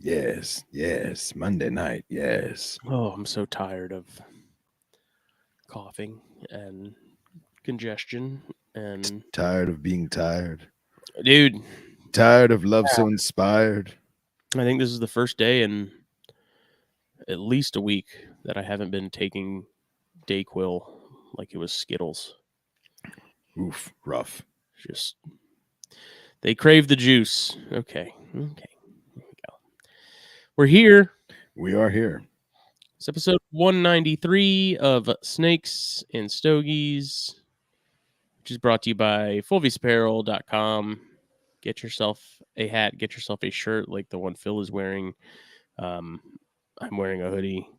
Yes. Monday night. Yes. Oh, I'm so tired of coughing and congestion. And Tired of being tired. dude, Tired of love so inspired. I think this is the first day in at least a week that I haven't been taking Dayquil like it was Skittles. Oof, rough. Just they crave the juice. Okay. Here we go. We're here. We are here. It's episode 193 of Snakes and Stogies, which is brought to you by fulvisapparel.com. Get yourself a hat, get yourself a shirt like the one Phil is wearing. I'm wearing a hoodie.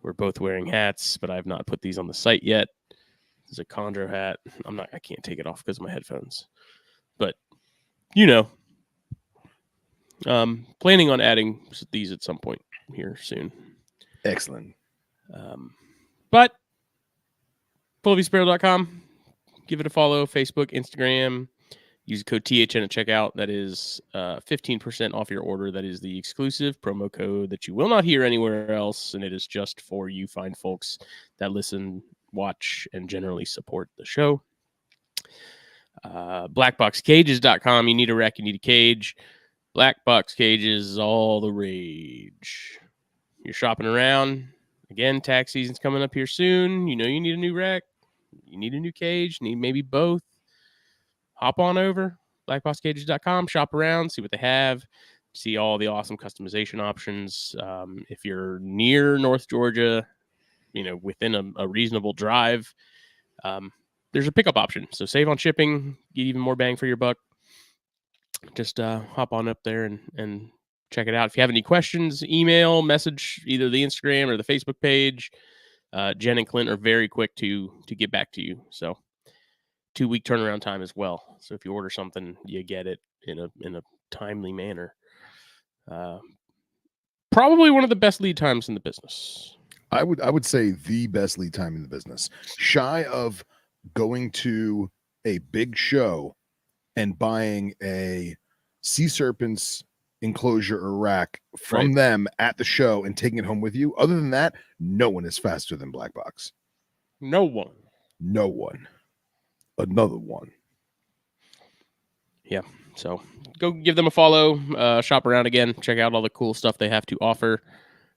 We're both wearing hats, but I've not put these on the site yet. This is a Chondro hat. I can't take it off because of my headphones. But planning on adding these at some point here soon. Excellent. But fulvisapparel.com, give it a follow. Facebook, Instagram. Use code THN at checkout. That is 15% off your order. That is the exclusive promo code that you will not hear anywhere else, and it is just for you fine folks that listen, watch, and generally support the show. BlackBoxCages.com. You need a rack, you need a cage. BlackBox Cages is all the rage. You're shopping around. Again, tax season's coming up here soon. You know you need a new rack. You need a new cage. Need maybe both. Hop on over, blackboxcages.com, shop around, see what they have, see all the awesome customization options. If you're near North Georgia, within a reasonable drive, there's a pickup option. So save on shipping, get even more bang for your buck. Just hop on up there and check it out. If you have any questions, email, message either the Instagram or the Facebook page. Jen and Clint are very quick to get back to you. So 2-week turnaround time as well. So if you order something, you get it in a timely manner. Probably one of the best lead times in the business. I would say the best lead time in the business. Shy of going to a big show and buying a sea serpents enclosure or rack from them at the show and taking it home with you. Other than that, no one is faster than BlackBox. No one. Another one. Yeah. So go give them a follow, shop around again, check out all the cool stuff they have to offer.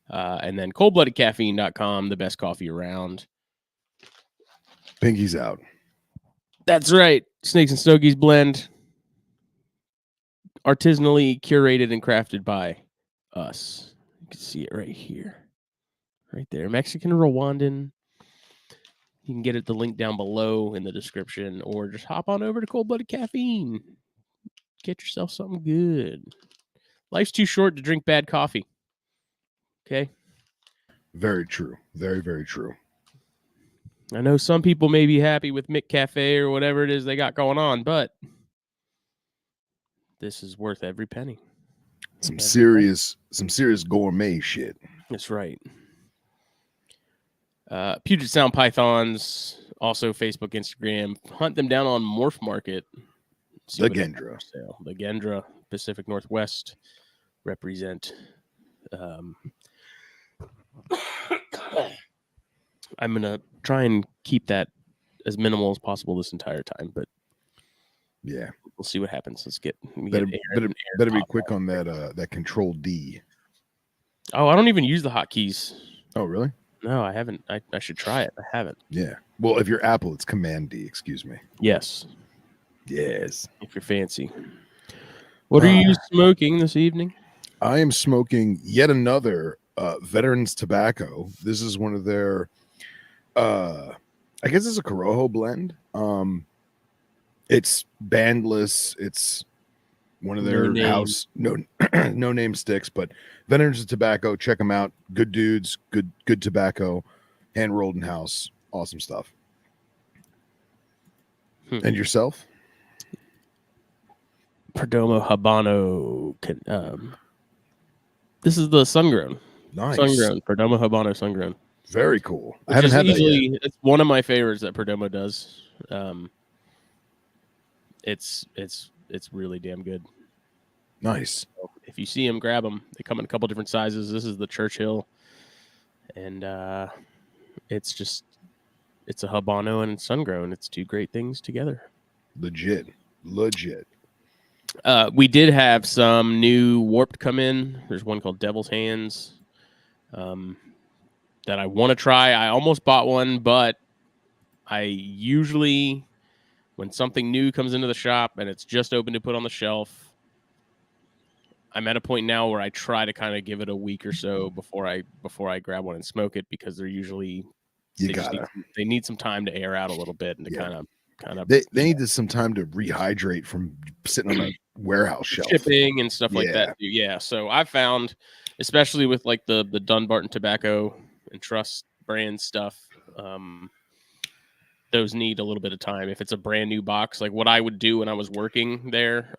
And then coldbloodedcaffeine.com, the best coffee around. Pinky's out. That's right. Snakes and Stogies blend. Artisanally curated and crafted by us. You can see it right here. Right there. Mexican Rwandan. You can get the link down below in the description, or just hop on over to Cold Blooded Caffeine. Get yourself something good. Life's too short to drink bad coffee. Okay? Very true. Very, very true. I know some people may be happy with Mick Cafe or whatever it is they got going on, but this is worth every penny. Some serious gourmet shit. That's right. Puget Sound Pythons, also Facebook, Instagram. Hunt them down on Morph Market. The Gendra. The Gendra, Pacific Northwest represent. I'm going to try and keep that as minimal as possible this entire time, but yeah, we'll see what happens. Let's get better be quick on that Control D. Oh, I don't even use the hotkeys. Oh, really? No, I haven't. I should try it. I haven't. Yeah. Well, if you're Apple, it's Command D. Excuse me. Yes. Yes. If you're fancy. What are you smoking this evening? I am smoking yet another Veterans Tobacco. This is one of their, I guess it's a Corojo blend. It's bandless. It's one of their house no name sticks, but Veterans Tobacco. Check them out. Good dudes. Good tobacco. Hand rolled in house. Awesome stuff. And yourself? Perdomo Habano. This is the sun-grown. Nice. Sun-grown. Perdomo Habano sun-grown. Very cool. I haven't had that yet. It's one of my favorites that Perdomo does. It's really damn good. Nice. So if if you see them, grab them. They come in a couple different sizes. This is the Churchill, and it's a Habano and sun-grown. It's two great things together. Legit. We did have some new warped come in. There's one called Devil's Hands that I want to try. I almost bought one, but I usually, when something new comes into the shop and it's just open to put on the shelf, I'm at a point now where I try to kind of give it a week or so before I grab one and smoke it, because they're usually they need some time to air out a little bit and to kind of they need some time to rehydrate from sitting on a warehouse shelf, shipping and stuff like that. Yeah. So I found, especially with like the Dunbarton Tobacco and Trust brand stuff, those need a little bit of time. If it's a brand new box, like what I would do when I was working there,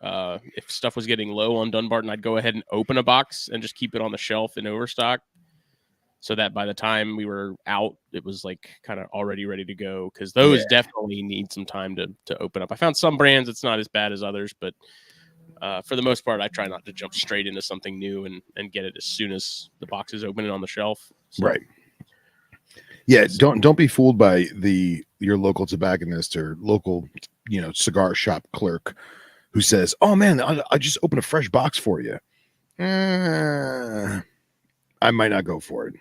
if stuff was getting low on Dunbarton, I'd go ahead and open a box and just keep it on the shelf in overstock, so that by the time we were out, it was like kind of already ready to go, because those definitely need some time to open up. I found some brands it's not as bad as others, but for the most part, I try not to jump straight into something new and get it as soon as the box is open and on the shelf. So, right. Yeah, don't be fooled by your local tobacconist or local, cigar shop clerk who says, "Oh man, I just opened a fresh box for you." I might not go for it.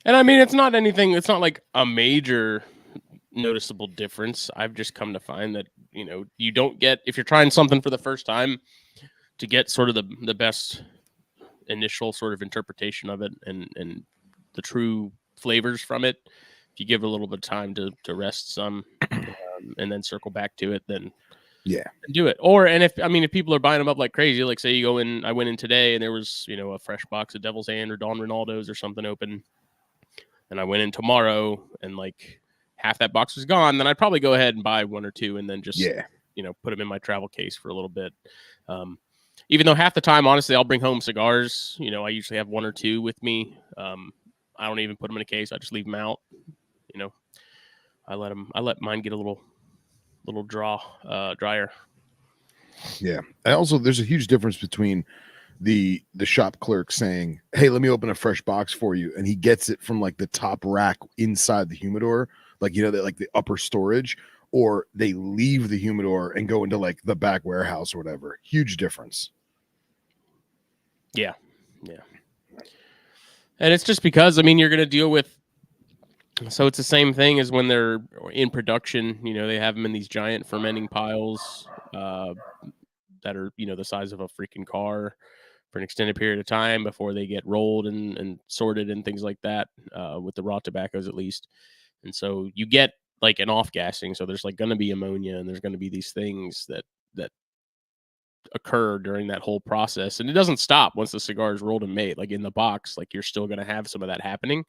And I mean, it's not like a major noticeable difference. I've just come to find that, you don't get, if you're trying something for the first time, to get sort of the best initial sort of interpretation of it and the true flavors from it, if you give it a little bit of time to rest some and then circle back to it, then do it. And if people are buying them up like crazy, like say you go in, I went in today and there was, a fresh box of Devil's Hand or Don Ronaldo's or something open, and I went in tomorrow and like half that box was gone, then I'd probably go ahead and buy one or two and then just put them in my travel case for a little bit. Even though half the time, honestly, I'll bring home cigars. I usually have one or two with me. I don't even put them in a case. I just leave them out. I let mine get a little drier. Yeah. And also, there's a huge difference between the shop clerk saying, "Hey, let me open a fresh box for you," and he gets it from like the top rack inside the humidor, like like the upper storage, or they leave the humidor and go into like the back warehouse or whatever. Huge difference. Yeah. And it's just because, you're going to deal with, so it's the same thing as when they're in production. They have them in these giant fermenting piles that are, the size of a freaking car for an extended period of time before they get rolled and sorted and things like that, with the raw tobaccos at least. And so you get like an off-gassing. So there's like going to be ammonia and there's going to be these things that occur during that whole process. And it doesn't stop once the cigar is rolled and made. Like in the box, like you're still going to have some of that happening.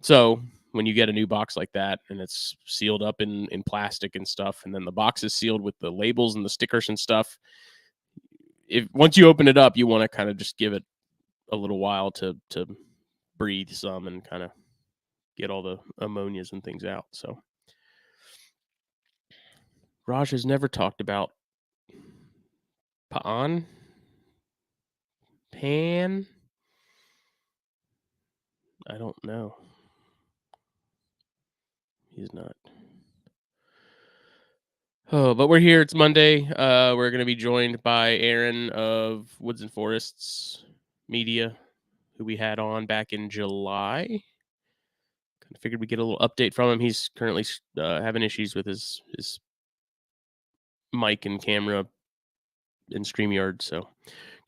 So when you get a new box like that and it's sealed up in plastic and stuff, and then the box is sealed with the labels and the stickers and stuff, once you open it up, you want to kind of just give it a little while to breathe some and kind of get all the ammonias and things out. So Raj has never talked about Pan. I don't know. He's not. Oh, but we're here. It's Monday. We're going to be joined by Aaron of Woods and Forests Media, who we had on back in July. Kind of figured we'd get a little update from him. He's currently having issues with his mic and camera in StreamYard, so going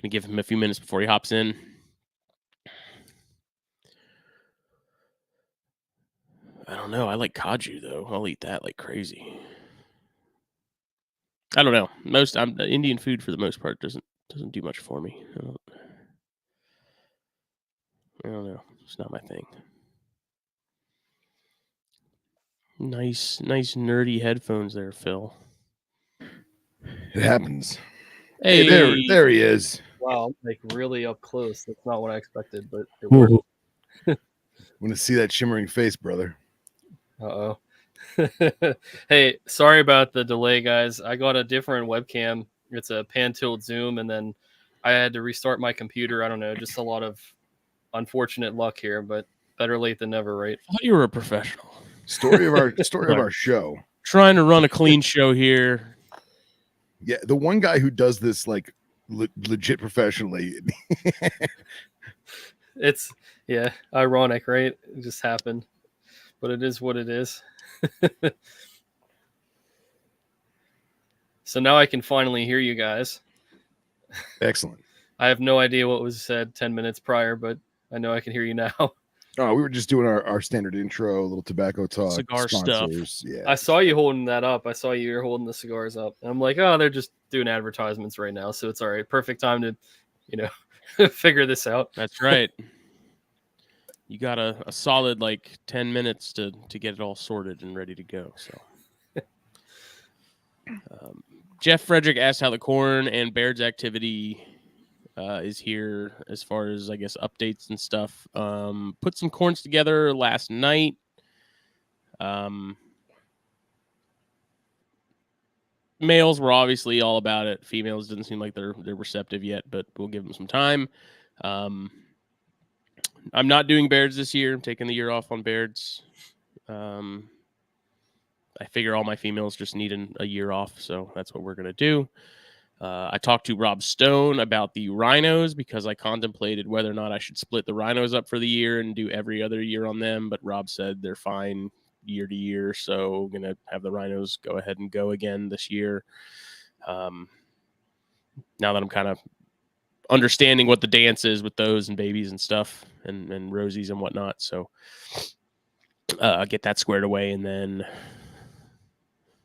to give him a few minutes before he hops in. I don't know. I like kaju though. I'll eat that like crazy. I don't know. Indian food for the most part doesn't do much for me. I don't know. It's not my thing. Nice nerdy headphones there, Phil. It happens. Hey, there he is. Wow, I'm like really up close. That's not what I expected, but it worked. Want to see that shimmering face, brother? Uh-oh. Hey, sorry about the delay, guys. I got a different webcam. It's a pan tilt zoom, and then I had to restart my computer. I don't know, just a lot of unfortunate luck here, but better late than never, right? I thought you were a professional. Story of our show. Trying to run a clean show here. Yeah, the one guy who does this like legit professionally. It's ironic, right? It just happened, but it is what it is. So now I can finally hear you guys. Excellent. I have no idea what was said 10 minutes prior, but I know I can hear you now. Oh, we were just doing our standard intro, a little tobacco talk, Cigar stuff. Yeah, I saw you holding that up. I saw you were holding the cigars up. And I'm like, oh, they're just doing advertisements right now, so it's all right. Perfect time to, figure this out. That's right. You got a solid 10 minutes to get it all sorted and ready to go. So, Jeff Frederick asked how the corn and Baird's activity is here as far as, I guess, updates and stuff. Put some corns together last night. Males were obviously all about it. Females didn't seem like they're receptive yet, but we'll give them some time. I'm not doing Baird's this year. I'm taking the year off on Baird's. I figure all my females just need a year off, so that's what we're going to do. I talked to Rob Stone about the rhinos because I contemplated whether or not I should split the rhinos up for the year and do every other year on them, but Rob said they're fine year to year, so I'm going to have the rhinos go ahead and go again this year. Now that I'm kind of understanding what the dance is with those and babies and stuff and rosies and whatnot, so get that squared away, and then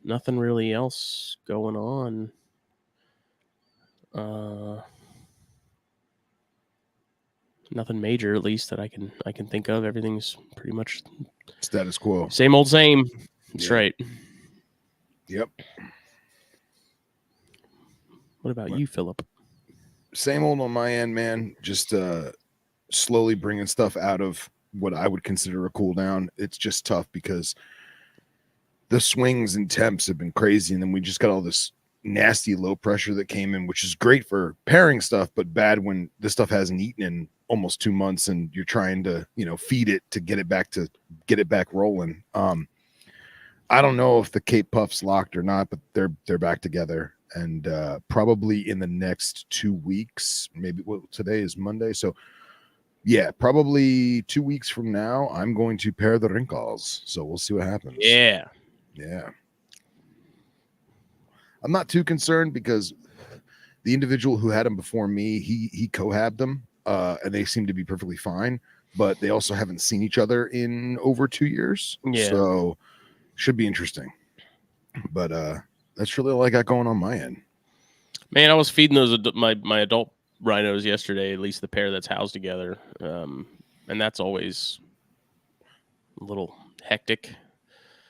nothing really else going on. Nothing major, at least that I can think of. Everything's pretty much status quo. Same old same. That's right. Yep. What about you, Philip? Same old on my end, man. Just slowly bringing stuff out of what I would consider a cool down. It's just tough because the swings and temps have been crazy, and then we just got all this nasty low pressure that came in, which is great for pairing stuff, but bad when this stuff hasn't eaten in almost 2 months and you're trying to feed it to get it back rolling. I don't know if the Cape Puff's locked or not, but they're back together, and probably in the next 2 weeks, maybe today is Monday, so yeah, probably 2 weeks from now I'm going to pair the wrinkles, so we'll see what happens. Yeah I'm not too concerned because the individual who had them before me, he cohabbed them, and they seem to be perfectly fine, but they also haven't seen each other in over 2 years. Yeah. So should be interesting. But that's really all I got going on my end. Man, I was feeding those my adult rhinos yesterday, at least the pair that's housed together. And that's always a little hectic.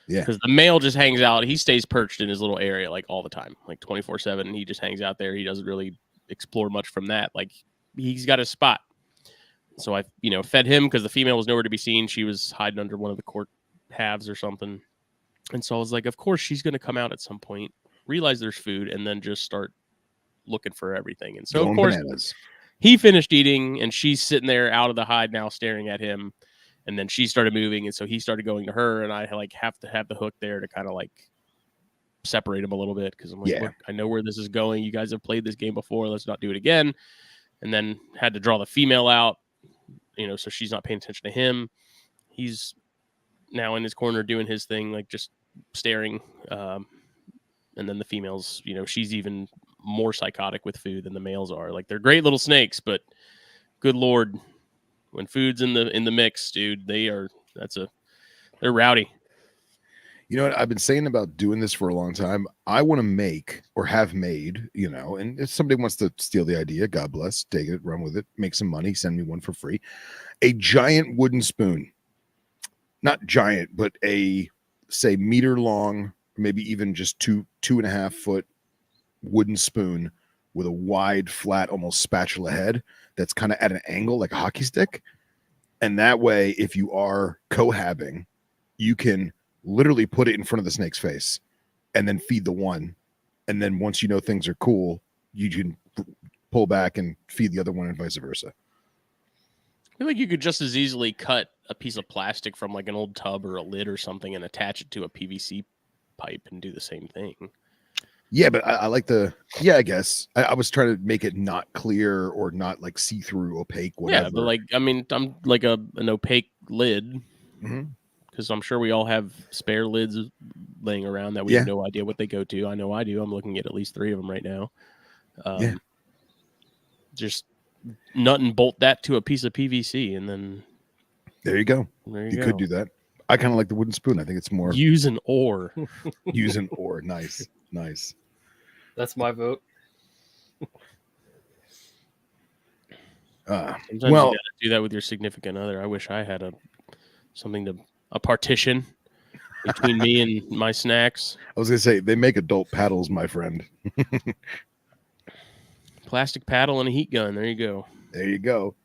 Yeah, because the male just hangs out. He stays perched in his little area all the time, 24/7. And he just hangs out there. He doesn't really explore much from that. He's got his spot. So I, fed him because the female was nowhere to be seen. She was hiding under one of the court halves or something. And so I was like, of course she's going to come out at some point, realize there's food, and then just start looking for everything. And so going of course bananas. He finished eating, and she's sitting there out of the hide now, staring at him. And then she started moving, and so he started going to her, and I have to have the hook there to kind of separate him a little bit because I'm like, look, I know where this is going. You guys have played this game before. Let's not do it again. And then had to draw the female out, so she's not paying attention to him. He's now in his corner doing his thing, just staring. And then the females, she's even more psychotic with food than the males are. They're great little snakes, but good Lord, when food's in the mix, dude, they're rowdy. You know what I've been saying about doing this for a long time? I want to make or have made, and if somebody wants to steal the idea, God bless, take it, run with it, make some money, send me one for free. A giant wooden spoon, not giant, but a, say, meter long, maybe even just 2.5 foot wooden spoon with a wide, flat, almost spatula head that's kind of at an angle like a hockey stick. And that way, if you are cohabbing, you can literally put it in front of the snake's face and then feed the one. And then once you know things are cool, you can pull back and feed the other one and vice versa. I feel like you could just as easily cut a piece of plastic from like an old tub or a lid or something and attach it to a PVC pipe and do the same thing. Yeah, but I like I guess I was trying to make it not clear or not like see-through, opaque, whatever. Yeah, but like, I mean, I'm like an opaque lid, Mhm. because I'm sure we all have spare lids laying around that we have no idea what they go to. I know I do. I'm looking at least 3 of them right now. Just nut and bolt that to a piece of PVC, and then there you go. There you could do that. I kind of like the wooden spoon. I think it's more use an oar. Use an oar. Nice. That's my vote. Sometimes you gotta do that with your significant other. I wish I had a partition between me and my snacks. I was gonna say they make adult paddles, my friend. Plastic paddle and a heat gun. There you go. There you go.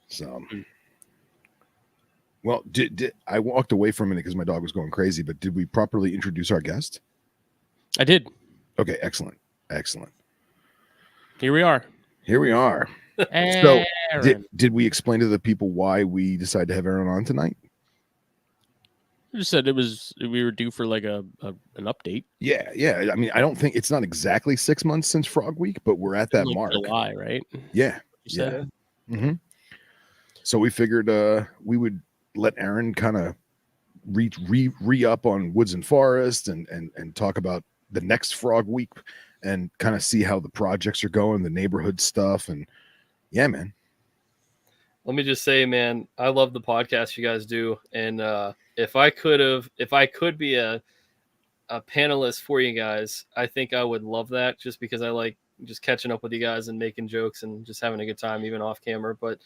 So, well, did I walked away for a minute because my dog was going crazy? But did we properly introduce our guest? I did. Okay, excellent. Here we are. So, did we explain to the people why we decided to have Aaron on tonight? I just said we were due for like an update. Yeah. I mean, I don't think it's not exactly 6 months since Frog Week, but we're at that like mark. July, right? Yeah. You said? Mm-hmm. So we figured we would let Aaron kind of re-up on Woods and Forest and talk about the next Frog Week and kind of see how the projects are going, the neighborhood stuff, and yeah, man. Let me just say, man, I love the podcast you guys do, and if I could be a panelist for you guys, I think I would love that, just because I like just catching up with you guys and making jokes and just having a good time, even off camera. But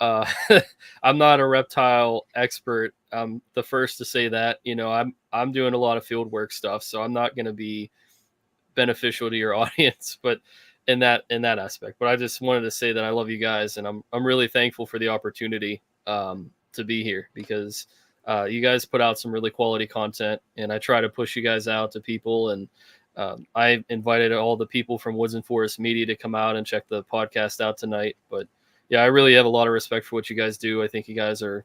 I'm not a reptile expert. I'm the first to say that. I'm doing a lot of field work stuff, so I'm not going to be beneficial to your audience, but in that aspect. But I just wanted to say that I love you guys, and I'm really thankful for the opportunity to be here, because you guys put out some really quality content, and I try to push you guys out to people. And I invited all the people from Woods and Forest Media to come out and check the podcast out tonight. But yeah, I really have a lot of respect for what you guys do. I think you guys are,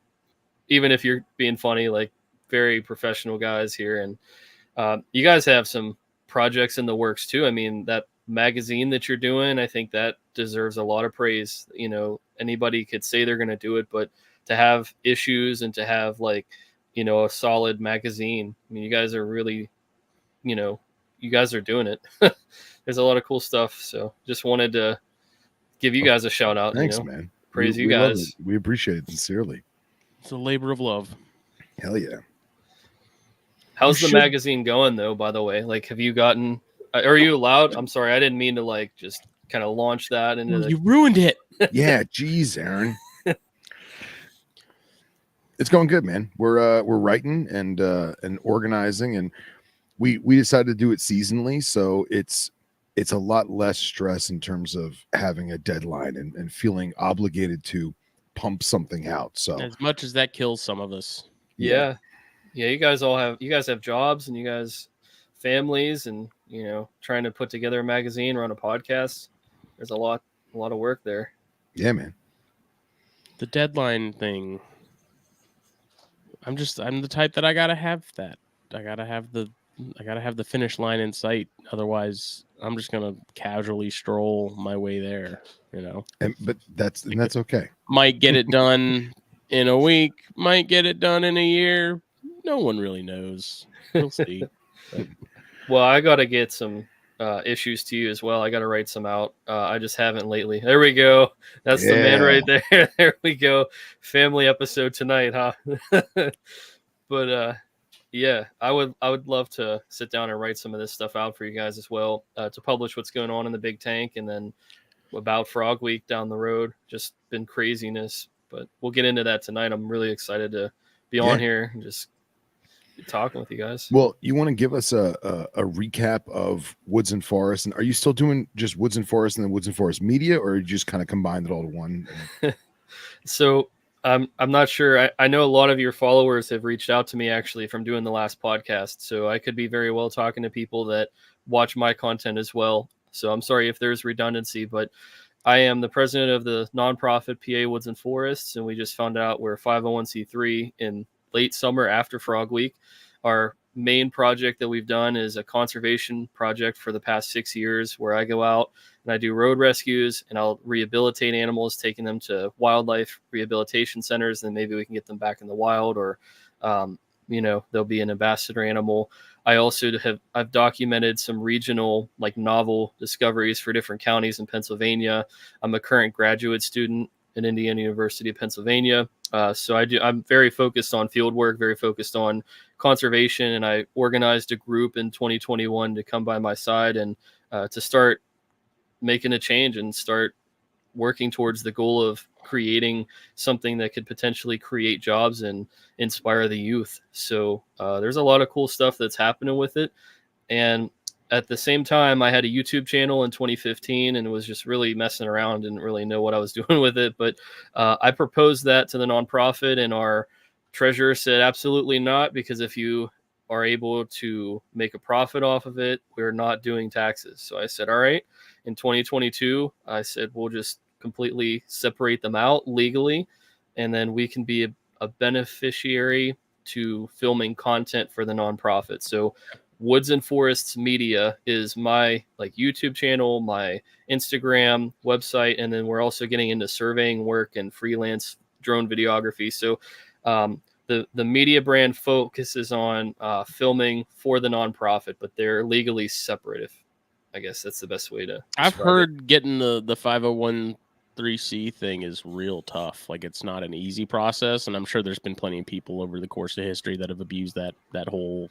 even if you're being funny, like very professional guys here. And you guys have some projects in the works too. I mean, that magazine that you're doing, I think that deserves a lot of praise. Anybody could say they're going to do it, but to have issues and to have a solid magazine, I mean, you guys are really, you guys are doing it. There's a lot of cool stuff. So just wanted to give you guys a shout out. Thanks, man. Praise you we guys. We appreciate it sincerely. It's a labor of love. Hell yeah. How's the magazine going, though, by the way? Like, have you gotten, are you allowed? I'm sorry, I didn't mean to just kind of launch that into You ruined it. Yeah, geez, Aaron. It's going good, man. We're writing and organizing, and we decided to do it seasonally, so it's a lot less stress in terms of having a deadline and feeling obligated to pump something out. So as much as that kills some of us. Yeah, you guys have jobs, and you guys families, and trying to put together a magazine, run a podcast. There's a lot of work there. Yeah, man. The deadline thing. I'm the type that I gotta have that. I gotta have the finish line in sight. Otherwise, I'm just gonna casually stroll my way there. But that's okay. Might get it done in a week. Might get it done in a year. No one really knows. We'll see. Well, I gotta get some issues to you as well. I gotta write some out. I just haven't lately. There we go. That's the man right there. There we go. Family episode tonight, huh? But yeah, I would love to sit down and write some of this stuff out for you guys as well, to publish what's going on in the big tank, and then about Frog Week down the road. Just been craziness, but we'll get into that tonight. I'm really excited to be on here and just talking with you guys. Well, you want to give us a recap of Woods and Forest, and are you still doing just Woods and Forest and then Woods and Forest Media, or you just kind of combined it all to one? So I'm not sure. I know a lot of your followers have reached out to me actually from doing the last podcast, so I could be very well talking to people that watch my content as well. So I'm sorry if there's redundancy, but I am the president of the nonprofit PA Woods and Forests, and we just found out we're 501c3 in late summer after Frog Week. Our main project that we've done is a conservation project for the past 6 years where I go out and I do road rescues and I'll rehabilitate animals, taking them to wildlife rehabilitation centers, and maybe we can get them back in the wild, or they'll be an ambassador animal. I also I've documented some regional, like, novel discoveries for different counties in Pennsylvania. I'm a current graduate student at Indiana University of Pennsylvania. So I'm very focused on field work, very focused on conservation, and I organized a group in 2021 to come by my side and to start making a change and start working towards the goal of creating something that could potentially create jobs and inspire the youth. So there's a lot of cool stuff that's happening with it. And at the same time, I had a YouTube channel in 2015 and was just really messing around, didn't really know what I was doing with it. But I proposed that to the nonprofit, and our treasurer said, absolutely not, because if you are able to make a profit off of it, we're not doing taxes. So I said, all right. In 2022, I said, we'll just completely separate them out legally, and then we can be a beneficiary to filming content for the nonprofit. So Woods and Forests Media is my YouTube channel, my Instagram, website, and then we're also getting into surveying work and freelance drone videography. So the media brand focuses on filming for the nonprofit, but they're legally separate. I guess that's the best way to describe I've heard getting the 501(c)(3) thing is real tough. Like, it's not an easy process, and I'm sure there's been plenty of people over the course of history that have abused that whole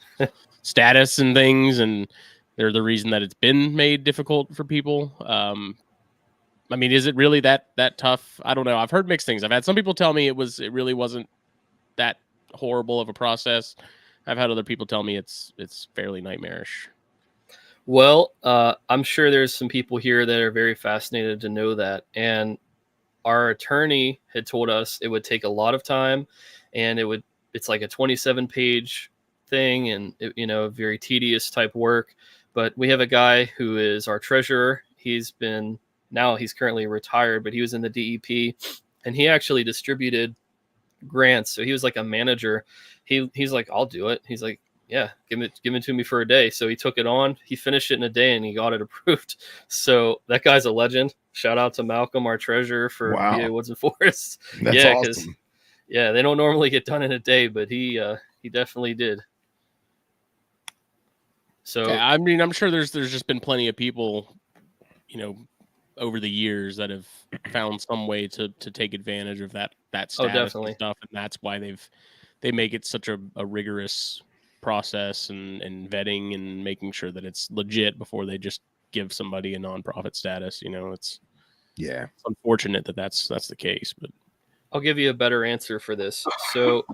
status and things, and they're the reason that it's been made difficult for people. I mean, is it really that tough? I don't know. I've heard mixed things. I've had some people tell me it really wasn't that horrible of a process. I've had other people tell me it's fairly nightmarish. Well, I'm sure there's some people here that are very fascinated to know that. And our attorney had told us it would take a lot of time, and it's like a 27-page thing, and very tedious type work. But we have a guy who is our treasurer. He's currently retired, but he was in the DEP, and he actually distributed grants. So he was like a manager. He's like, I'll do it. He's like, yeah, give it to me for a day. So he took it on, he finished it in a day, and he got it approved. So that guy's a legend. Shout out to Malcolm, our treasurer for PA Woods and Forests. That's awesome. Yeah, they don't normally get done in a day, but he definitely did. So yeah, I mean, I'm sure there's just been plenty of people, over the years that have found some way to take advantage of that status and stuff, and that's why they make it such a rigorous process and vetting and making sure that it's legit before they just give somebody a nonprofit status. It's unfortunate that's the case, but I'll give you a better answer for this. So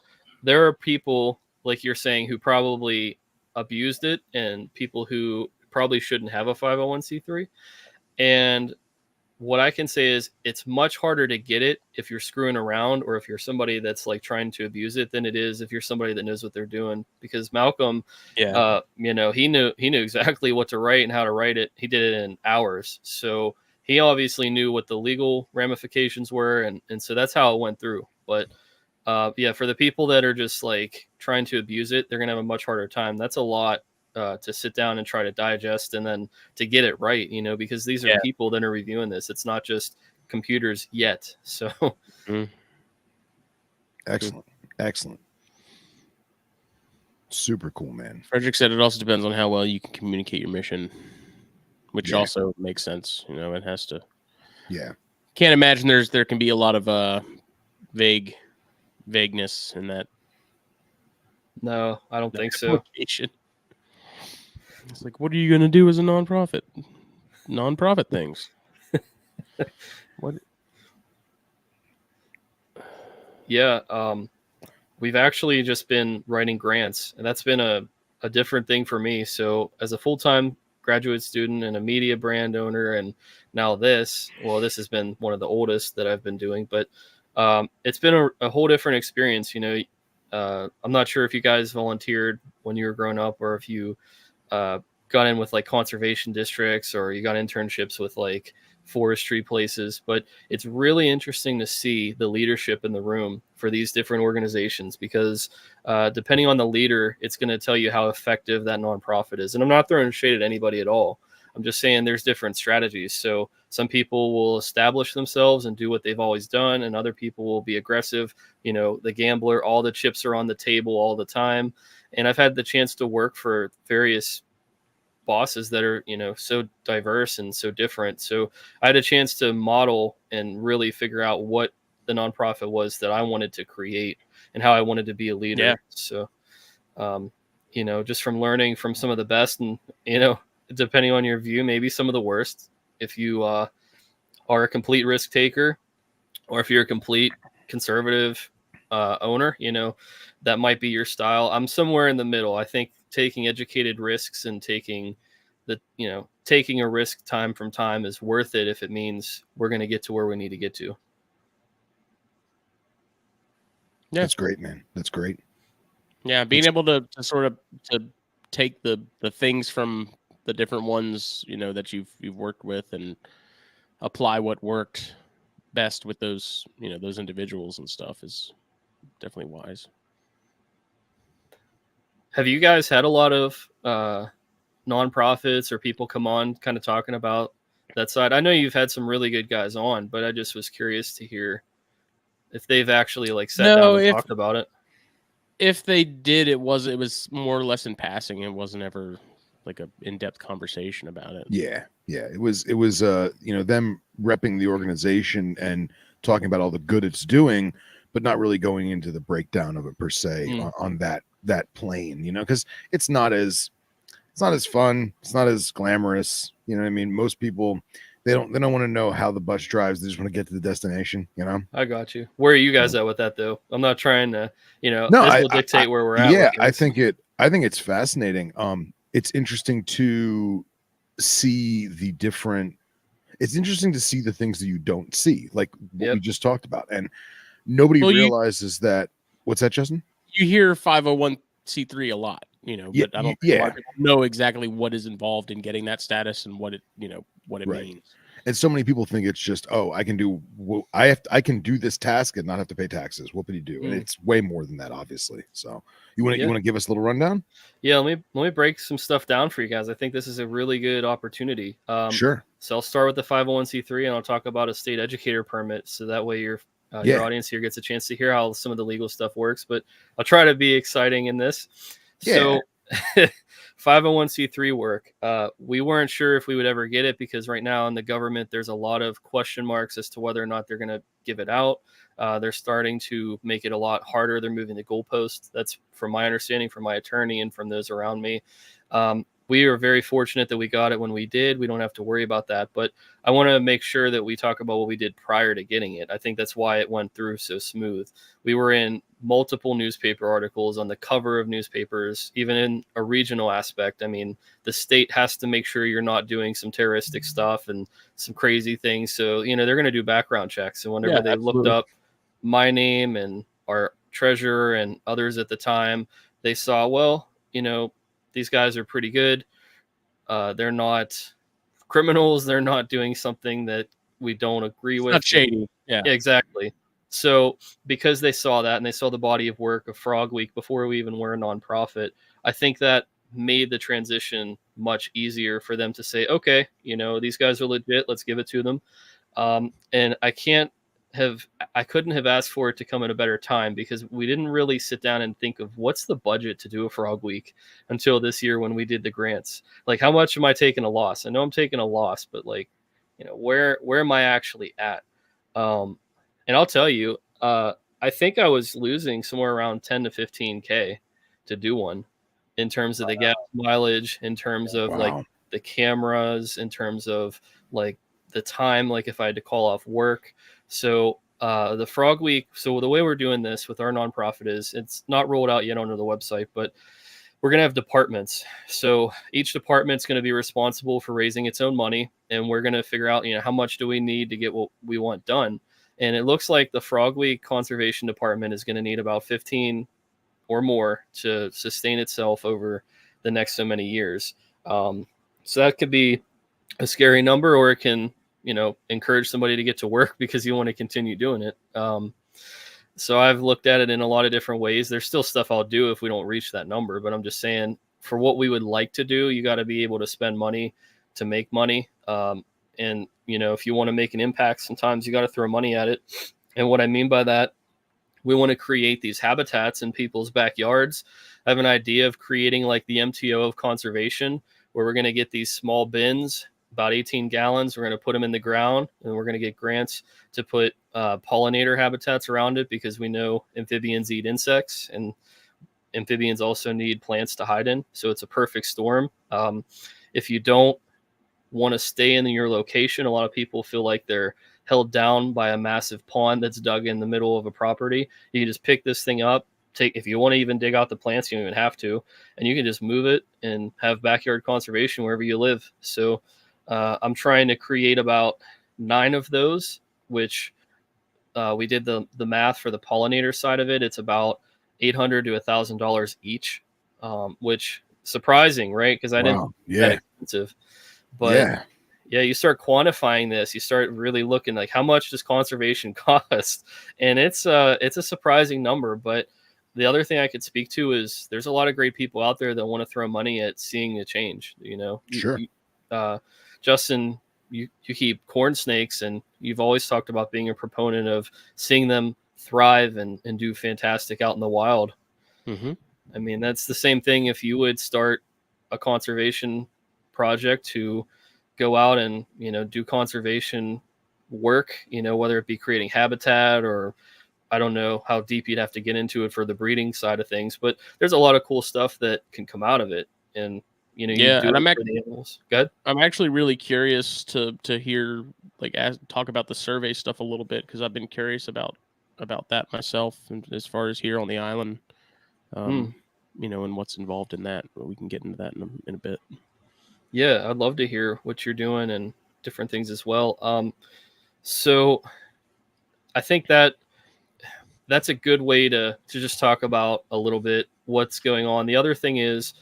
there are people, like you're saying, who probably abused it, and people who probably shouldn't have a 501c3. And what I can say is it's much harder to get it if you're screwing around, or if you're somebody that's like trying to abuse it, than it is if you're somebody that knows what they're doing. Because Malcolm, he knew exactly what to write and how to write it. He did it in hours. So he obviously knew what the legal ramifications were. And so that's how it went through. But for the people that are just like trying to abuse it, they're going to have a much harder time. That's a lot to sit down and try to digest, and then to get it right, because these are people that are reviewing this. It's not just computers yet. So Excellent. Super cool, man. Frederick said it also depends on how well you can communicate your mission, which also makes sense. It has to. Yeah. Can't imagine there can be a lot of vagueness in that. No, I don't think so. It's like, what are you going to do as a nonprofit? Nonprofit things. What? Yeah, we've actually just been writing grants, and that's been a different thing for me. So as a full-time graduate student and a media brand owner, and now this has been one of the oldest that I've been doing, but it's been a whole different experience. I'm not sure if you guys volunteered when you were growing up, or if you got in with like conservation districts, or you got internships with like forestry places, but it's really interesting to see the leadership in the room for these different organizations, because depending on the leader, it's going to tell you how effective that nonprofit is. And I'm not throwing shade at anybody at all. I'm just saying there's different strategies. So some people will establish themselves and do what they've always done, and other people will be aggressive. The gambler, all the chips are on the table all the time. And I've had the chance to work for various bosses that are, so diverse and so different. So I had a chance to model and really figure out what the nonprofit was that I wanted to create and how I wanted to be a leader. Yeah. So, just from learning from some of the best, and, depending on your view, maybe some of the worst, if you are a complete risk taker, or if you're a complete conservative owner, that might be your style. I'm somewhere in the middle. I think taking educated risks and taking a risk time from time is worth it if it means we're going to get to where we need to get to. Yeah. That's great, man. That's great. Yeah, being able to sort of to take the things from the different ones, that you've worked with, and apply what worked best with those, those individuals and stuff is definitely wise. Have you guys had a lot of nonprofits or people come on kind of talking about that side? I know you've had some really good guys on, but I just was curious to hear if they've actually like sat down and talked about it. If they did, it was more or less in passing. It wasn't ever like a in-depth conversation about it. Yeah. It was them repping the organization and talking about all the good it's doing, but not really going into the breakdown of it per se on that plane, because it's not as fun, it's not as glamorous. You know what I mean? Most people, they don't want to know how the bus drives. They just want to get to the destination. I got you. Where are you guys at with that, though? I'm not trying to, no, this will dictate where we're at. Yeah, I think it's fascinating. It's interesting to see the different. It's interesting to see the things that you don't see, like what we just talked about, and nobody realizes that. What's that, Justin? You hear 501c3 a lot, but I don't think a lot of people know exactly what is involved in getting that status and what it means. And so many people think it's just, I can do this task and not have to pay taxes. Whoopity do, and it's way more than that, obviously. So you want to give us a little rundown? Yeah, let me break some stuff down for you guys. I think this is a really good opportunity. Sure. So I'll start with the 501c3, and I'll talk about a state educator permit, so that way your audience here gets a chance to hear how some of the legal stuff works. But I'll try to be exciting in this. Yeah. So 501c3 work. We weren't sure if we would ever get it, because right now in the government, there's a lot of question marks as to whether or not they're going to give it out. They're starting to make it a lot harder. They're moving the goalposts. That's from my understanding, from my attorney and from those around me. We are very fortunate that we got it when we did. We don't have to worry about that. But I want to make sure that we talk about what we did prior to getting it. I think that's why it went through so smooth. We were in multiple newspaper articles, on the cover of newspapers, even in a regional aspect. I mean, the state has to make sure you're not doing some terroristic stuff and some crazy things. So, they're going to do background checks. And whenever they looked up my name and our treasurer and others at the time, they saw, these guys are pretty good. They're not criminals. They're not doing something that we don't agree with. Not shady. Yeah, exactly. So because they saw that, and they saw the body of work of Frog Week before we even were a nonprofit, I think that made the transition much easier for them to say, okay, these guys are legit. Let's give it to them. And I couldn't have asked for it to come at a better time, because we didn't really sit down and think of what's the budget to do a Frog Week until this year when we did the grants. Like, how much am I taking a loss? I know I'm taking a loss, but where am I actually at? And I'll tell you, I think I was losing somewhere around 10 to 15K to do one, in terms of the gas mileage, in terms of like the cameras, in terms of like the time, like if I had to call off work. So the Frog Week, so the way we're doing this with our nonprofit is, it's not rolled out yet onto the website, but we're going to have departments. So each department's going to be responsible for raising its own money, and we're going to figure out, how much do we need to get what we want done. And it looks like the Frog Week Conservation Department is going to need about 15 or more to sustain itself over the next so many years. So that could be a scary number, or it can, encourage somebody to get to work because you want to continue doing it. So I've looked at it in a lot of different ways. There's still stuff I'll do if we don't reach that number, but I'm just saying, for what we would like to do, you got to be able to spend money to make money. And, if you want to make an impact, sometimes you got to throw money at it. And what I mean by that, we want to create these habitats in people's backyards. I have an idea of creating like the MTO of conservation, where we're going to get these small bins, about 18 gallons. We're going to put them in the ground, and we're going to get grants to put pollinator habitats around it, because we know amphibians eat insects, and amphibians also need plants to hide in. So it's a perfect storm. If you don't want to stay in your location, a lot of people feel like they're held down by a massive pond that's dug in the middle of a property. You can just pick this thing up, if you want to even dig out the plants, you don't even have to, and you can just move it and have backyard conservation wherever you live. So I'm trying to create about 9 of those, which we did the math for the pollinator side of it. It's about $800 to $1,000 each, which surprising, right? Because I didn't that expensive. But yeah, you start quantifying this, you start really looking like, how much does conservation cost? And it's a surprising number. But the other thing I could speak to is there's a lot of great people out there that want to throw money at seeing a change. Sure. Justin, you keep corn snakes, and you've always talked about being a proponent of seeing them thrive and do fantastic out in the wild. Mm-hmm. I mean, that's the same thing if you would start a conservation project to go out and, do conservation work, whether it be creating habitat, or I don't know how deep you'd have to get into it for the breeding side of things, but there's a lot of cool stuff that can come out of it. And, you do it for the animals. Go ahead. I'm actually really curious to hear, talk about the survey stuff a little bit, because I've been curious about that myself, and as far as here on the island, and what's involved in that. But we can get into that in a bit. Yeah, I'd love to hear what you're doing and different things as well. So I think that's a good way to just talk about a little bit what's going on. The other thing is,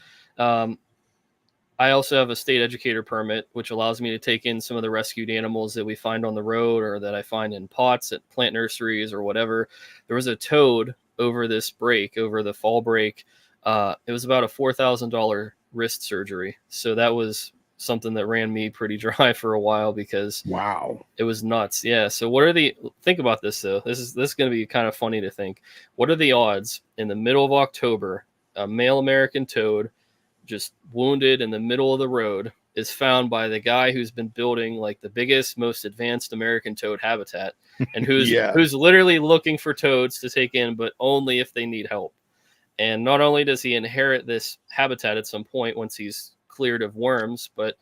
I also have a state educator permit, which allows me to take in some of the rescued animals that we find on the road, or that I find in pots at plant nurseries or whatever. There was a toad over the fall break. It was about a $4,000 wrist surgery. So that was something that ran me pretty dry for a while, because it was nuts. Yeah. So think about this though. This is going to be kind of funny to think. What are the odds in the middle of October, a male American toad just wounded in the middle of the road is found by the guy who's been building like the biggest, most advanced American toad habitat, and who's literally looking for toads to take in, but only if they need help. And not only does he inherit this habitat at some point once he's cleared of worms, but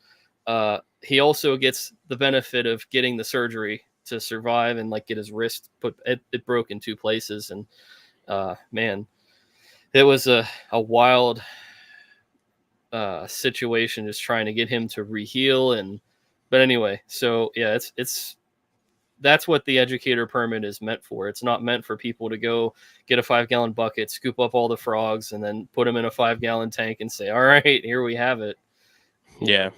he also gets the benefit of getting the surgery to survive and get his wrist it broke in 2 places. And man, it was a wild situation, just trying to get him to reheal. But anyway, so yeah, that's what the educator permit is meant for. It's not meant for people to go get a 5-gallon bucket, scoop up all the frogs, and then put them in a 5-gallon tank and say, all right, here we have it. Yeah.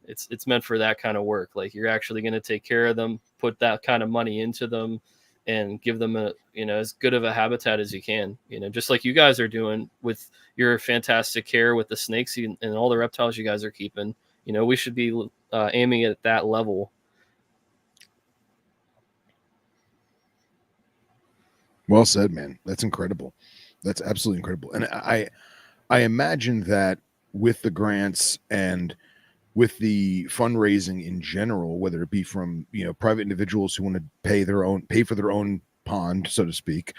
It's meant for that kind of work. Like, you're actually going to take care of them, put that kind of money into them, and give them as good of a habitat as you can, just like you guys are doing with your fantastic care with the snakes and all the reptiles you guys are keeping. We should be aiming at that level. Well said, man. That's incredible. That's absolutely incredible. And I imagine that with the grants and with the fundraising in general, whether it be from private individuals who want to pay for their own pond, so to speak,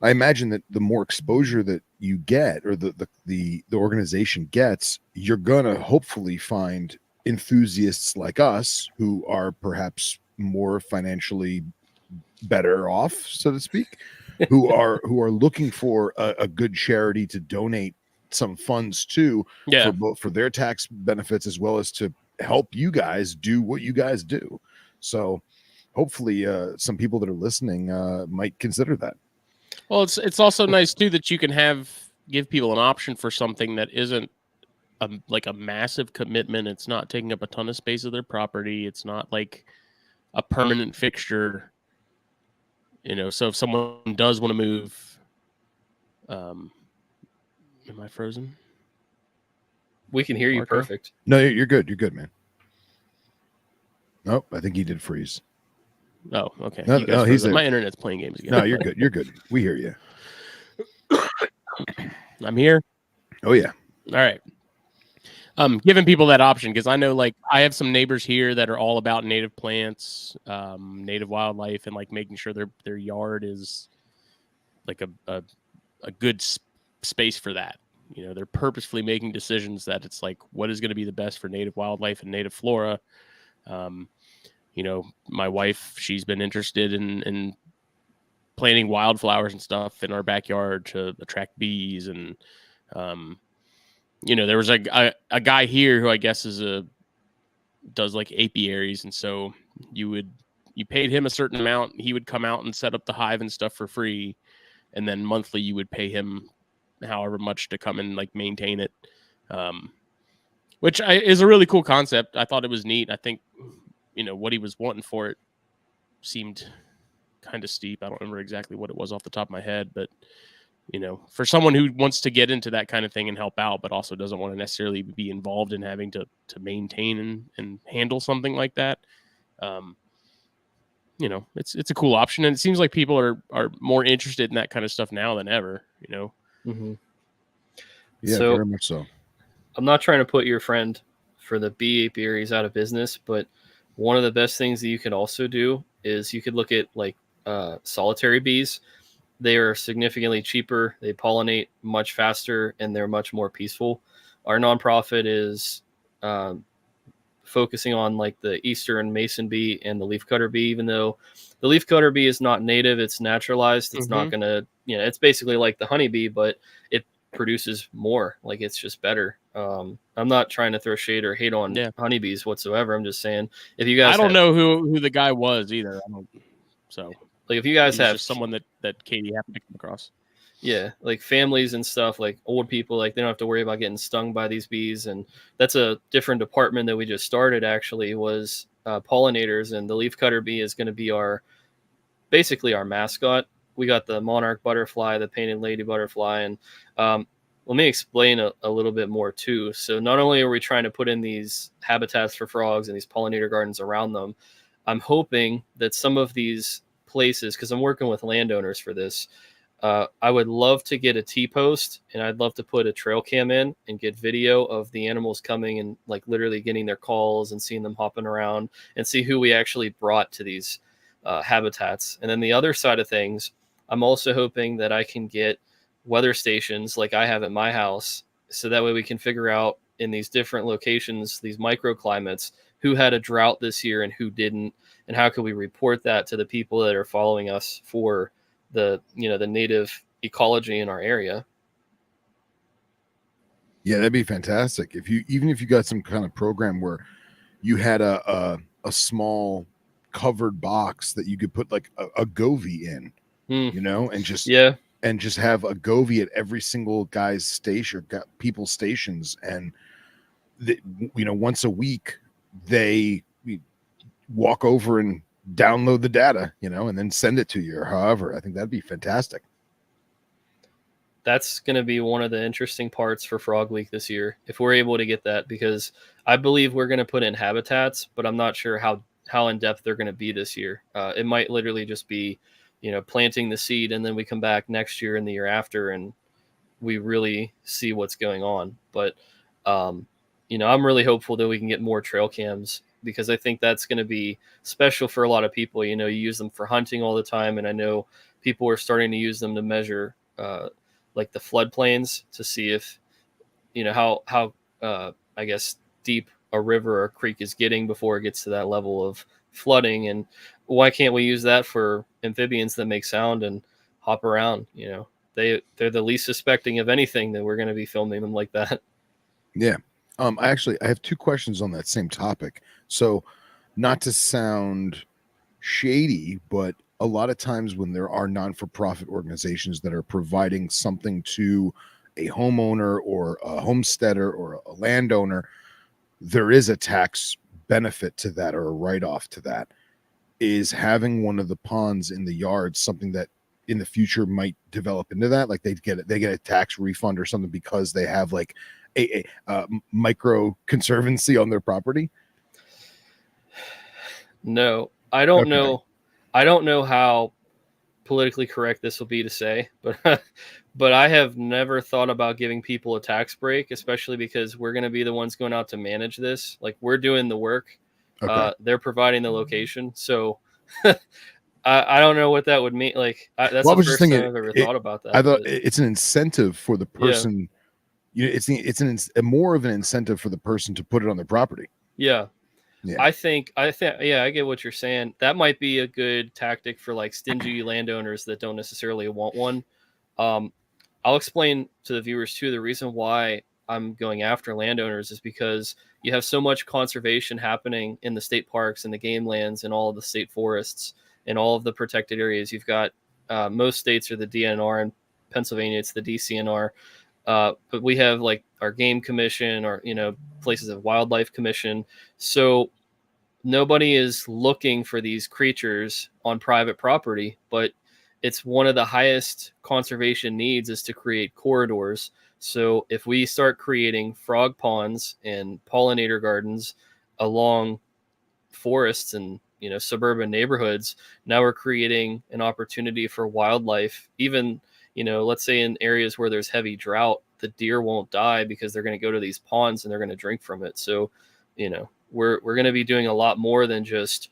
I imagine that the more exposure that you get, or the organization gets, you're gonna hopefully find enthusiasts like us who are perhaps more financially better off, so to speak, who are looking for a good charity to donate some funds to, for their tax benefits, as well as to help you guys do what you guys do. So hopefully some people that are listening might consider that. Well, it's also nice too that you can give people an option for something that isn't like a massive commitment. It's not taking up a ton of space of their property. It's not like a permanent fixture. So if someone does want to move, am I frozen? We can hear you Marco? perfect. No, you're good. You're good, man. Nope, I think he did freeze. Oh, okay. No, You guys he's froze up. there. My internet's playing games again. No, you're good. You're good. We hear you. I'm here. Oh yeah. All right. Giving people that option, because I know, like, I have some neighbors here that are all about native plants, native wildlife, and like making sure their yard is like a good space for that. They're purposefully making decisions that it's like, what is going to be the best for native wildlife and native flora. My wife, she's been interested in planting wildflowers and stuff in our backyard to attract bees. And, there was a guy here who I guess does like apiaries. And so you paid him a certain amount. He would come out and set up the hive and stuff for free. And then monthly you would pay him however much to come and like maintain it. Which is a really cool concept. I thought it was neat. I think, what he was wanting for it seemed kind of steep. I don't remember exactly what it was off the top of my head, but for someone who wants to get into that kind of thing and help out, but also doesn't want to necessarily be involved in having to maintain and handle something like that, it's a cool option. And it seems like people are more interested in that kind of stuff now than ever, Mm-hmm. Yeah, So, very much so. I'm not trying to put your friend for the bee apiaries out of business, but one of the best things that you could also do is you could look at like solitary bees. They are significantly cheaper. They pollinate much faster and they're much more peaceful. Our nonprofit is focusing on like the eastern mason bee and the leafcutter bee, even though the leafcutter bee is not native, it's naturalized. It's not going to, it's basically like the honeybee, but it produces more. Like it's just better. I'm not trying to throw shade or hate on honeybees whatsoever. I'm just saying if you guys, I don't know who the guy was either. So like if you guys have just someone that Katie happened to come across. Yeah, like families and stuff, like old people, like they don't have to worry about getting stung by these bees. And that's a different department that we just started, actually, was pollinators. And the leafcutter bee is going to be basically our mascot. We got the monarch butterfly, the painted lady butterfly. And let me explain a little bit more too. So not only are we trying to put in these habitats for frogs and these pollinator gardens around them, I'm hoping that some of these places, because I'm working with landowners for this, I would love to get a T-post, and I'd love to put a trail cam in and get video of the animals coming and like literally getting their calls and seeing them hopping around and see who we actually brought to these habitats. And then the other side of things, I'm also hoping that I can get weather stations like I have at my house, so that way we can figure out in these different locations, these microclimates, who had a drought this year and who didn't, and how can we report that to the people that are following us for the native ecology in our area. Yeah, that'd be fantastic. Even if you got some kind of program where you had a small covered box that you could put like a govee in, and just have a govee at every single guy's station, or people's stations, and once a week they walk over and download the data, and then send it to you, or however. I think that'd be fantastic. That's going to be one of the interesting parts for Frog Week this year, if we're able to get that, because I believe we're going to put in habitats, but I'm not sure how in depth they're going to be this year. It might literally just be, planting the seed, and then we come back next year and the year after, and we really see what's going on. But, I'm really hopeful that we can get more trail cams, because I think that's going to be special for a lot of people. You use them for hunting all the time, and I know people are starting to use them to measure like the floodplains to see if, how I guess deep a river or creek is getting before it gets to that level of flooding. And why can't we use that for amphibians that make sound and hop around? They're the least suspecting of anything that we're going to be filming them like that. Yeah. I have two questions on that same topic. So, not to sound shady, but a lot of times when there are non-for-profit organizations that are providing something to a homeowner or a homesteader or a landowner, there is a tax benefit to that or a write-off to that. Is having one of the ponds in the yard something that in the future might develop into that? Like they get a tax refund or something because they have like a micro conservancy on their property? No, I don't Okay. know. I don't know how politically correct this will be to say, but but I have never thought about giving people a tax break, especially because we're going to be the ones going out to manage this. Like we're doing the work, Okay. they're providing the location. So I don't know what that would mean. Like that's Well, I the was just first time thinking, I've ever thought about I that. thought But it's an incentive for the yeah, person. It's more of an incentive for the person to put it on their property. yeah. Yeah. I think, yeah, I get what you're saying. That might be a good tactic for like stingy landowners that don't necessarily want one. Um, I'll explain to the viewers too. The reason why I'm going after landowners is because you have so much conservation happening in the state parks and the game lands and all of the state forests and all of the protected areas. You've got most states are the DNR, and Pennsylvania it's the DCNR. But we have like our game commission, or places of wildlife commission. So nobody is looking for these creatures on private property, but it's one of the highest conservation needs is to create corridors. So if we start creating frog ponds and pollinator gardens along forests and suburban neighborhoods, now we're creating an opportunity for wildlife. Even let's say in areas where there's heavy drought, the deer won't die because they're going to go to these ponds and they're going to drink from it. So we're going to be doing a lot more than just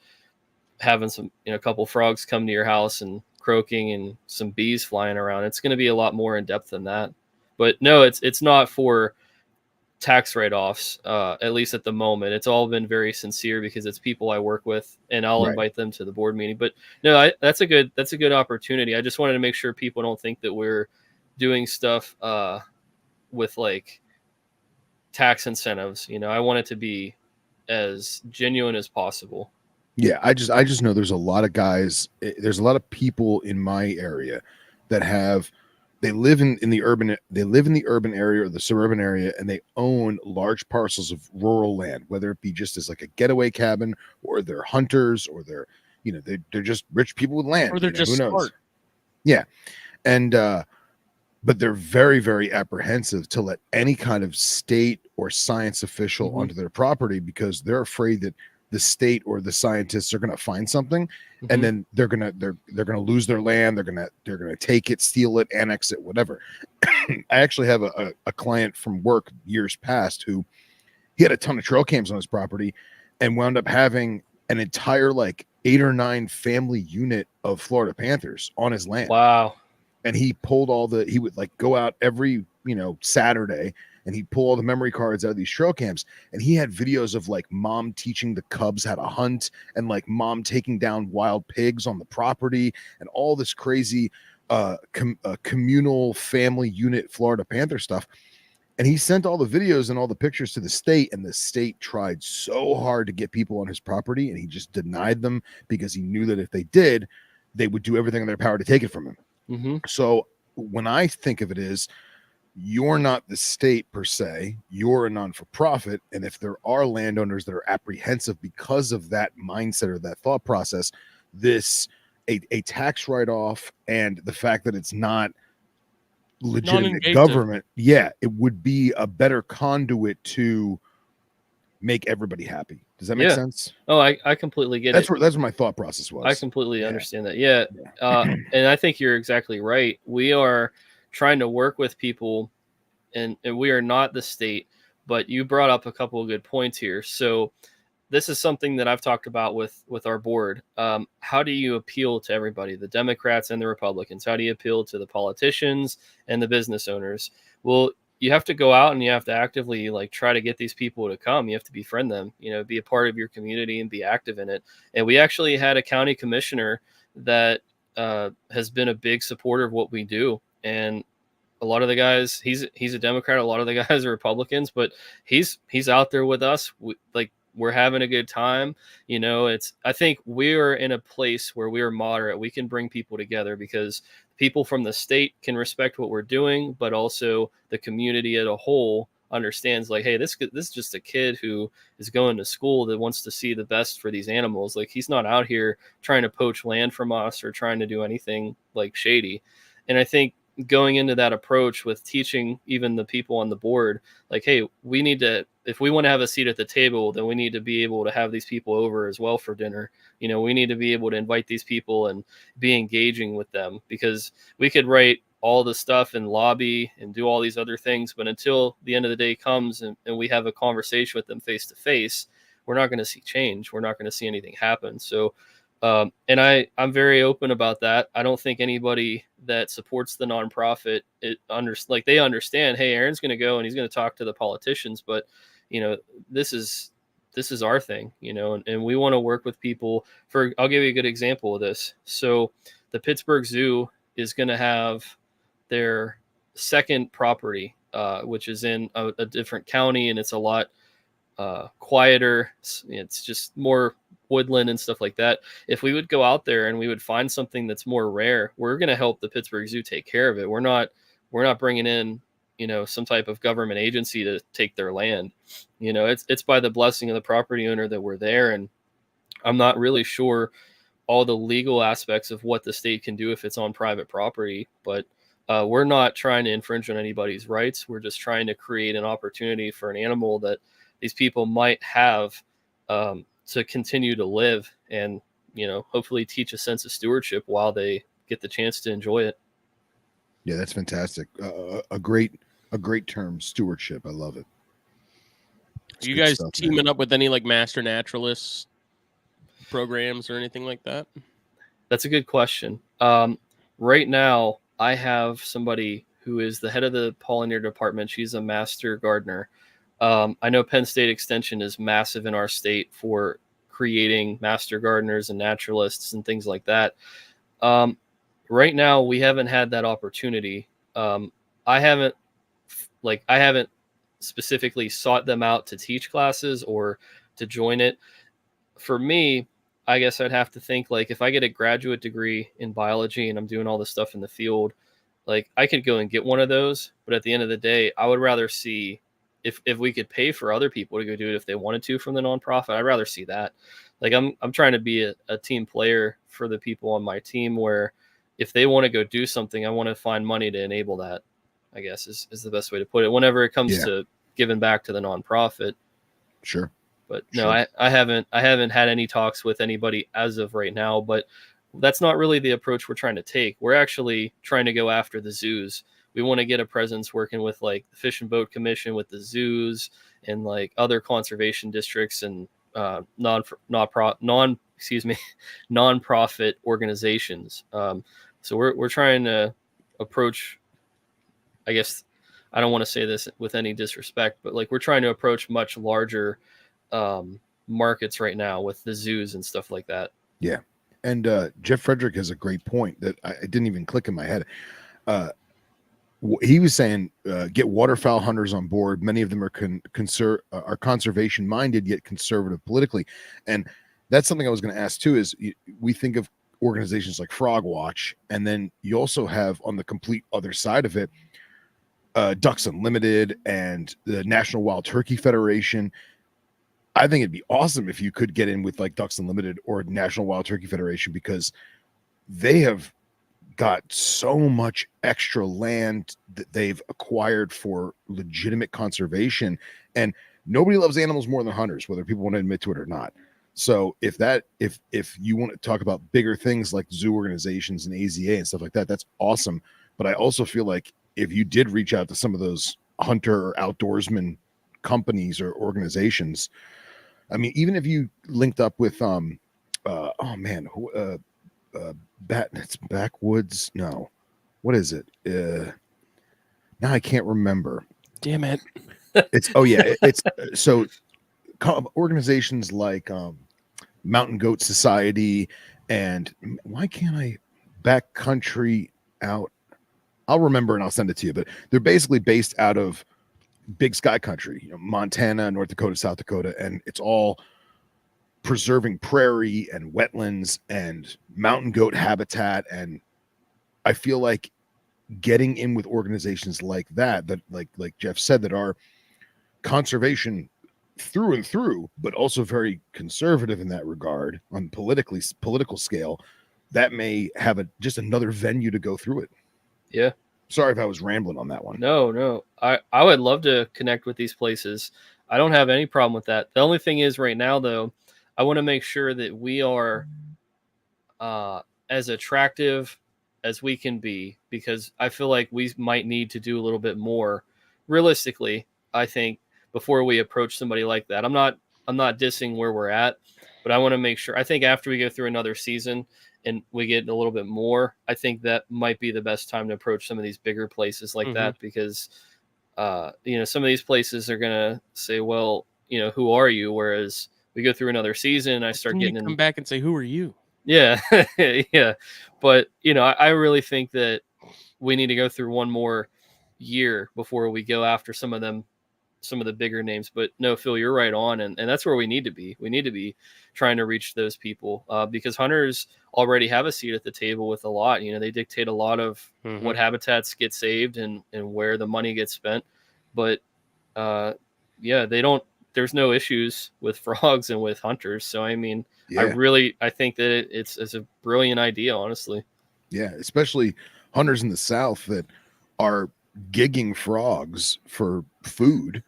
having some a couple frogs come to your house and croaking and some bees flying around. It's going to be a lot more in depth than that. But no, it's not for tax write-offs, at least at the moment. It's all been very sincere because it's people I work with, and I'll Right. invite them to the board meeting. But no, that's a good opportunity. I just wanted to make sure people don't think that we're doing stuff with like tax incentives. I want it to be as genuine as possible. Yeah, I just know there's a lot of guys, there's a lot of people in my area that they live in the urban area or the suburban area, and they own large parcels of rural land, whether it be just as like a getaway cabin, or they're hunters, or they're just rich people with land, Or they're who just knows. smart. Yeah. And but they're very, very apprehensive to let any kind of state or science official onto their property, because they're afraid that the state or the scientists are going to find something, and then they're going to lose their land. They're going to take it, steal it, annex it, whatever. I actually have a client from work years past who he had a ton of trail cams on his property and wound up having an entire like 8 or 9 family unit of Florida Panthers on his land. Wow. And he would like go out every Saturday, and he'd pull all the memory cards out of these trail cams, and he had videos of like mom teaching the cubs how to hunt, and like mom taking down wild pigs on the property, and all this crazy communal family unit Florida Panther stuff. And he sent all the videos and all the pictures to the state, and the state tried so hard to get people on his property, and he just denied them because he knew that if they did, they would do everything in their power to take it from him. So when I think of it is, you're not the state per se, you're a non-for-profit. And if there are landowners that are apprehensive because of that mindset or that thought process, a tax write-off and the fact that it's not legitimate Non-invasive. government, it would be a better conduit to make everybody happy. Does that make sense? Oh, I completely get it. That's what my thought process was. I completely understand that. Yeah. And I think you're exactly right. We are trying to work with people, and we are not the state, but you brought up a couple of good points here. So this is something that I've talked about with our board. How do you appeal to everybody, the Democrats and the Republicans? How do you appeal to the politicians and the business owners? Well, you have to go out and you have to actively like try to get these people to come. You have to befriend them, be a part of your community and be active in it. And we actually had a county commissioner that has been a big supporter of what we do. And a lot of the guys, he's a Democrat. A lot of the guys are Republicans, but he's out there with us. we're having a good time. I think we're in a place where we're moderate. We can bring people together because people from the state can respect what we're doing, but also the community as a whole understands, like, hey, this is just a kid who is going to school that wants to see the best for these animals. Like, he's not out here trying to poach land from us or trying to do anything like shady. And I think going into that approach with teaching even the people on the board, like, hey, we need to, if we want to have a seat at the table, then we need to be able to have these people over as well for dinner. We need to be able to invite these people and be engaging with them, because we could write all the stuff and lobby and do all these other things, but until the end of the day comes and we have a conversation with them face to face, we're not going to see change. We're not going to see anything happen. So and I'm very open about that. I don't think anybody that supports the nonprofit, they understand, hey, Aaron's going to go and he's going to talk to the politicians, but this is our thing, and we want to work with people. I'll give you a good example of this. So the Pittsburgh Zoo is going to have their second property, which is in a different county, and it's a lot quieter. It's just more woodland and stuff like that. If we would go out there and we would find something that's more rare, we're going to help the Pittsburgh Zoo take care of it. We're not bringing in some type of government agency to take their land. It's by the blessing of the property owner that we're there. And I'm not really sure all the legal aspects of what the state can do if it's on private property, but we're not trying to infringe on anybody's rights. We're just trying to create an opportunity for an animal that these people might have to continue to live and, hopefully teach a sense of stewardship while they get the chance to enjoy it. Yeah, that's fantastic. A great term, stewardship. I love it. Are you guys teaming up with any like master naturalist programs or anything like that? That's a good question. Right now, I have somebody who is the head of the pollinator department. She's a master gardener. I know Penn State Extension is massive in our state for creating master gardeners and naturalists and things like that. Right now, we haven't had that opportunity. I haven't specifically sought them out to teach classes or to join it. For me, I guess I'd have to think, like, if I get a graduate degree in biology and I'm doing all this stuff in the field, like, I could go and get one of those. But at the end of the day, I would rather see if we could pay for other people to go do it if they wanted to from the nonprofit. I'd rather see that. Like, I'm trying to be a team player for the people on my team, where if they want to go do something, I want to find money to enable that, I guess is the best way to put it, whenever it comes to giving back to the nonprofit. Sure. But no, I haven't had any talks with anybody as of right now, but that's not really the approach we're trying to take. We're actually trying to go after the zoos. We want to get a presence working with like the Fish and Boat Commission, with the zoos and like other conservation districts and non-profit organizations. So we're trying to approach, I guess, I don't want to say this with any disrespect, but like, we're trying to approach much larger markets right now with the zoos and stuff like that. Yeah. And Jeff Frederick has a great point that I didn't even click in my head. He was saying, get waterfowl hunters on board. Many of them are conservation minded, yet conservative politically. And that's something I was going to ask too, is we think of organizations like Frog Watch, and then you also have on the complete other side of it, Ducks Unlimited and the National Wild Turkey Federation. I think it'd be awesome if you could get in with like Ducks Unlimited or National Wild Turkey Federation, because they have got so much extra land that they've acquired for legitimate conservation, and nobody loves animals more than hunters, whether people want to admit to it or not. So if you want to talk about bigger things like zoo organizations and AZA and stuff like that, that's awesome. But I also feel like if you did reach out to some of those hunter or outdoorsman companies or organizations, I mean, even if you linked up with it's Backwoods. No, what is it? Now I can't remember. Damn it! It's so organizations like Mountain Goat Society, and why can't I Backcountry Out? I'll remember and I'll send it to you. But they're basically based out of big sky country, Montana, North Dakota, South Dakota, and it's all preserving prairie and wetlands and mountain goat habitat. And I feel like getting in with organizations like that like Jeff said, that are conservation through and through, but also very conservative in that regard on political scale, that may have just another venue to go through it. Yeah. Sorry if I was rambling on that one. No. I would love to connect with these places. I don't have any problem with that. The only thing is right now, though, I want to make sure that we are as attractive as we can be, because I feel like we might need to do a little bit more realistically, I think, before we approach somebody like that. I'm not dissing where we're at, but I want to make sure. I think after we go through another season and we get a little bit more, I think that might be the best time to approach some of these bigger places like that, because some of these places are gonna say, well, who are you? Whereas we go through another season, I start getting come back and say, who are you? Yeah. Yeah. But, I really think that we need to go through one more year before we go after some of the bigger names. But no, Phil, you're right on. And that's where we need to be. We need to be trying to reach those people because hunters already have a seat at the table with a lot. They dictate a lot of what habitats get saved and where the money gets spent. But there's no issues with frogs and with hunters. So, I mean, yeah. I think that it's a brilliant idea, honestly. Yeah, especially hunters in the South that are gigging frogs for food.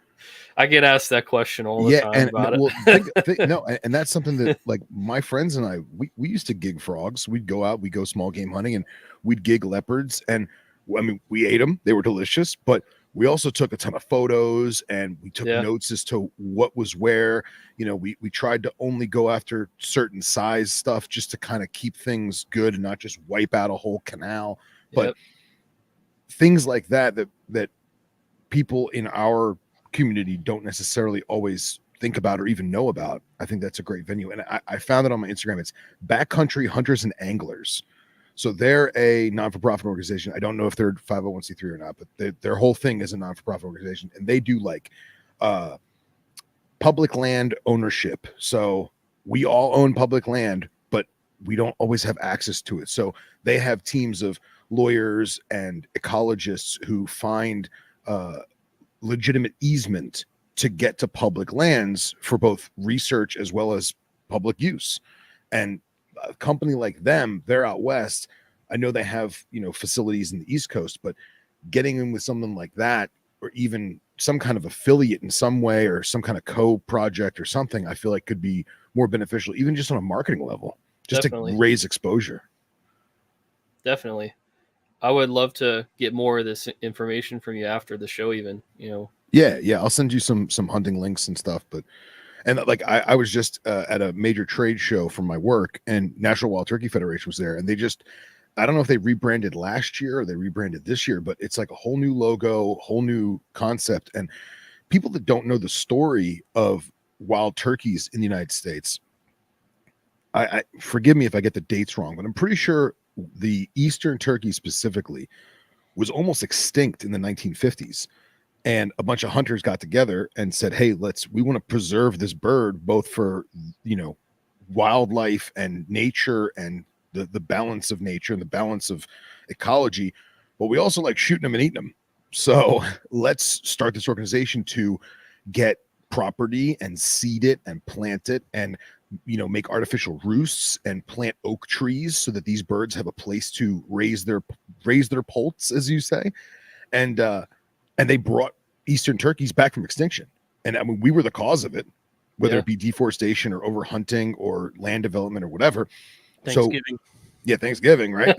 I get asked that question all the time about it. Well, and that's something that, like, my friends and I, we used to gig frogs. We'd go out, we'd go small game hunting, and we'd gig leopards. And I mean, we ate them; they were delicious. But we also took a ton of photos, and we took notes as to what was where. We tried to only go after certain size stuff just to kind of keep things good and not just wipe out a whole canal. But things like that people in our community don't necessarily always think about or even know about. I think that's a great venue. And I found it on my Instagram. It's Backcountry Hunters and Anglers. So they're a non-for-profit organization. I don't know if they're 501c3 or not, but their whole thing is a non-for-profit organization. And they do like public land ownership. So we all own public land, but we don't always have access to it. So they have teams of lawyers and ecologists who find legitimate easement to get to public lands for both research as well as public use. And a company like them, they're out west. I know they have, facilities in the East Coast, but getting in with something like that, or even some kind of affiliate in some way, or some kind of co-project or something, I feel like could be more beneficial, even just on a marketing level, just to raise exposure. Definitely. I would love to get more of this information from you after the show, even, Yeah. I'll send you some hunting links and stuff. And like, I was just at a major trade show for my work, and National Wild Turkey Federation was there. And I don't know if they rebranded last year or they rebranded this year, but it's like a whole new logo, whole new concept. And people that don't know the story of wild turkeys in the United States, I forgive me if I get the dates wrong, but I'm pretty sure the eastern turkey specifically was almost extinct in the 1950s. And a bunch of hunters got together and said, hey, we want to preserve this bird, both for, wildlife and nature and the balance of nature and the balance of ecology, but we also like shooting them and eating them. So let's start this organization to get property and seed it and plant it and, make artificial roosts and plant oak trees so that these birds have a place to raise their poults, as you say. And they brought eastern turkeys back from extinction. And I mean, we were the cause of it, whether it be deforestation or overhunting or land development or whatever. Thanksgiving. Thanksgiving, right?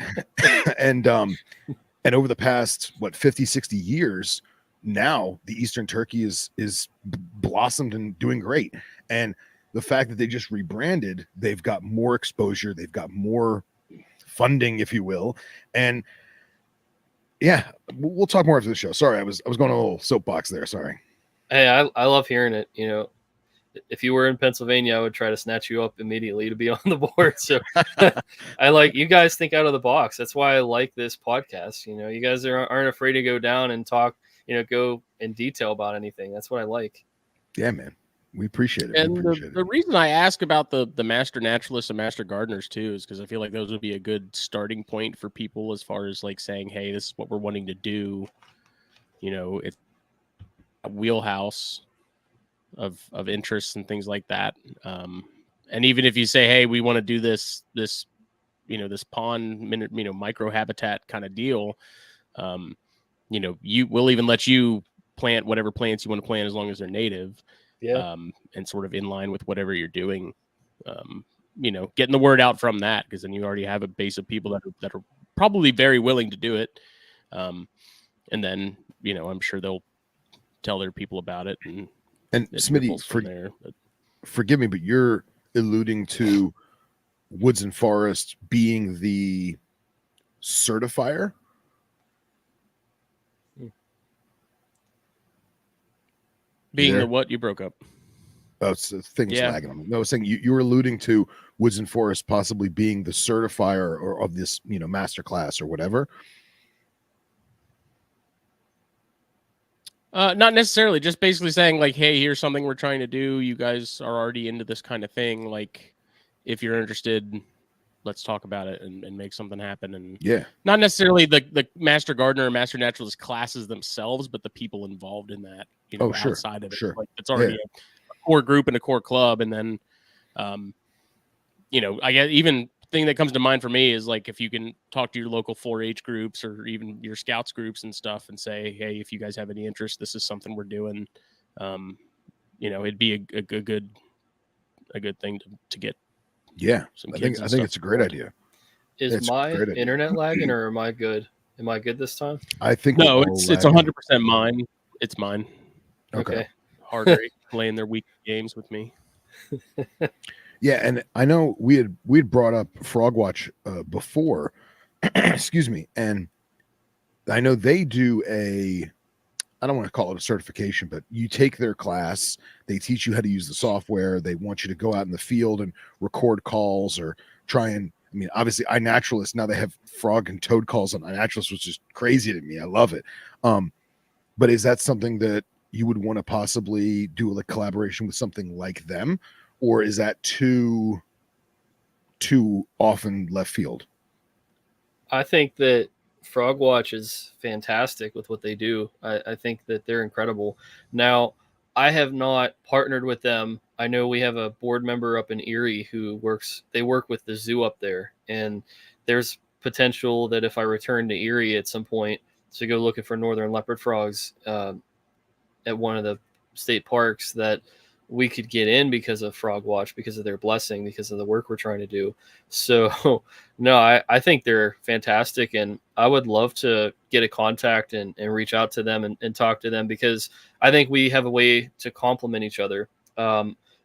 And over the past 50, 60 years, now the eastern turkey is blossomed and doing great. And the fact that they just rebranded, they've got more exposure, they've got more funding, if you will. And yeah, we'll talk more after the show. Sorry, I was going on a little soapbox there. Sorry. Hey, I love hearing it. If you were in Pennsylvania, I would try to snatch you up immediately to be on the board. So I like you guys think out of the box. That's why I like this podcast. You guys aren't afraid to go down and talk go in detail about anything. That's what I like. Yeah, man. We appreciate it. And We appreciate the it. reason I ask about the master naturalists and master gardeners too is because I feel like those would be a good starting point for people as far as like saying, hey, this is what we're wanting to do. It's a wheelhouse of interests and things like that. And even if you say, hey, we want to do this this pond micro habitat kind of deal, you will even let you plant whatever plants you want to plant as long as they're native. And sort of in line with whatever you're doing, getting the word out from that, because then you already have a base of people that are probably very willing to do it. And then, I'm sure they'll tell their people about it, and Smitty, from there. Forgive me, but you're alluding to Woods and Forest being the certifier. Being the what? You broke up. Oh, it's the thing's lagging on me. No, I was saying you were alluding to Woods and Forest possibly being the certifier or of this, master class or whatever. Not necessarily. Just basically saying like, hey, here's something we're trying to do. You guys are already into this kind of thing. Like, if you're interested, let's talk about it and make something happen. And not necessarily the master gardener or master naturalist classes themselves, but the people involved in that, outside of it. Like, it's already a core group and a core club. And then, I guess even thing that comes to mind for me is like, if you can talk to your local 4-H groups or even your scouts groups and stuff and say, hey, if you guys have any interest, this is something we're doing. It'd be a good thing to get. Yeah, I think it's a great idea. Is my internet lagging, or am I good? Am I good this time? I think no. It's 100% mine. It's mine. Okay. Harder playing their week games with me. Yeah, and I know we had brought up Frogwatch before. Excuse me, and I know they do I don't want to call it a certification, but you take their class, they teach you how to use the software, they want you to go out in the field and record calls or try and, obviously iNaturalist, now they have frog and toad calls on iNaturalist, which is crazy to me. I love it. But is that something that you would want to possibly do a collaboration with something like them, or is that too often left field? I think that Frogwatch is fantastic with what they do. I think that they're incredible. Now, I have not partnered with them. I know we have a board member up in Erie who work with the zoo up there, and there's potential that if I return to Erie at some point to go looking for northern leopard frogs at one of the state parks, that we could get in because of Frogwatch, because of their blessing, because of the work we're trying to do. So no, I think they're fantastic, and I would love to get a contact and reach out to them and talk to them, because I think we have a way to complement each other.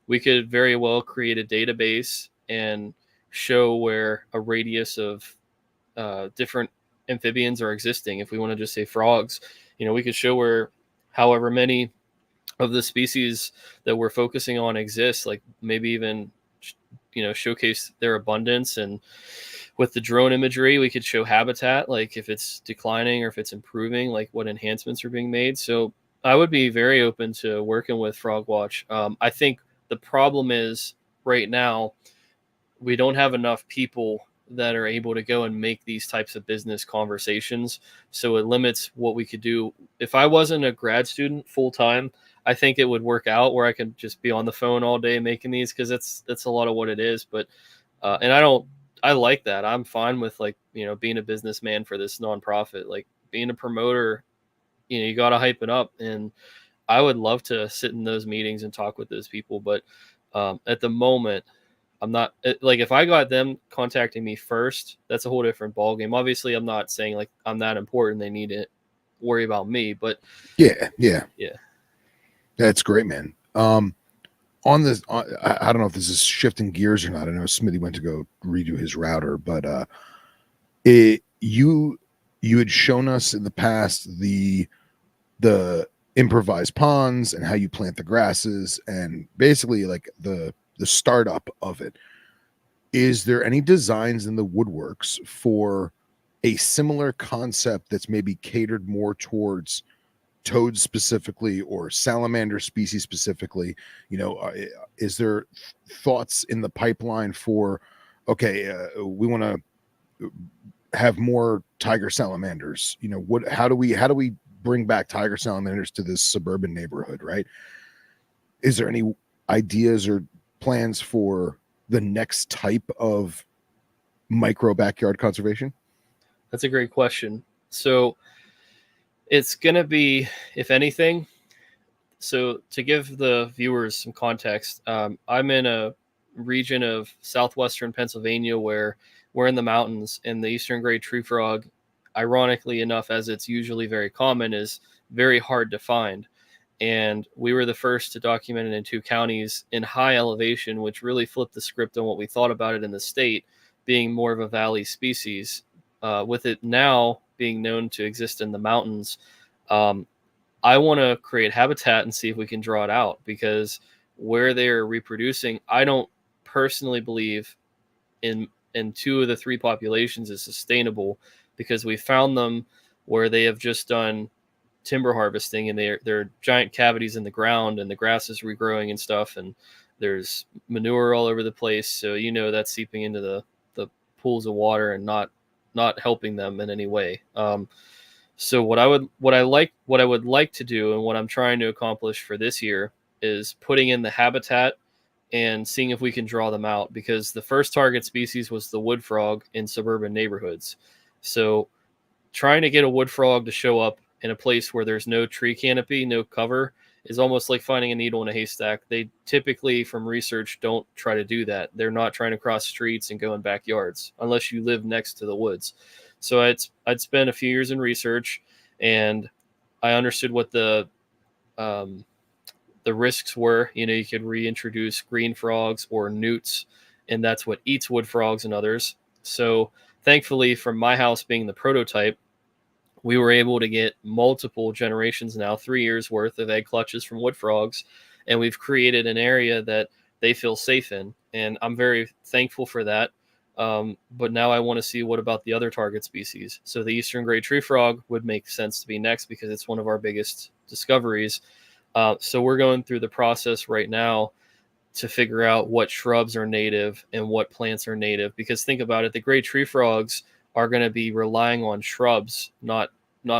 We could very well create a database and show where a radius of different amphibians are existing. If we want to just say frogs, we could show where however many of the species that we're focusing on exist, like maybe even showcase their abundance. And with the drone imagery, we could show habitat, like if it's declining or if it's improving, like what enhancements are being made. So I would be very open to working with Frogwatch. I think the problem is right now we don't have enough people that are able to go and make these types of business conversations. So it limits what we could do. If I wasn't a grad student full time, I think it would work out where I could just be on the phone all day making these, because that's a lot of what it is. But and I like that. I'm fine with being a businessman for this nonprofit, like being a promoter. You got to hype it up, and I would love to sit in those meetings and talk with those people. But at the moment, I'm not if I got them contacting me first, that's a whole different ballgame. Obviously, I'm not saying I'm that important. They need to worry about me, but yeah. That's great, man. On this, I don't know if this is shifting gears or not. I know Smitty went to go redo his router, but you had shown us in the past the improvised ponds and how you plant the grasses and basically like the startup of it. Is there any designs in the woodworks for a similar concept that's maybe catered more towards toads specifically or salamander species specifically? You know, is there thoughts in the pipeline for, okay, we want to have more tiger salamanders? You know, how do we bring back tiger salamanders to this suburban neighborhood, right? Is there any ideas or plans for the next type of micro backyard conservation? That's a great question. So it's going to be, if anything, so to give the viewers some context, I'm in a region of southwestern Pennsylvania where we're in the mountains, and the eastern gray tree frog, ironically enough, as it's usually very common, is very hard to find. And we were the first to document it in 2 counties in high elevation, which really flipped the script on what we thought about it in the state, being more of a valley species. With it now being known to exist in the mountains, I want to create habitat and see if we can draw it out, because where they're reproducing, I don't personally believe in 2 of the 3 populations is sustainable, because we found them where they have just done timber harvesting, and they're giant cavities in the ground, and the grass is regrowing and stuff, and there's manure all over the place. So that's seeping into the pools of water and not helping them in any way. So what I would like to do, and what I'm trying to accomplish for this year, is putting in the habitat and seeing if we can draw them out, because the first target species was the wood frog in suburban neighborhoods. So trying to get a wood frog to show up in a place where there's no tree canopy, no cover, is almost like finding a needle in a haystack. They typically, from research, don't try to do that. They're not trying to cross streets and go in backyards unless you live next to the woods. So I'd spent a few years in research, and I understood what the risks were. You could reintroduce green frogs or newts, and that's what eats wood frogs and others. So thankfully, from my house being the prototype, we were able to get multiple generations now, 3 years worth of egg clutches from wood frogs, and we've created an area that they feel safe in, and I'm very thankful for that. But now I want to see, what about the other target species? So the eastern gray tree frog would make sense to be next, because it's one of our biggest discoveries. So we're going through the process right now to figure out what shrubs are native and what plants are native, because think about it, the gray tree frogs are going to be relying on shrubs, not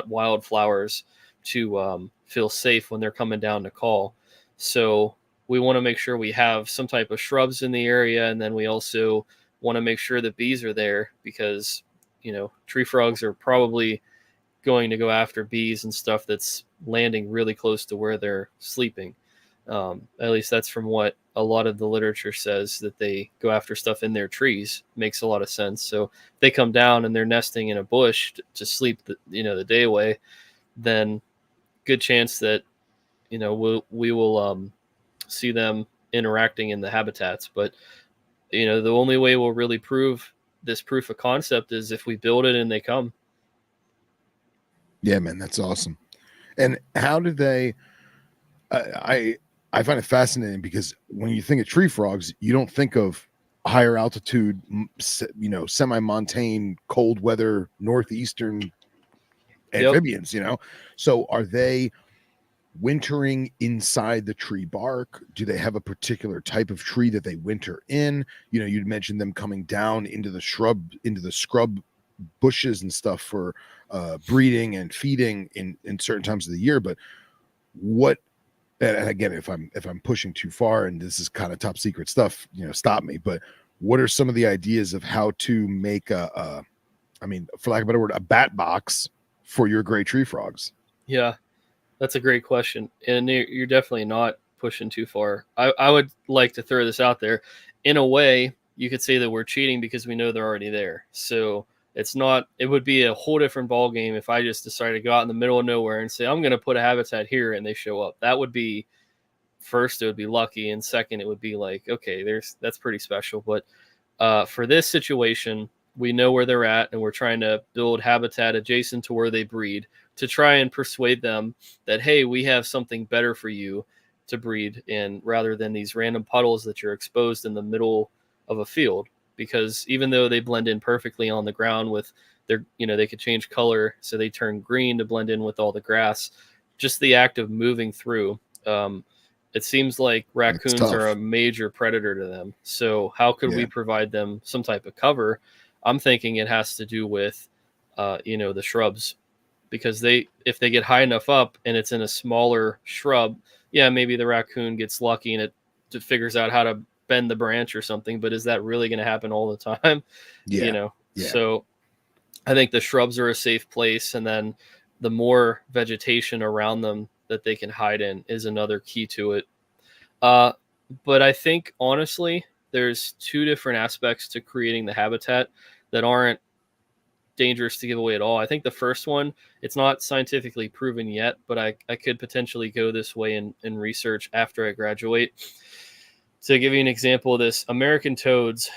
wildflowers, to feel safe when they're coming down to call. So we want to make sure we have some type of shrubs in the area, and then we also want to make sure that bees are there, because tree frogs are probably going to go after bees and stuff that's landing really close to where they're sleeping. At least that's from what a lot of the literature says, that they go after stuff in their trees. Makes a lot of sense. So if they come down and they're nesting in a bush to sleep the day away, then good chance that we will see them interacting in the habitats. But the only way we'll really prove this proof of concept is if we build it and they come. Yeah, man, that's awesome. And how do they? I find it fascinating, because when you think of tree frogs, you don't think of higher altitude, semi-montane, cold weather, northeastern amphibians. So are they wintering inside the tree bark? Do they have a particular type of tree that they winter in? You'd mentioned them coming down into the scrub bushes and stuff for breeding and feeding in certain times of the year. But what, and again, if I'm pushing too far and this is kind of top secret stuff, stop me. But what are some of the ideas of how to make for lack of a better word, a bat box for your gray tree frogs? Yeah, that's a great question. And you're definitely not pushing too far. I would like to throw this out there. In a way, you could say that we're cheating because we know they're already there. So it would be a whole different ball game if I just decided to go out in the middle of nowhere and say, I'm going to put a habitat here, and they show up. That would be, first, it would be lucky. And second, it would be like, okay, that's pretty special. But for this situation, we know where they're at, and we're trying to build habitat adjacent to where they breed to try and persuade them that, hey, we have something better for you to breed in, rather than these random puddles that you're exposed in the middle of a field. Because even though they blend in perfectly on the ground with they could change color, so they turn green to blend in with all the grass, just the act of moving through. It seems like raccoons are a tough. major predator to them. So how could we Yeah. provide them some type of cover? I'm thinking it has to do with, the shrubs, because if they get high enough up and it's in a smaller shrub, yeah, maybe the raccoon gets lucky and it figures out how to bend the branch or something. But is that really going to happen all the time? Yeah. Yeah. So I think the shrubs are a safe place, and then the more vegetation around them that they can hide in is another key to it. Uh, but I think honestly, there's two different aspects to creating the habitat that aren't dangerous to give away at all. I think the first one, it's not scientifically proven yet, but I could potentially go this way in research after I graduate. To give you an example of this, American toads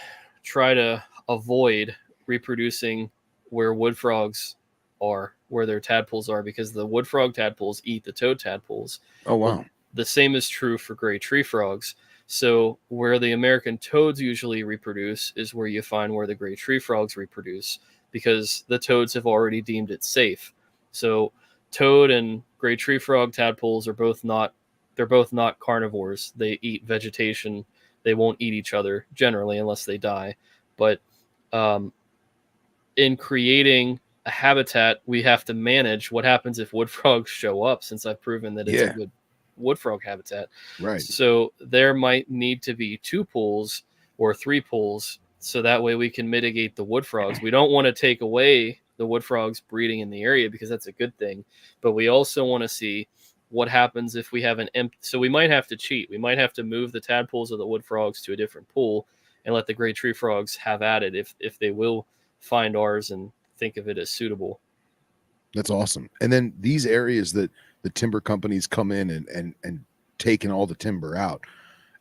try to avoid reproducing where wood frogs are, where their tadpoles are, because the wood frog tadpoles eat the toad tadpoles. Oh, wow. Well, the same is true for gray tree frogs. So where the American toads usually reproduce is where you find where the gray tree frogs reproduce, because the toads have already deemed it safe. So toad and gray tree frog tadpoles are both not carnivores. They eat vegetation. They won't eat each other generally unless they die. But in creating a habitat, we have to manage what happens if wood frogs show up, since I've proven that it's a good wood frog habitat. Right. So there might need to be 2 pools or 3 pools, so that way we can mitigate the wood frogs. We don't want to take away the wood frogs breeding in the area, because that's a good thing, but we also want to see what happens if we have an empty. So we might have to cheat. We might have to move the tadpoles of the wood frogs to a different pool and let the gray tree frogs have at it if they will find ours and think of it as suitable. That's awesome. And then these areas that the timber companies come in and taking all the timber out,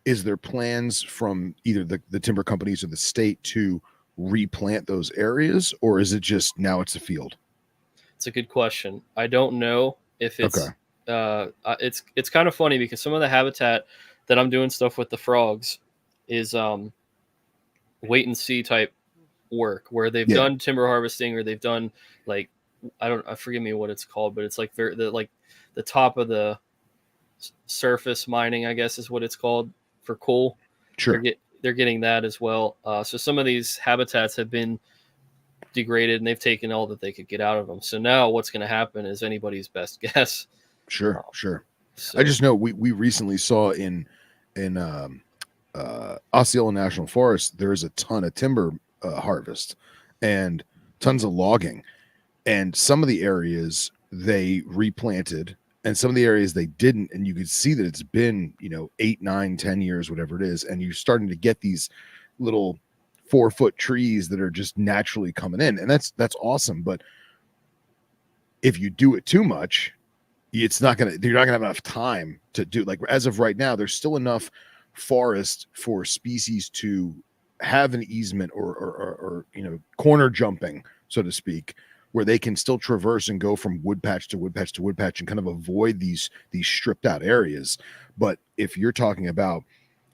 is there plans from either the timber companies or the state to replant those areas, or is it just now it's a field? It's a good question. I don't know if it's it's kind of funny, because some of the habitat that I'm doing stuff with the frogs is wait and see type work, where they've done timber harvesting, or they've done, like, I forget me what it's called, but it's like the top of the surface mining, I guess is what it's called, for coal. Sure. They're getting that as well. So some of these habitats have been degraded and they've taken all that they could get out of them. So now what's going to happen is anybody's best guess. Sure. So, I just know we recently saw in Osceola National Forest, there is a ton of timber harvest and tons of logging, and some of the areas they replanted and some of the areas they didn't, and you could see that it's been 8, 9, 10 years, whatever it is, and you're starting to get these little 4-foot trees that are just naturally coming in, and that's awesome. But if you do it too much, you're not gonna have enough time to do, like, as of right now, there's still enough forest for species to have an easement or corner jumping, so to speak, where they can still traverse and go from wood patch to wood patch to wood patch and kind of avoid these stripped out areas. But if you're talking about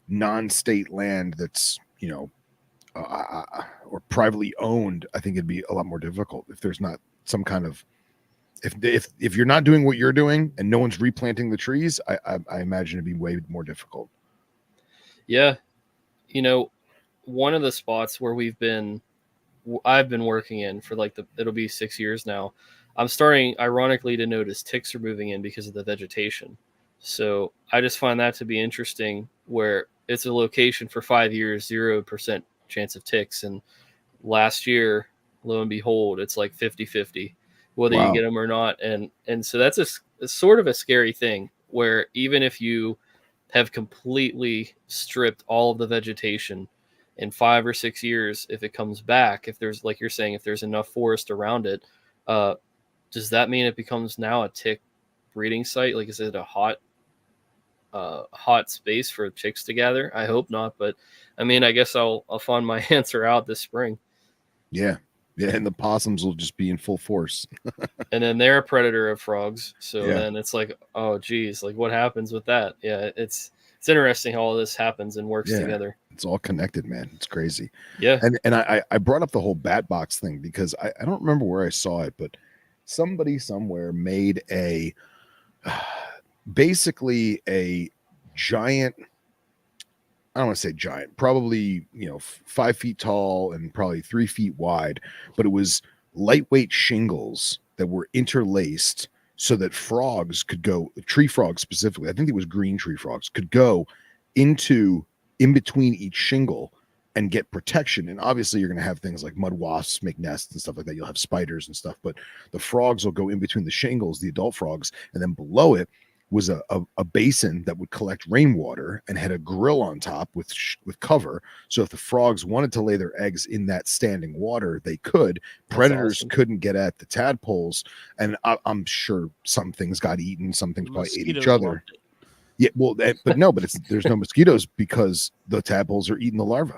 non-state land that's or privately owned, I think it'd be a lot more difficult if there's not some kind of, if you're not doing what you're doing and no one's replanting the trees, I imagine it'd be way more difficult. Yeah. One of the spots where I've been working in for it'll be 6 years now. I'm starting, ironically, to notice ticks are moving in because of the vegetation. So I just find that to be interesting, where it's a location for 5 years, 0% chance of ticks. And last year, lo and behold, it's like 50-50, whether you get them or not. And so that's a sort of a scary thing, where even if you have completely stripped all of the vegetation, in 5 or 6 years, if it comes back, if there's, like you're saying, if there's enough forest around it, does that mean it becomes now a tick breeding site? Like, is it a hot space for chicks to gather? I hope not, but I mean, I guess I'll find my answer out this spring. Yeah, and the possums will just be in full force. And then they're a predator of frogs, so then it's like, oh geez, like, what happens with that? Yeah, it's interesting how all this happens and works together. It's all connected, man. It's crazy. Yeah. And I brought up the whole BlackBox thing because I don't remember where I saw it, but somebody somewhere made basically a giant, I don't want to say giant, probably, 5 feet tall and probably 3 feet wide, but it was lightweight shingles that were interlaced so that frogs could go, tree frogs specifically, I think it was green tree frogs, could go in between each shingle and get protection. And obviously you're going to have things like mud wasps make nests and stuff like that. You'll have spiders and stuff, but the frogs will go in between the shingles, the adult frogs, and then below it was a basin that would collect rainwater and had a grill on top with cover. So if the frogs wanted to lay their eggs in that standing water, they could. Predators awesome. couldn't get at the tadpoles, and I'm sure some things got eaten, some things probably ate each Mosquitoes other. loved it. Yeah, well, but there's no mosquitoes because the tadpoles are eating the larvae.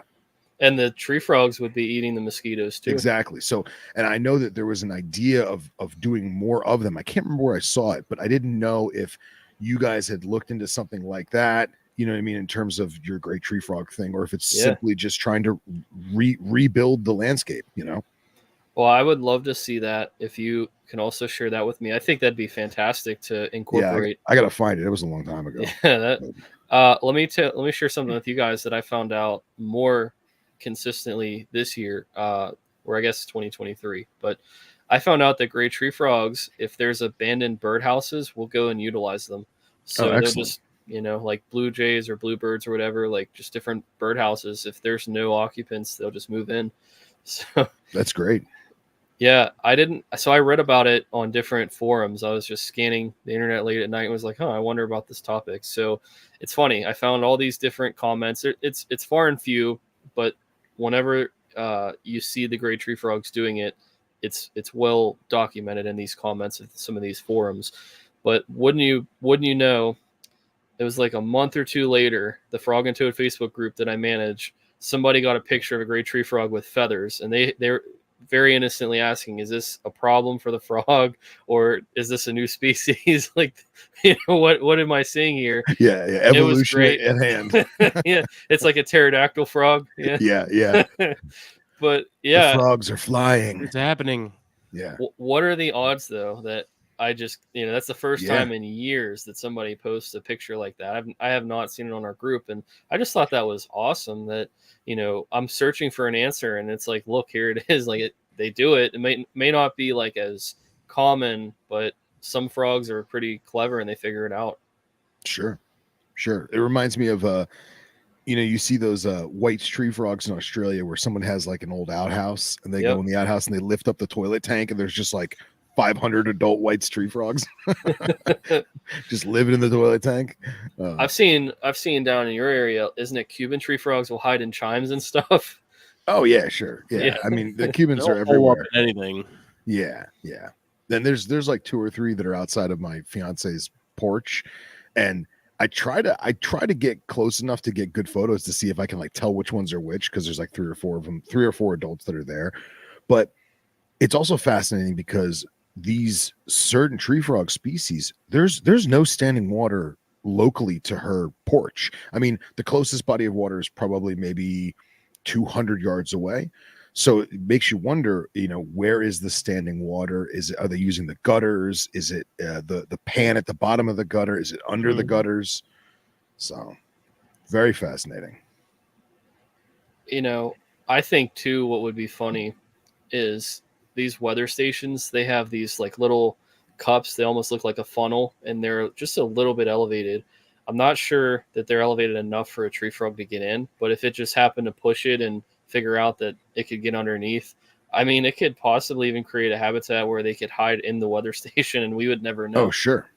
And the tree frogs would be eating the mosquitoes too. Exactly. So, and I know that there was an idea of doing more of them. I can't remember where I saw it, but I didn't know if you guys had looked into something like that. You know what I mean, in terms of your great tree frog thing, or if it's simply just trying to rebuild the landscape. Well, I would love to see that. If you can also share that with me, I think that'd be fantastic to incorporate. Yeah, I gotta find it. It was a long time ago. Yeah, let me share something with you guys that I found out more consistently this year, or I guess 2023. But I found out that gray tree frogs, if there's abandoned birdhouses, will go and utilize them. So they'll excellent. just, like blue jays or bluebirds or whatever, like just different birdhouses. If there's no occupants, they'll just move in. So That's great. yeah, I didn't. So I read about it on different forums. I was just scanning the internet late at night and was like, I wonder about this topic. So it's funny. I found all these different comments. It's far and few, but whenever you see the gray tree frogs doing it, it's well documented in these comments of some of these forums. But wouldn't you know, it was like a month or two later, the Frog and Toad Facebook group that I manage, somebody got a picture of a gray tree frog with feathers, and they're very innocently asking, is this a problem for the frog, or is this a new species? Like, what am I seeing here? Yeah, evolution great. at hand. Yeah, it's like a pterodactyl frog. Yeah. yeah. But yeah, The frogs are flying. It's happening. Yeah. What are the odds though that I just, that's the first Yeah. time in years that somebody posts a picture like that. I have not seen it on our group, and I just thought that was awesome that, I'm searching for an answer and it's like, look, here it is. Like they do it. It may not be like as common, but some frogs are pretty clever and they figure it out. Sure. It reminds me of you see those white tree frogs in Australia where someone has like an old outhouse and they go in the outhouse and they lift up the toilet tank and there's just like 500 adult white tree frogs just living in the toilet tank. I've seen down in your area, isn't it, Cuban tree frogs will hide in chimes and stuff? Oh yeah, sure. Yeah. I mean, the Cubans They'll are hole up everywhere. at anything. Yeah. Then there's like 2 or 3 that are outside of my fiance's porch, and I try to get close enough to get good photos to see if I can like tell which ones are which, because there's like 3 or 4 of them, 3 or 4 adults that are there. But it's also fascinating because these certain tree frog species, there's no standing water locally to her porch. I mean, the closest body of water is probably maybe 200 yards away. So it makes you wonder, where is the standing water? Are they using the gutters? Is it the pan at the bottom of the gutter? Is it under the gutters? So very fascinating. I think too, what would be funny is these weather stations. They have these like little cups. They almost look like a funnel, and they're just a little bit elevated. I'm not sure that they're elevated enough for a tree frog to get in, but if it just happened to push it and figure out that it could get underneath, I mean, it could possibly even create a habitat where they could hide in the weather station and we would never know. Oh, sure.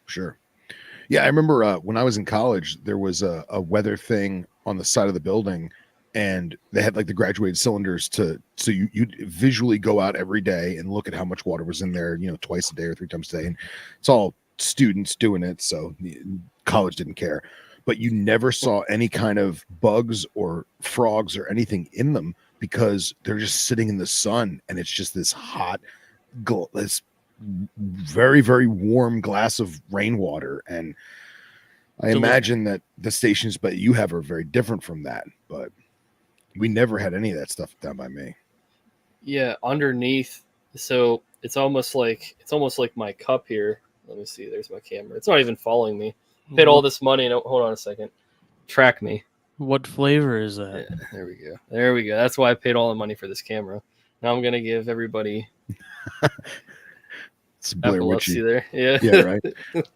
Yeah, I remember when I was in college, there was a weather thing on the side of the building, and they had like the graduated cylinders so you'd visually go out every day and look at how much water was in there, twice a day or 3 times a day. And it's all students doing it, so college didn't care. But you never saw any kind of bugs or frogs or anything in them because they're just sitting in the sun, and it's just this hot, this very, very warm glass of rainwater. And I imagine that the stations but you have are very different from that, but we never had any of that stuff down by me. Yeah, underneath. So it's almost like my cup here. Let me see. There's my camera. It's not even following me. Paid all this money. And, hold on a second. Track me. What flavor is that? Yeah, there we go. There we go. That's why I paid all the money for this camera. Now I'm gonna give everybody It's Blair epilepsy Witchy. there. Yeah. Yeah, right.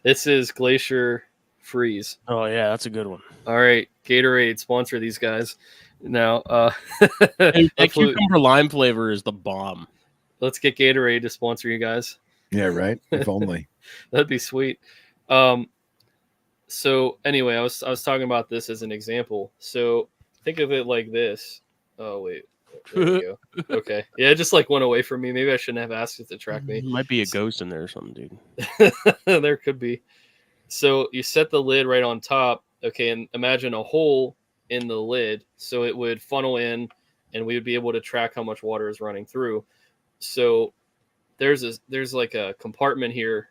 This is Glacier Freeze. Oh yeah, that's a good one. All right, Gatorade sponsor these guys. Now, Hey, that cucumber lime flavor is the bomb. let's get Gatorade to sponsor you guys. Yeah, right. If only. That'd be sweet. So anyway, I was talking about this as an example. So think of it like this. Oh wait, there we go. Okay, yeah, it just like went away from me. Maybe I shouldn't have asked it to track me. Might be a ghost in there or something, dude. There could be. So you set the lid right on top. Okay, and imagine a hole in the lid, so it would funnel in, and we would be able to track how much water is running through. So there's like a compartment here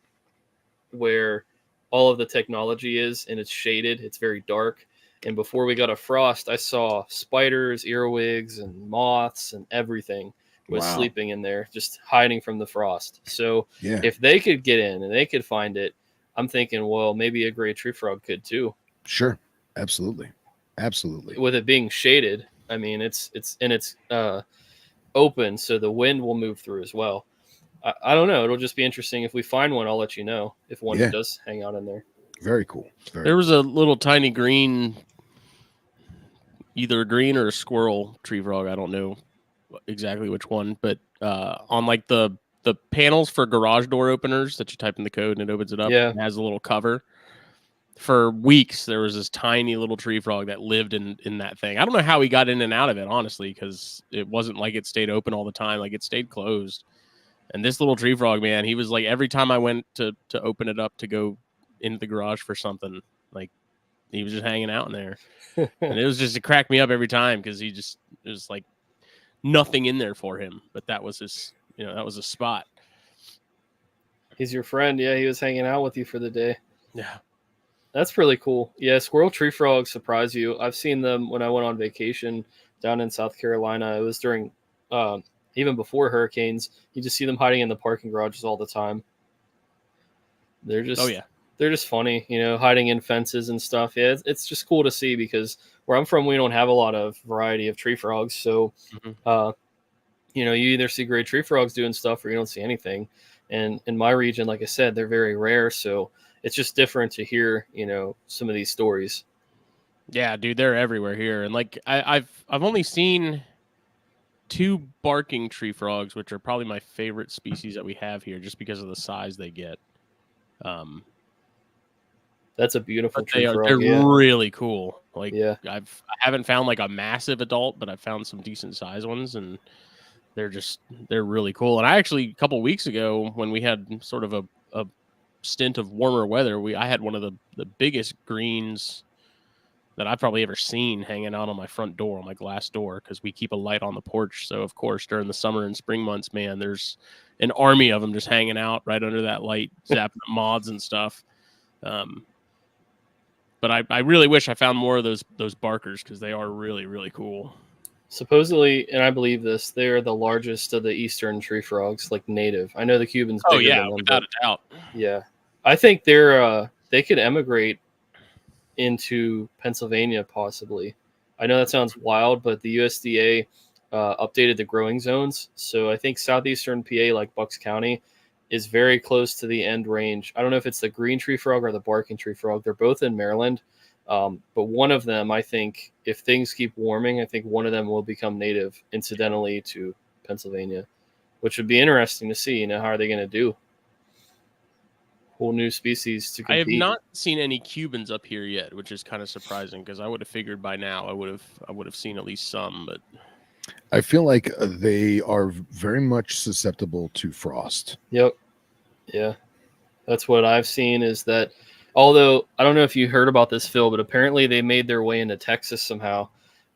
where all of the technology is, and it's shaded. It's very dark. And before we got a frost, I saw spiders, earwigs, and moths, and everything was Wow. sleeping in there, just hiding from the frost. So Yeah. if they could get in and they could find it, I'm thinking, well, maybe a gray tree frog could too. Sure. Absolutely. Absolutely. With it being shaded, I mean, it's open, so the wind will move through as well. I don't know. It'll just be interesting. If we find one, I'll let you know if one Yeah. does hang out in there. Very cool. There was a little tiny green, either a green or a squirrel tree frog. I don't know exactly which one, but on like the panels for garage door openers that you type in the code and it opens it up. Yeah. It has a little cover. For weeks, there was this tiny little tree frog that lived in that thing. I don't know how he got in and out of it, honestly, because it wasn't like it stayed open all the time. Like it stayed closed. And this little tree frog, man, he was like, every time I went to open it up to go into the garage for something, like he was just hanging out in there. And it was just, it cracked me up every time because it was like nothing in there for him. But that was his, that was a spot. He's your friend. Yeah, he was hanging out with you for the day. Yeah. That's really cool. Yeah, squirrel tree frogs surprise you. I've seen them when I went on vacation down in South Carolina. It was during, even before hurricanes. You just see them hiding in the parking garages all the time. They're just, they're just funny, hiding in fences and stuff. Yeah, it's just cool to see because where I'm from, we don't have a lot of variety of tree frogs. So, you either see gray tree frogs doing stuff or you don't see anything. And in my region, like I said, they're very rare. So it's just different to hear, some of these stories. Yeah, dude, they're everywhere here. And like I've only seen 2 barking tree frogs, which are probably my favorite species that we have here just because of the size they get. That's a beautiful tree frog. They're really cool. Like yeah. I haven't found like a massive adult, but I've found some decent size ones, and they're really cool. And I actually, a couple weeks ago, when we had sort of a stint of warmer weather, I had one of the biggest greens that I've probably ever seen hanging out on my front door, on my glass door, because we keep a light on the porch. So of course, during the summer and spring months, man, there's an army of them just hanging out right under that light, zapping moths and stuff. But I really wish I found more of those barkers because they are really, really cool. Supposedly, and I believe this, they're the largest of the eastern tree frogs, like native. I know the Cubans. Oh yeah, without a doubt. Yeah, I think they could emigrate into Pennsylvania possibly. I know that sounds wild, but the USDA updated the growing zones, so I think southeastern PA, like Bucks County, is very close to the end range. I don't know if it's the green tree frog or the barking tree frog. They're both in Maryland. But one of them, I think, if things keep warming, I think one of them will become native incidentally to Pennsylvania, which would be interesting to see. How are they going to do? Whole new species to compete. I have not seen any Cubans up here yet, which is kind of surprising because I would have figured by now I would have seen at least some. But I feel like they are very much susceptible to frost. Yep. Yeah. That's what I've seen is that. Although, I don't know if you heard about this, Phil, but apparently they made their way into Texas somehow.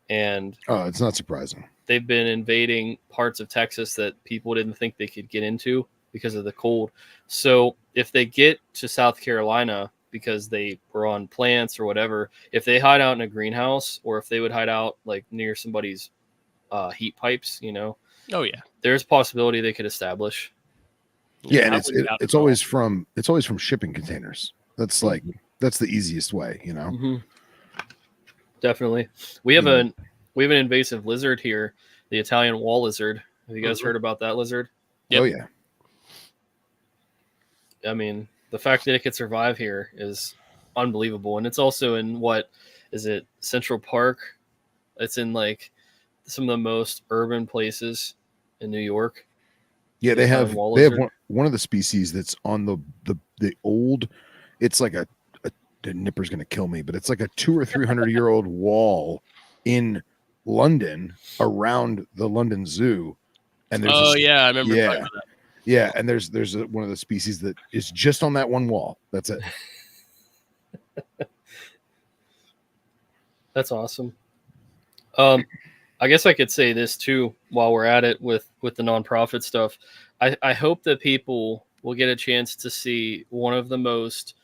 And it's not surprising. They've been invading parts of Texas that people didn't think they could get into because of the cold. So if they get to South Carolina because they were on plants or whatever, if they hide out in a greenhouse or if they would hide out like near somebody's heat pipes, Oh, yeah. There's a possibility they could establish. Yeah, and I wouldn't doubt it it's at all. always from shipping containers. That's like that's the easiest way, you know. Mm-hmm. Definitely. We have You know, an invasive lizard here, the Italian wall lizard. Have you guys Mhm. heard about that lizard? Yep. Oh yeah, I mean, the fact that it could survive here is unbelievable. And it's also in what is it, Central Park? It's in like some of the most urban places in New York. yeah. The Italian wall They have lizard. one of the species that's on the old. It's like a the nipper's gonna kill me, but it's like a 200 or 300-year-old wall in London around the London Zoo, and there's Oh this, yeah, I remember talking yeah, about that. yeah, and there's one of the species that is just on that one wall. That's it. That's awesome. I guess I could say this too while we're at it with the nonprofit stuff. I hope that people will get a chance to see one of the most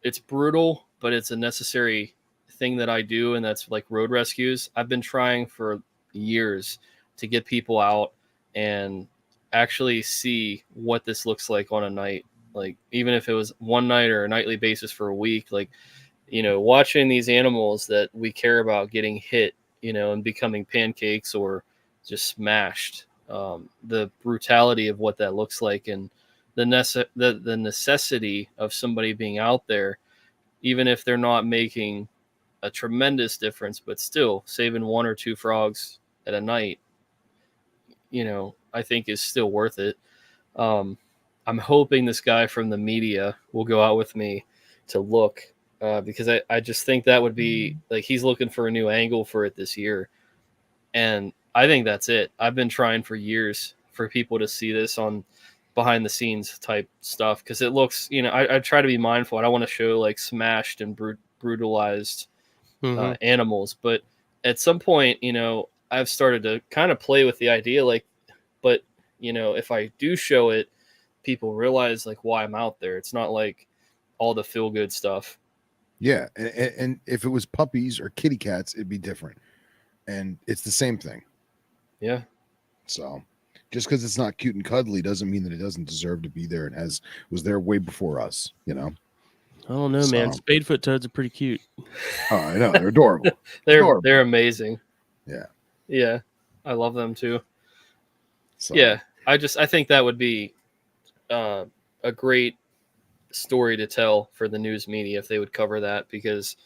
it's brutal, but it's a necessary thing that I do, and that's like road rescues. I've been trying for years to get people out and actually see what this looks like on a night. Like even if it was one night or a nightly basis for a week, like watching these animals that we care about getting hit, and becoming pancakes or just smashed. The brutality of what that looks like, and the necessity of somebody being out there, even if they're not making a tremendous difference, but still saving one or two frogs at a night, I think is still worth it. Um, I'm hoping this guy from the media will go out with me to look, because I just think that would be like he's looking for a new angle for it this year. And I think that's it. I've been trying for years for people to see this on behind the scenes type stuff because it looks, I try to be mindful. I don't want to show like smashed and brutalized Mhm. animals. But at some point, I've started to kind of play with the idea like, but, if I do show it, people realize like why I'm out there. It's not like all the feel good stuff. Yeah, and if it was puppies or kitty cats, it'd be different, and it's the same thing. Yeah. So, just because it's not cute and cuddly doesn't mean that it doesn't deserve to be there and was there way before us. You know. I don't know, man. So- Spadefoot toads are pretty cute. Oh, I know they're adorable. Adorable. They're amazing. Yeah. Yeah. I love them too. So, Yeah. I think that would be a great story to tell for the news media if they would cover that, because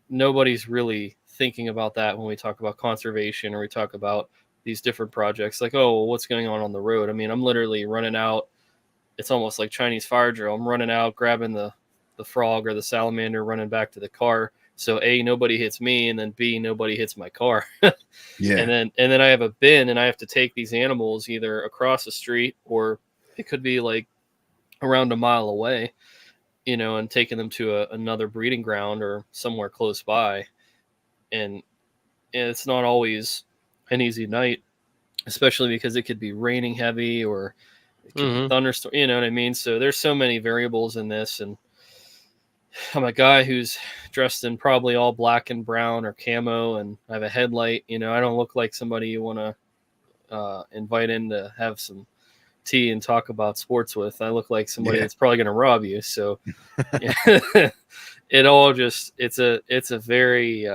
nobody's really thinking about that when we talk about conservation or we talk about these different projects like, oh, well, what's going on the road. I mean, I'm literally running out. It's almost like Chinese fire drill. I'm running out, grabbing the frog or the salamander, running back to the car. So A, nobody hits me, and then B, nobody hits my car. yeah. And then I have a bin, and I have to take these animals either across the street, or it could be like around a mile away, and taking them to another breeding ground or somewhere close by. And it's not always an easy night, especially because it could be raining heavy or it could be Mhm. thunderstorm. You know what I mean? So there's so many variables in this. And I'm a guy who's dressed in probably all black and brown or camo, and I have a headlight. I don't look like somebody you want to invite in to have some tea and talk about sports with. I look like somebody Yeah. that's probably going to rob you. So it all just it's a very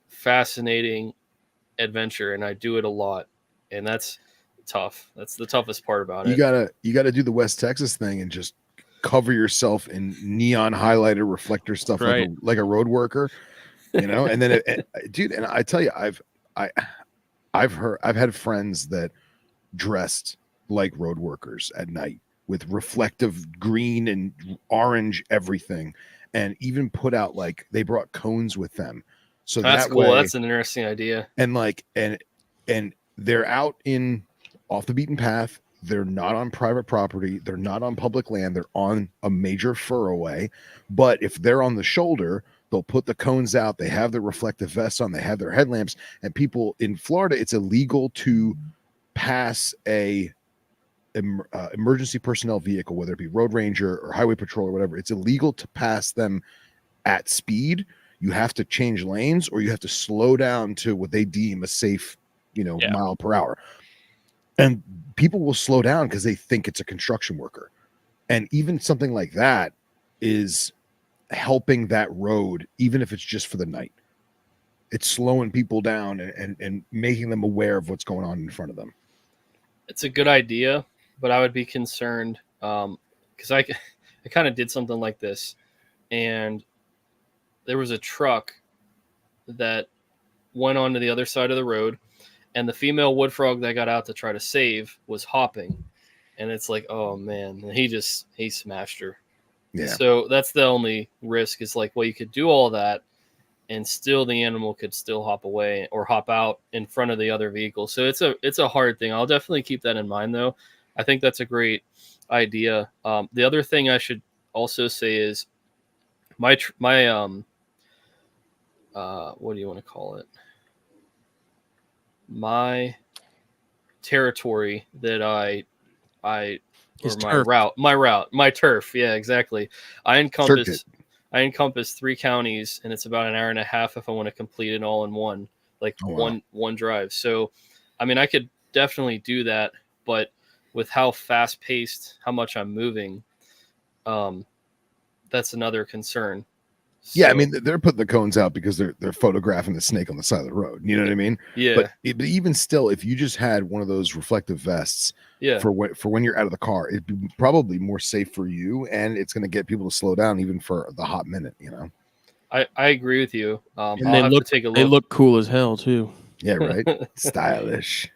fascinating adventure, and I do it a lot, and that's tough. That's the toughest part about You it. gotta do the West Texas thing and just cover yourself in neon highlighter reflector stuff Right. like a road worker, and then dude, and I tell you, I've had friends that dressed like road workers at night with reflective green and orange everything, and even put out like they brought cones with them, so That's that cool. way, That's an interesting idea. and like and they're out in off the beaten path. They're not on private property. They're not on public land. They're on a major furrowway. But if they're on the shoulder, they'll put the cones out. They have their reflective vests on. They have their headlamps. And people in Florida, it's illegal to pass a emergency personnel vehicle, whether it be road ranger or highway patrol or whatever. It's illegal to pass them at speed. You have to change lanes, or you have to slow down to what they deem a safe, Yeah. mile per hour. And people will slow down because they think it's a construction worker. And even something like that is helping that road, even if it's just for the night. It's slowing people down and making them aware of what's going on in front of them. It's a good idea, but I would be concerned because I kind of did something like this, and there was a truck that went onto the other side of the road, and the female wood frog that I got out to try to save was hopping, and it's like, oh man, and he smashed her. Yeah. So that's the only risk is like, well, you could do all that, and still the animal could still hop away or hop out in front of the other vehicle. So it's a hard thing. I'll definitely keep that in mind, though. I think that's a great idea. The other thing I should also say is my what do you want to call it? My territory that I or His my turf. route, my turf. Yeah, exactly. I Circuit. encompass 3 counties, and it's about an hour and a half if I want to complete it all in one, like Oh, wow. one drive. So, I mean, I could definitely do that, but with how fast paced, how much I'm moving, that's another concern. Yeah, I So, mean, they're putting the cones out because they're photographing the snake on the side of the road. You know what I mean? yeah, But even still, if you just had one of those reflective vests yeah. for when you're out of the car, it'd be probably more safe for you, and it's going to get people to slow down even for the hot minute. You know? I agree with you. And I'll have to take a they look. look cool as hell too. Yeah, right. Stylish.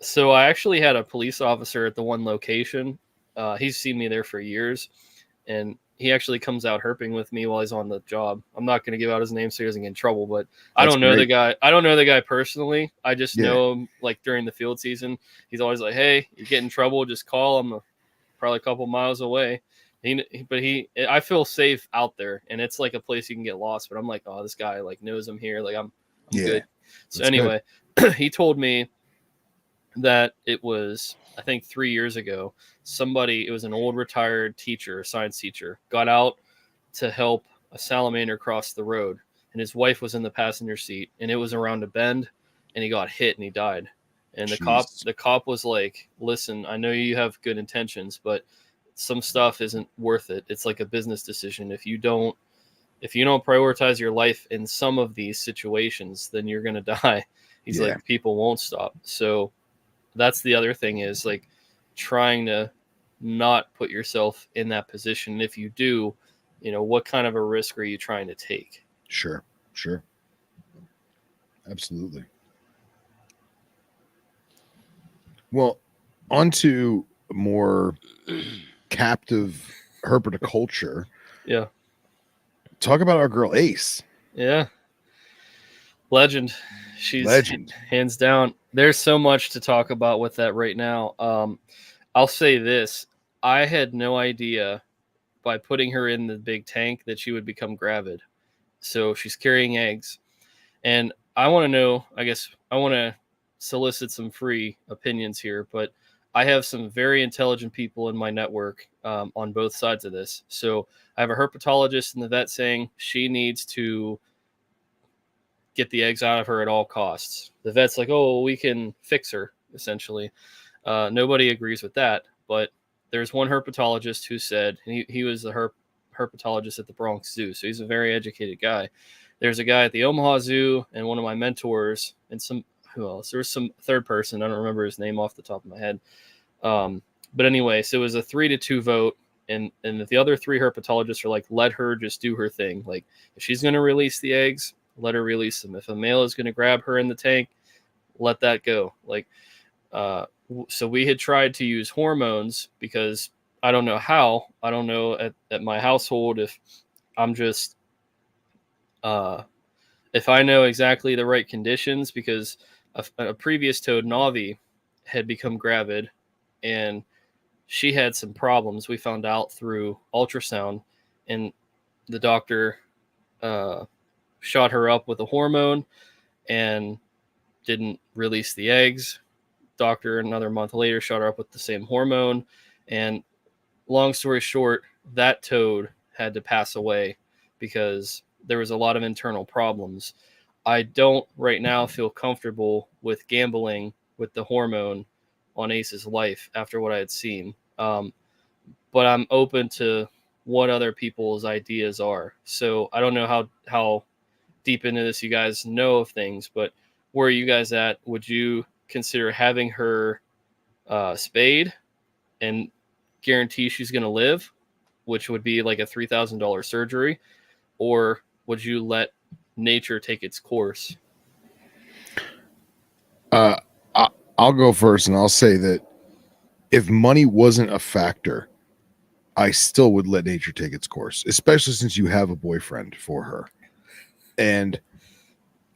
So I actually had a police officer at the one location. He's seen me there for years, and he actually comes out herping with me while he's on the job. I'm not going to give out his name so he doesn't get in trouble, but I That's don't know the great. guy. I don't know the guy personally. I just Yeah. know him like during the field season. He's always like, "Hey, you get in trouble, just call him. Probably a couple miles away." I feel safe out there, and it's like a place you can get lost. But I'm like, oh, this guy like knows I'm here. Like I'm Yeah, good. So that's anyway, he told me that it was, I think 3 years ago, it was an old retired teacher, a science teacher, got out to help a salamander cross the road, and his wife was in the passenger seat, and it was around a bend, and he got hit and he died. And Jeez. the cop was like, listen, I know you have good intentions, but some stuff isn't worth it. It's like a business decision. If you don't prioritize your life in some of these situations, then you're going to die. He's Yeah. like, people won't stop. So that's the other thing is like trying to not put yourself in that position. If you do, what kind of a risk are you trying to take? Sure. Absolutely. Well, on to more captive herpetoculture. Yeah. Talk about our girl Ace. Yeah. Legend. She's Legend. hands down. There's so much to talk about with that right now. I'll say this. I had no idea by putting her in the big tank that she would become gravid. So she's carrying eggs. And I want to know, I guess I want to solicit some free opinions here, but I have some very intelligent people in my network on both sides of this. So I have a herpetologist and the vet saying she needs to get the eggs out of her at all costs. The vet's like, oh, we can fix her, essentially. Nobody agrees with that, but there's one herpetologist who said, and he was the herpetologist at the Bronx Zoo, so he's a very educated guy. There's a guy at the Omaha Zoo, and one of my mentors, and who else? There was some third person. I don't remember his name off the top of my head. But anyway, so it was a 3-2 vote, and the other 3 herpetologists are like, let her just do her thing. Like, if she's going to release the eggs, let her release them. If a male is going to grab her in the tank, let that go. Like, so we had tried to use hormones because I don't know how. I don't know at my household if I'm just if I know exactly the right conditions, because a previous toad, Navi, had become gravid, and she had some problems. We found out through ultrasound, and the doctor shot her up with a hormone and didn't release the eggs. Doctor another month later shot her up with the same hormone, and long story short, that toad had to pass away because there was a lot of internal problems. I don't right now feel comfortable with gambling with the hormone on Ace's life after what I had seen. But I'm open to what other people's ideas are. So I don't know how deep into this you guys know of things, but where are you guys at? Would you consider having her spayed and guarantee she's going to live, which would be like a $3,000 surgery, or would you let nature take its course? I'll go first, and I'll say that if money wasn't a factor, I still would let nature take its course, especially since you have a boyfriend for her. And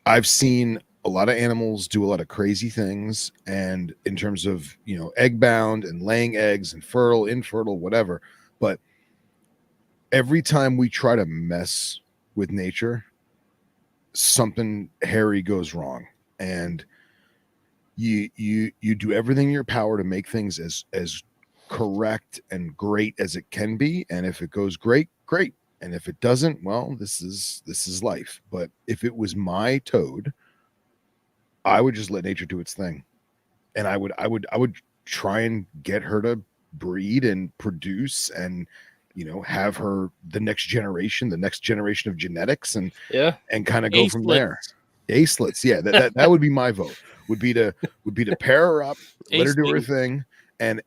I've seen a lot of animals do a lot of crazy things, and in terms of, egg bound and laying eggs and fertile, infertile, whatever. But every time we try to mess with nature, something hairy goes wrong. And you do everything in your power to make things as correct and great as it can be. And if it goes great, great. And if it doesn't, well, this is life. But if it was my toad, I would just let nature do its thing. And I would try and get her to breed and produce and have her the next generation of genetics and kind of go from there. Acelets, yeah, that would be my vote. Would be to pair her up, let her do her thing, and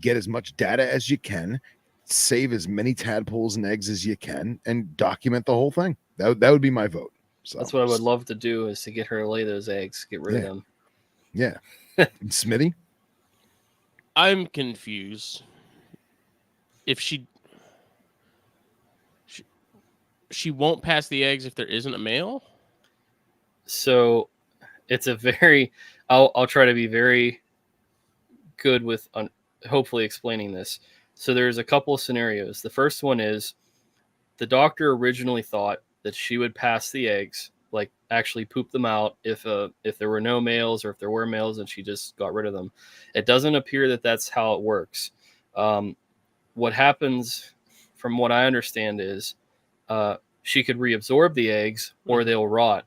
get as much data as you can, save as many tadpoles and eggs as you can, and document the whole thing. That would be my vote. So that's what I would love to do, is to get her to lay those eggs, get rid of them. Yeah. And Smitty? I'm confused. If she won't pass the eggs if there isn't a male? So it's a very, I'll try to be very good with hopefully explaining this. So there's a couple of scenarios. The first one is the doctor originally thought that she would pass the eggs, like actually poop them out if there were no males, or if there were males and she just got rid of them. It doesn't appear that that's how it works. What happens, from what I understand, is she could reabsorb the eggs, or they'll rot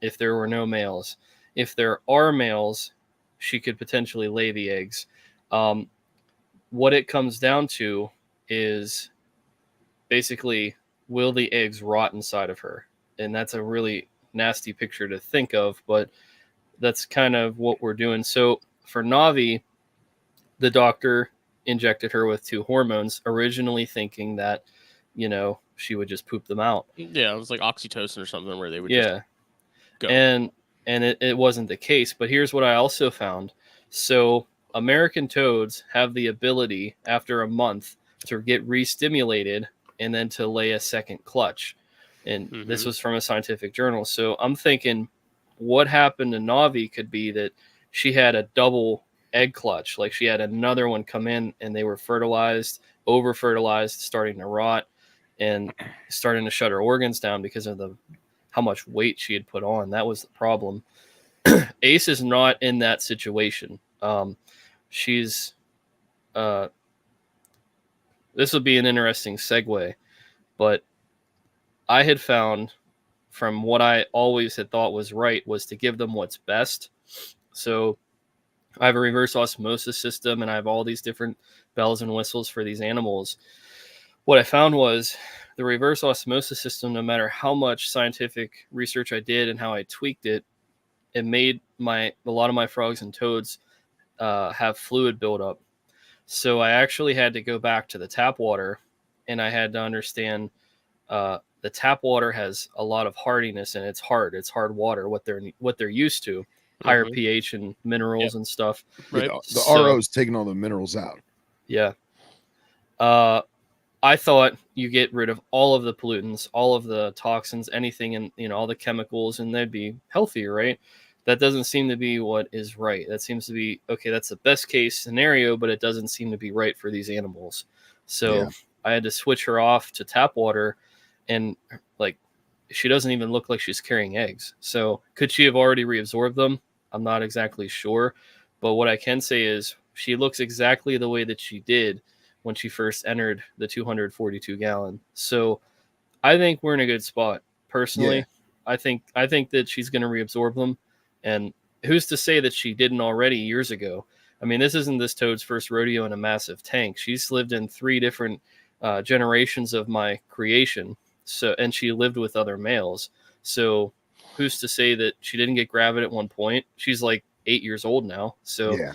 if there were no males. If there are males, she could potentially lay the eggs. What it comes down to is basically, will the eggs rot inside of her? And that's a really nasty picture to think of, but that's kind of what we're doing. So for Navi, the doctor injected her with 2 hormones, originally thinking that, she would just poop them out. Yeah, it was like oxytocin or something where they would just go. And it wasn't the case. But here's what I also found. So American toads have the ability, after a month, to get re-stimulated and then to lay a second clutch. And this was from a scientific journal. So I'm thinking what happened to Navi could be that she had a double egg clutch. Like she had another one come in and they were fertilized, over-fertilized, starting to rot and starting to shut her organs down because of how much weight she had put on. That was the problem. Ace is not in that situation. She's this would be an interesting segue, but I had found, from what I always had thought was right, was to give them what's best. So I have a reverse osmosis system and I have all these different bells and whistles for these animals. What I found was the reverse osmosis system, no matter how much scientific research I did and how I tweaked it, it made a lot of my frogs and toads have fluid buildup. So I actually had to go back to the tap water, and I had to understand the tap water has a lot of hardiness, and it's hard water, what they're used to, higher pH and minerals and stuff. Right. The RO is taking all the minerals out. Yeah. I thought you get rid of all of the pollutants, all of the toxins, anything, and all the chemicals, and they'd be healthier, right? That doesn't seem to be what is right. That seems to be, okay, that's the best case scenario, but it doesn't seem to be right for these animals. So I had to switch her off to tap water, and like, she doesn't even look like she's carrying eggs. So could she have already reabsorbed them? I'm not exactly sure. But what I can say is she looks exactly the way that she did when she first entered the 242 gallon. So I think we're in a good spot. Personally, I think that she's going to reabsorb them. And who's to say that she didn't already years ago? I mean, this isn't this toad's first rodeo in a massive tank. She's lived in 3 different generations of my creation. So, and she lived with other males. So who's to say that she didn't get gravid at one point? She's like 8 years old now. So, Yeah.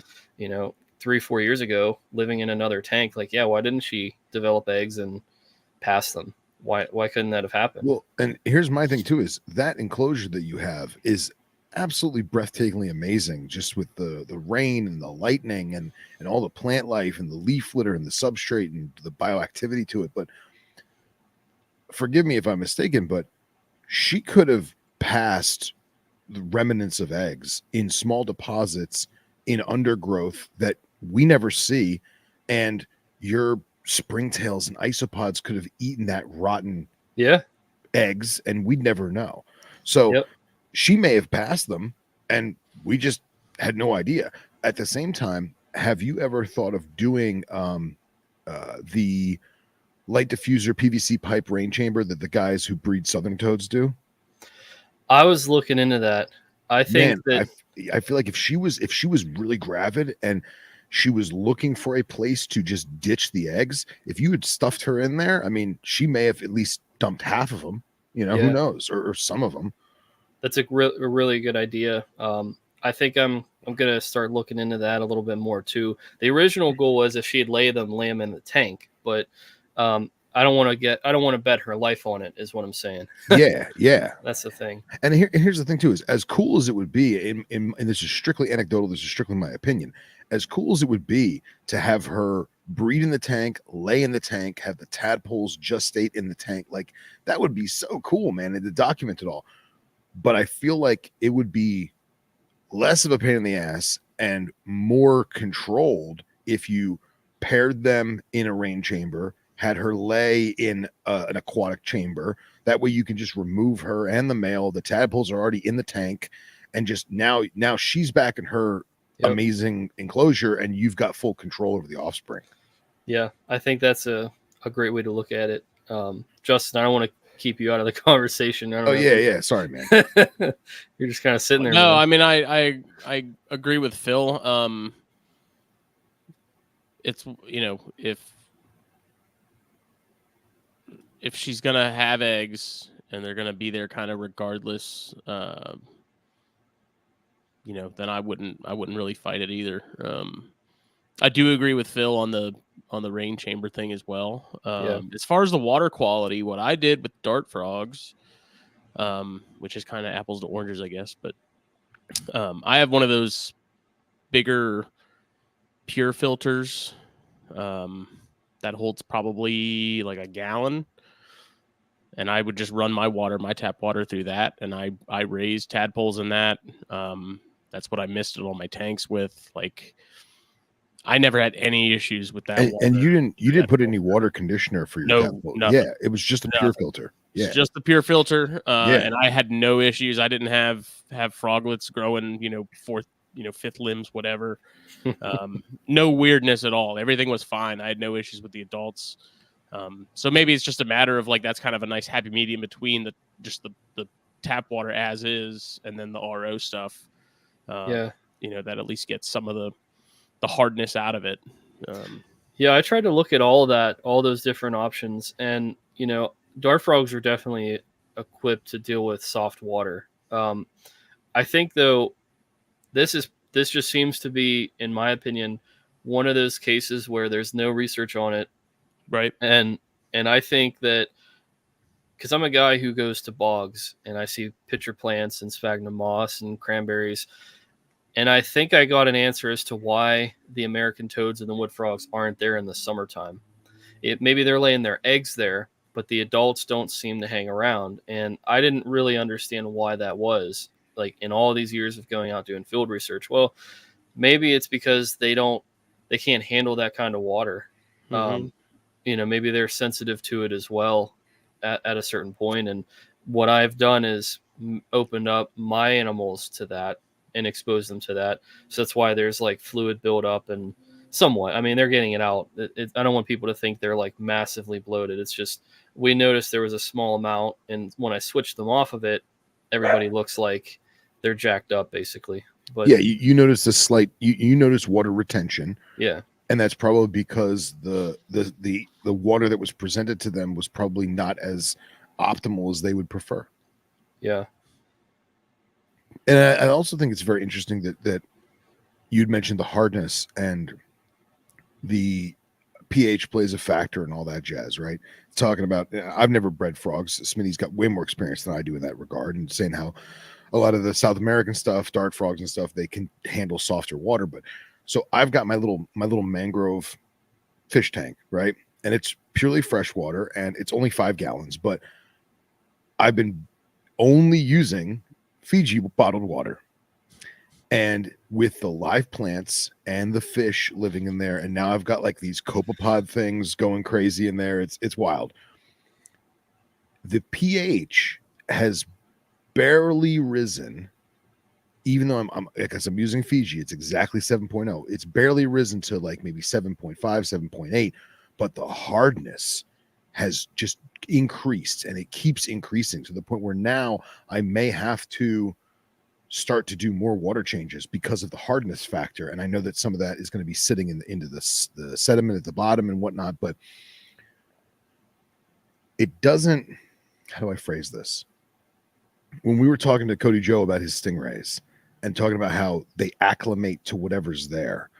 3-4 years ago, living in another tank, like, yeah, why didn't she develop eggs and pass them? Why couldn't that have happened? Well, and here's my thing too: is that enclosure that you have is absolutely breathtakingly amazing, just with the rain and the lightning and all the plant life and the leaf litter and the substrate and the bioactivity to it. But forgive me if I'm mistaken, but she could have passed the remnants of eggs in small deposits in undergrowth that we never see, and your springtails and isopods could have eaten that rotten Yeah. eggs and we'd never know. So Yep. she may have passed them and we just had no idea. At the same time, have you ever thought of doing the light diffuser PVC pipe rain chamber that the guys who breed southern toads do? I was looking into that. I think Man, that I feel like if she was really gravid and she was looking for a place to just ditch the eggs, if you had stuffed her in there, I mean, she may have at least dumped half of them. Who Yeah. knows, or some of them. that's a really good idea. I think I'm gonna start looking into that a little bit more too. The original goal was if she'd lay them in the tank, but I don't want to bet her life on it, is what I'm saying. Yeah. That's the thing. And here's the thing too: is as cool as it would be, and this is strictly anecdotal, this is strictly my opinion. As cool as it would be to have her breed in the tank, lay in the tank, have the tadpoles gestate in the tank, like that would be so cool, man, and to document it all. But I feel like it would be less of a pain in the ass and more controlled if you paired them in a rain chamber, had her lay in an aquatic chamber. That way you can just remove her and the male. The tadpoles are already in the tank, and just now she's back in her amazing enclosure, and you've got full control over the offspring. Yeah, I think that's a great way to look at it. Justin, I don't want to keep you out of the conversation. I don't know. Yeah. Sorry, man. You're just kind of sitting there. No, man. I mean I agree with Phil. It's if she's gonna have eggs and they're gonna be there kind of regardless, then I wouldn't really fight it either. I do agree with Phil on the rain chamber thing as well. As far as the water quality, what I did with dart frogs, which is kind of apples to oranges, I guess, but I have one of those bigger pure filters that holds probably like a gallon. And I would just run my tap water through that. And I raised tadpoles in that. That's what I misted all my tanks with. Like, I never had any issues with that. And you didn't put any water conditioner for your tadpole. Nothing. Yeah, it was just a pure filter. Yeah, it's just the pure filter. And I had no issues. I didn't have froglets growing, fifth limbs, whatever. No weirdness at all. Everything was fine. I had no issues with the adults. So maybe it's just a matter of like that's kind of a nice happy medium between the tap water as is and then the RO stuff. That at least gets some of the hardness out of it. I tried to look at all those different options, and dart frogs are definitely equipped to deal with soft water. I think though this just seems to be, in my opinion, one of those cases where there's no research on it. Right. And I think that because I'm a guy who goes to bogs and I see pitcher plants and sphagnum moss and cranberries, and I think I got an answer as to why the American toads and the wood frogs aren't there in the summertime. Maybe they're laying their eggs there, but the adults don't seem to hang around. And I didn't really understand why that was, like in all these years of going out doing field research. Well, maybe it's because they can't handle that kind of water. Mm-hmm. Maybe they're sensitive to it as well at a certain point. And what I've done is opened up my animals to that and exposed them to that. So that's why there's like fluid buildup and somewhat. I mean, they're getting it out. I don't want people to think they're like massively bloated. It's just we noticed there was a small amount, and when I switched them off of it, everybody looks like they're jacked up, basically. But Yeah, you notice a slight you notice water retention, yeah, and that's probably because the water that was presented to them was probably not as optimal as they would prefer. yeah, And I also think it's very interesting that you'd mentioned the hardness and the pH plays a factor and all that jazz, right? Talking about, I've never bred frogs. Smitty's got way more experience than I do in that regard, and saying how a lot of the South American stuff, dart frogs and stuff, they can handle softer water. But so I've got my little mangrove fish tank, right? And it's purely fresh water, and it's only 5 gallons, but I've been only using Fiji bottled water. And with the live plants and the fish living in there, and now I've got like these copepod things going crazy in there. It's wild. The pH has barely risen, even though I'm because I'm using Fiji. It's exactly 7.0. It's barely risen to like maybe 7.5, 7.8, but the hardness has just increased, and it keeps increasing to the point where now I may have to start to do more water changes because of the hardness factor. And I know that some of that is going to be sitting into the sediment at the bottom and whatnot, but it doesn't, how do I phrase this? When we were talking to Cody Joe about his stingrays and talking about how they acclimate to whatever's there,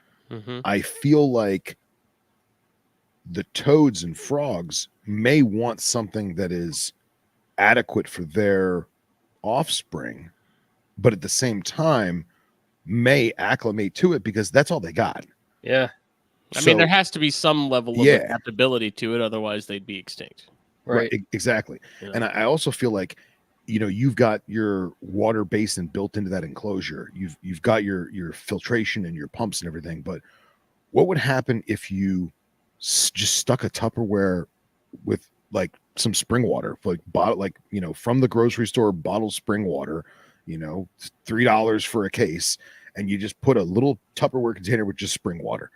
I feel like the toads and frogs may want something that is adequate for their offspring, but at the same time may acclimate to it because that's all they got. yeah. I mean, there has to be some level of Yeah. adaptability to it, otherwise they'd be extinct. Right. Exactly. You know? And I also feel like, you've got your water basin built into that enclosure. You've got your filtration and your pumps and everything. But what would happen if you just stuck a Tupperware with like some spring water, like bottle, like, from the grocery store, bottled spring water, $3 for a case, and you just put a little Tupperware container with just spring water.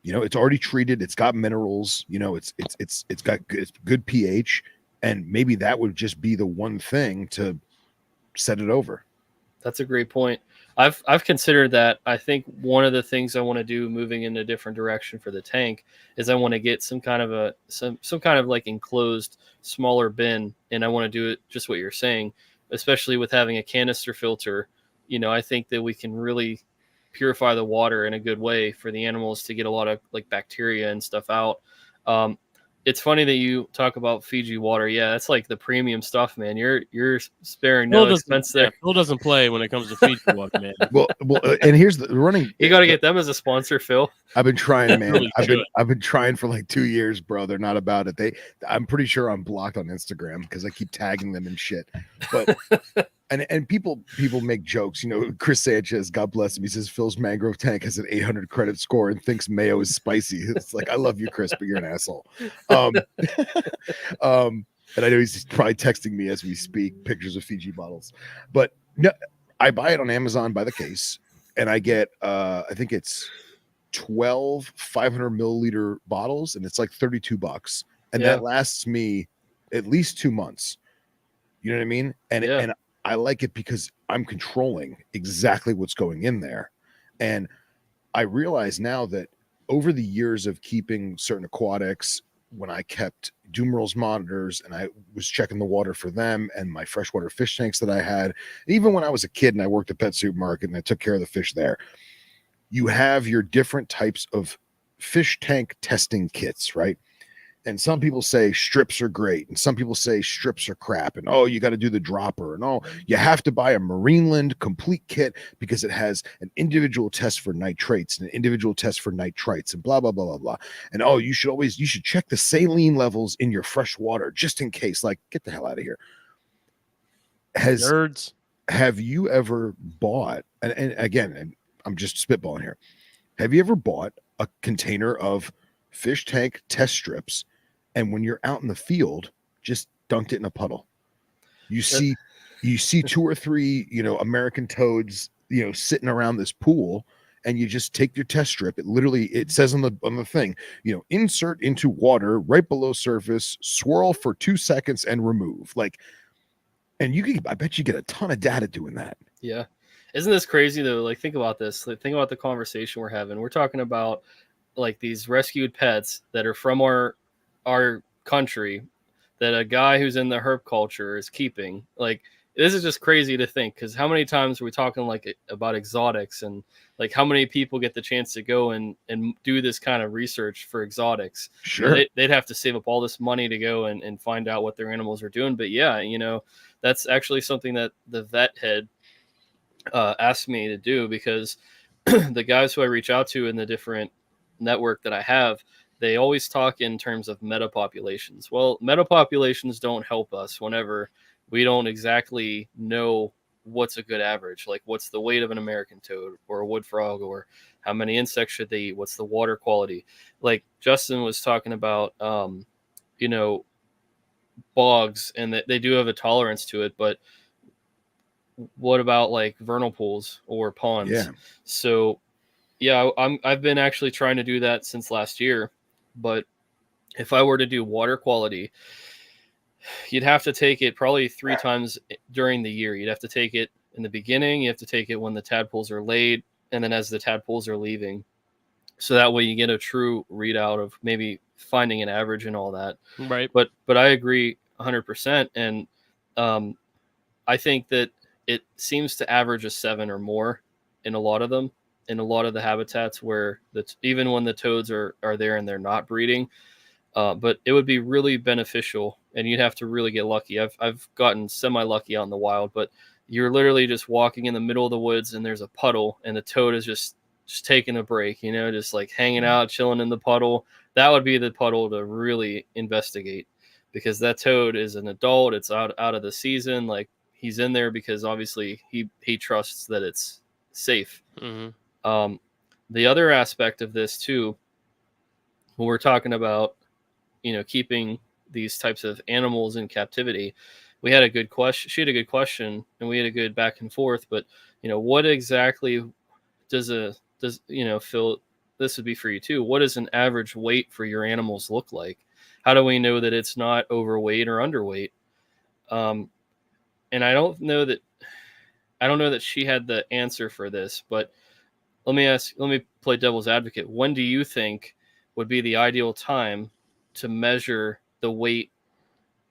It's already treated. It's got minerals. It's got good pH, and maybe that would just be the one thing to set it over. That's a great point. I've considered that. I think one of the things I want to do moving in a different direction for the tank is I want to get some kind of like enclosed smaller bin, and I want to do it just what you're saying, especially with having a canister filter. I think that we can really purify the water in a good way for the animals to get a lot of like bacteria and stuff out. It's funny that you talk about Fiji water. Yeah, that's like the premium stuff, man. You're sparing no expense there. Yeah, Phil doesn't play when it comes to Fiji water, man. Well, and here's the running. You got to get them as a sponsor, Phil. I've been trying, man. Really I've been trying for like 2 years, bro. They're not about it. I'm pretty sure I'm blocked on Instagram because I keep tagging them and shit. But and people make jokes. Chris Sanchez, God bless him, he says Phil's mangrove tank has an 800 credit score and thinks mayo is spicy. It's like, I love you, Chris, but you're an asshole. And I know he's probably texting me as we speak pictures of Fiji bottles, but no, I buy it on Amazon by the case, and I get I think it's 12 500 milliliter bottles, and it's like $32, and that lasts me at least 2 months. You know what I mean? And I like it because I'm controlling exactly what's going in there. And I realize now that over the years of keeping certain aquatics, when I kept Dumerals monitors and I was checking the water for them and my freshwater fish tanks that I had, even when I was a kid and I worked at Pet Supermarket and I took care of the fish there, you have your different types of fish tank testing kits, right? And some people say strips are great, and some people say strips are crap, and you got to do the dropper, and you have to buy a Marineland complete kit because it has an individual test for nitrates and an individual test for nitrites, and blah blah blah blah blah. And you should check the saline levels in your fresh water just in case. Like, get the hell out of here. Nerds. Have you ever bought? And again, I'm just spitballing here. Have you ever bought a container of fish tank test strips, and when you're out in the field, just dunked it in a puddle? You see 2 or 3, American toads, sitting around this pool, and you just take your test strip. It says on the thing, insert into water right below surface, swirl for 2 seconds, and remove. Like, and I bet you get a ton of data doing that. Yeah. Isn't this crazy though? Like, think about this. Like, think about the conversation we're having. We're talking about like these rescued pets that are from our country that a guy who's in the herp culture is keeping. Like, this is just crazy to think, because how many times are we talking like about exotics, and like how many people get the chance to go and do this kind of research for exotics? You know, Sure. they'd have to save up all this money to go and find out what their animals are doing. But yeah, you know, that's actually something that the vet head asked me to do, because the guys who I reach out to in the different network that I have, they always talk in terms of meta populations. Well, meta populations don't help us whenever we don't exactly know what's a good average. Like, what's the weight of an American toad or a wood frog, or how many insects should they eat? What's the water quality? Like Justin was talking about, you know, bogs, and that they do have a tolerance to it, but what about like vernal pools or ponds? Yeah. So yeah, I've been actually trying to do that since last year, but if I were to do water quality, you'd have to take it probably 3 times during the year. You'd have to take it in the beginning, you have to take it when the tadpoles are laid, and then as the tadpoles are leaving. So that way you get a true readout of maybe finding an average and all that. Right. But I agree 100%, and I think that it seems to average a 7 or more in a lot of them, in a lot of the habitats where even when the toads are there and they're not breeding. But it would be really beneficial, and you'd have to really get lucky. I've gotten semi lucky out in the wild, but you're literally just walking in the middle of the woods and there's a puddle, and the toad is just taking a break, you know, just like hanging out, chilling in the puddle. That would be the puddle to really investigate, because that toad is an adult. It's out of the season. Like, he's in there because obviously he trusts that it's safe. Mm-hmm. The other aspect of this too, when we're talking about, you know, keeping these types of animals in captivity, we had a good question. She had a good question, and we had a good back and forth. But you know, what exactly does you know, Phil? This would be for you too. What does an average weight for your animals look like? How do we know that it's not overweight or underweight? And I don't know that she had the answer for this, but let me play devil's advocate. When do you think would be the ideal time to measure the weight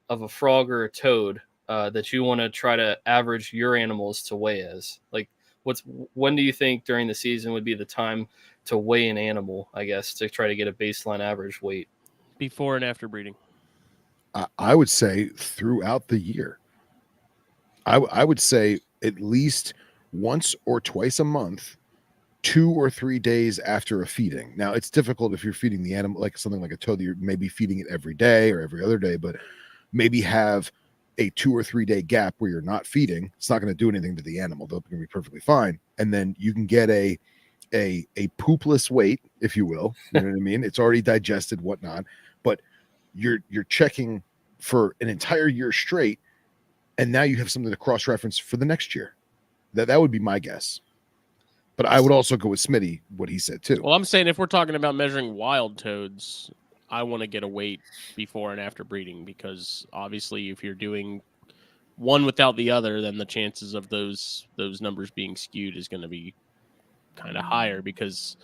of a frog or a toad that you want to try to average your animals to weigh as? Like, when do you think during the season would be the time to weigh an animal, I guess, to try to get a baseline average weight? Before and after breeding. I would say throughout the year. I would say at least once or twice a month, 2 or 3 days after a feeding. Now, it's difficult if you're feeding the animal, like something like a toad, you're maybe feeding it every day or every other day, but maybe have a 2 or 3 day gap where you're not feeding. It's not going to do anything to the animal. They're going to be perfectly fine. And then you can get a poopless weight, if you will. You know what I mean? It's already digested, whatnot, but you're checking for an entire year straight, and now you have something to cross-reference for the next year. That would be my guess. But I would also go with Smitty, what he said too. Well, I'm saying if we're talking about measuring wild toads, I want to get a weight before and after breeding, because obviously if you're doing one without the other, then the chances of those numbers being skewed is going to be kind of higher, because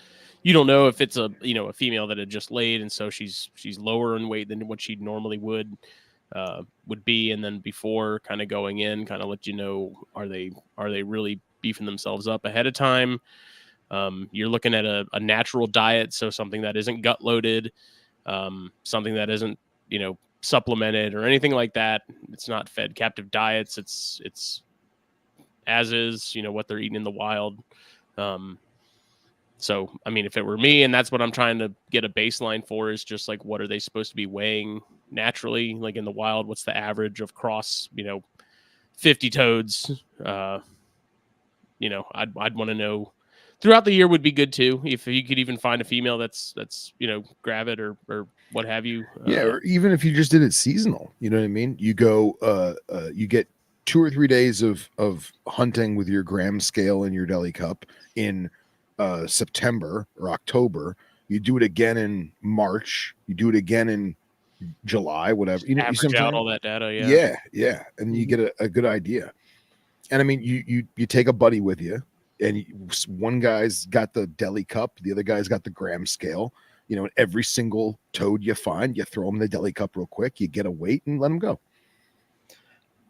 you don't know if it's a female that had just laid, and so she's lower in weight than what she normally would be, and then before kind of going in, kind of let you know, are they really beefing themselves up ahead of time. You're looking at a natural diet, so something that isn't gut loaded, something that isn't supplemented or anything like that. It's not fed captive diets. It's as is, what they're eating in the wild. So, I mean, if it were me, and that's what I'm trying to get a baseline for, is just like, what are they supposed to be weighing naturally, like in the wild? What's the average of cross, 50 toads? I'd want to know. Throughout the year would be good too, if you could even find a female that's gravid or what have you. Yeah, or even if you just did it seasonal, you know what I mean? You go, you get 2 or 3 days of hunting with your gram scale and your deli cup in September or October. You do it again in March. You do it again in July, whatever. You see what I'm average out saying? all that data. Yeah. Yeah, and you get a good idea. And I mean, you take a buddy with you, and one guy's got the deli cup, the other guy's got the gram scale. You know, every single toad you find, you throw them in the deli cup real quick, you get a weight, and let them go.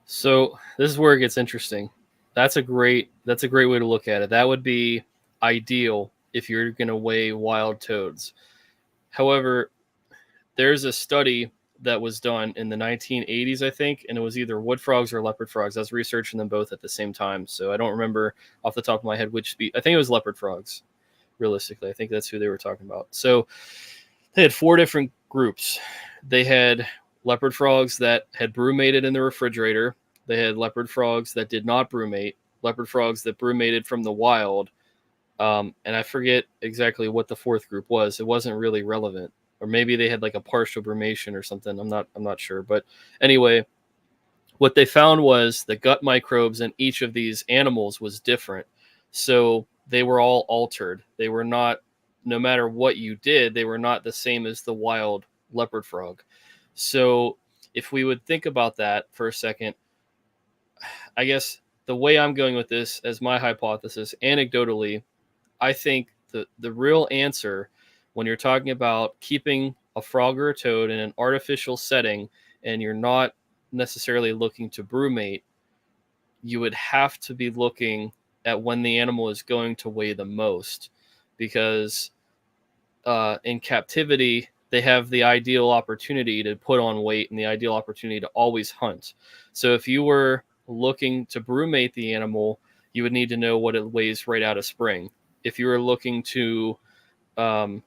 So this is where it gets interesting. That's a great way to look at it. That would be ideal if you're going to weigh wild toads. However, there's a study that was done in the 1980s, I think, and it was either wood frogs or leopard frogs. I was researching them both at the same time, so I don't remember off the top of my head which species. I think it was leopard frogs. Realistically, I think that's who they were talking about. So they had 4 different groups. They had leopard frogs that had brumated in the refrigerator. They had leopard frogs that did not brumate. Leopard frogs that brumated from the wild. And I forget exactly what the 4th group was. It wasn't really relevant. Or maybe they had like a partial brumation or something. I'm not sure. But anyway, what they found was the gut microbes in each of these animals was different. So they were all altered. They were not, no matter what you did, they were not the same as the wild leopard frog. So if we would think about that for a second, I guess the way I'm going with this as my hypothesis, anecdotally, I think the real answer when you're talking about keeping a frog or a toad in an artificial setting and you're not necessarily looking to brumate, you would have to be looking at when the animal is going to weigh the most, because in captivity they have the ideal opportunity to put on weight and the ideal opportunity to always hunt. So if you were looking to brumate the animal, you would need to know what it weighs right out of spring. If you were looking to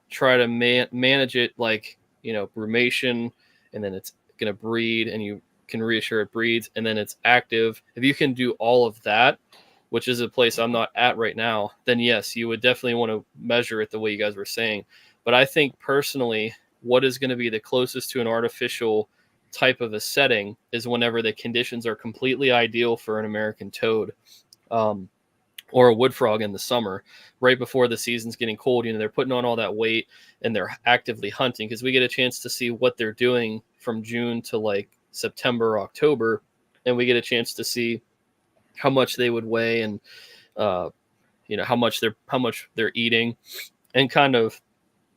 try to manage it, like, you know, brumation, and then it's going to breed and you can reassure it breeds, and then it's active, if you can do all of that, which is a place I'm not at right now, then yes, you would definitely want to measure it the way you guys were saying. But I think personally, what is going to be the closest to an artificial type of a setting is whenever the conditions are completely ideal for an American toad. Or a wood frog in the summer, right before the season's getting cold. You know, they're putting on all that weight and they're actively hunting, because we get a chance to see what they're doing from June to like September, October, and we get a chance to see how much they would weigh and you know, how much they're eating, and kind of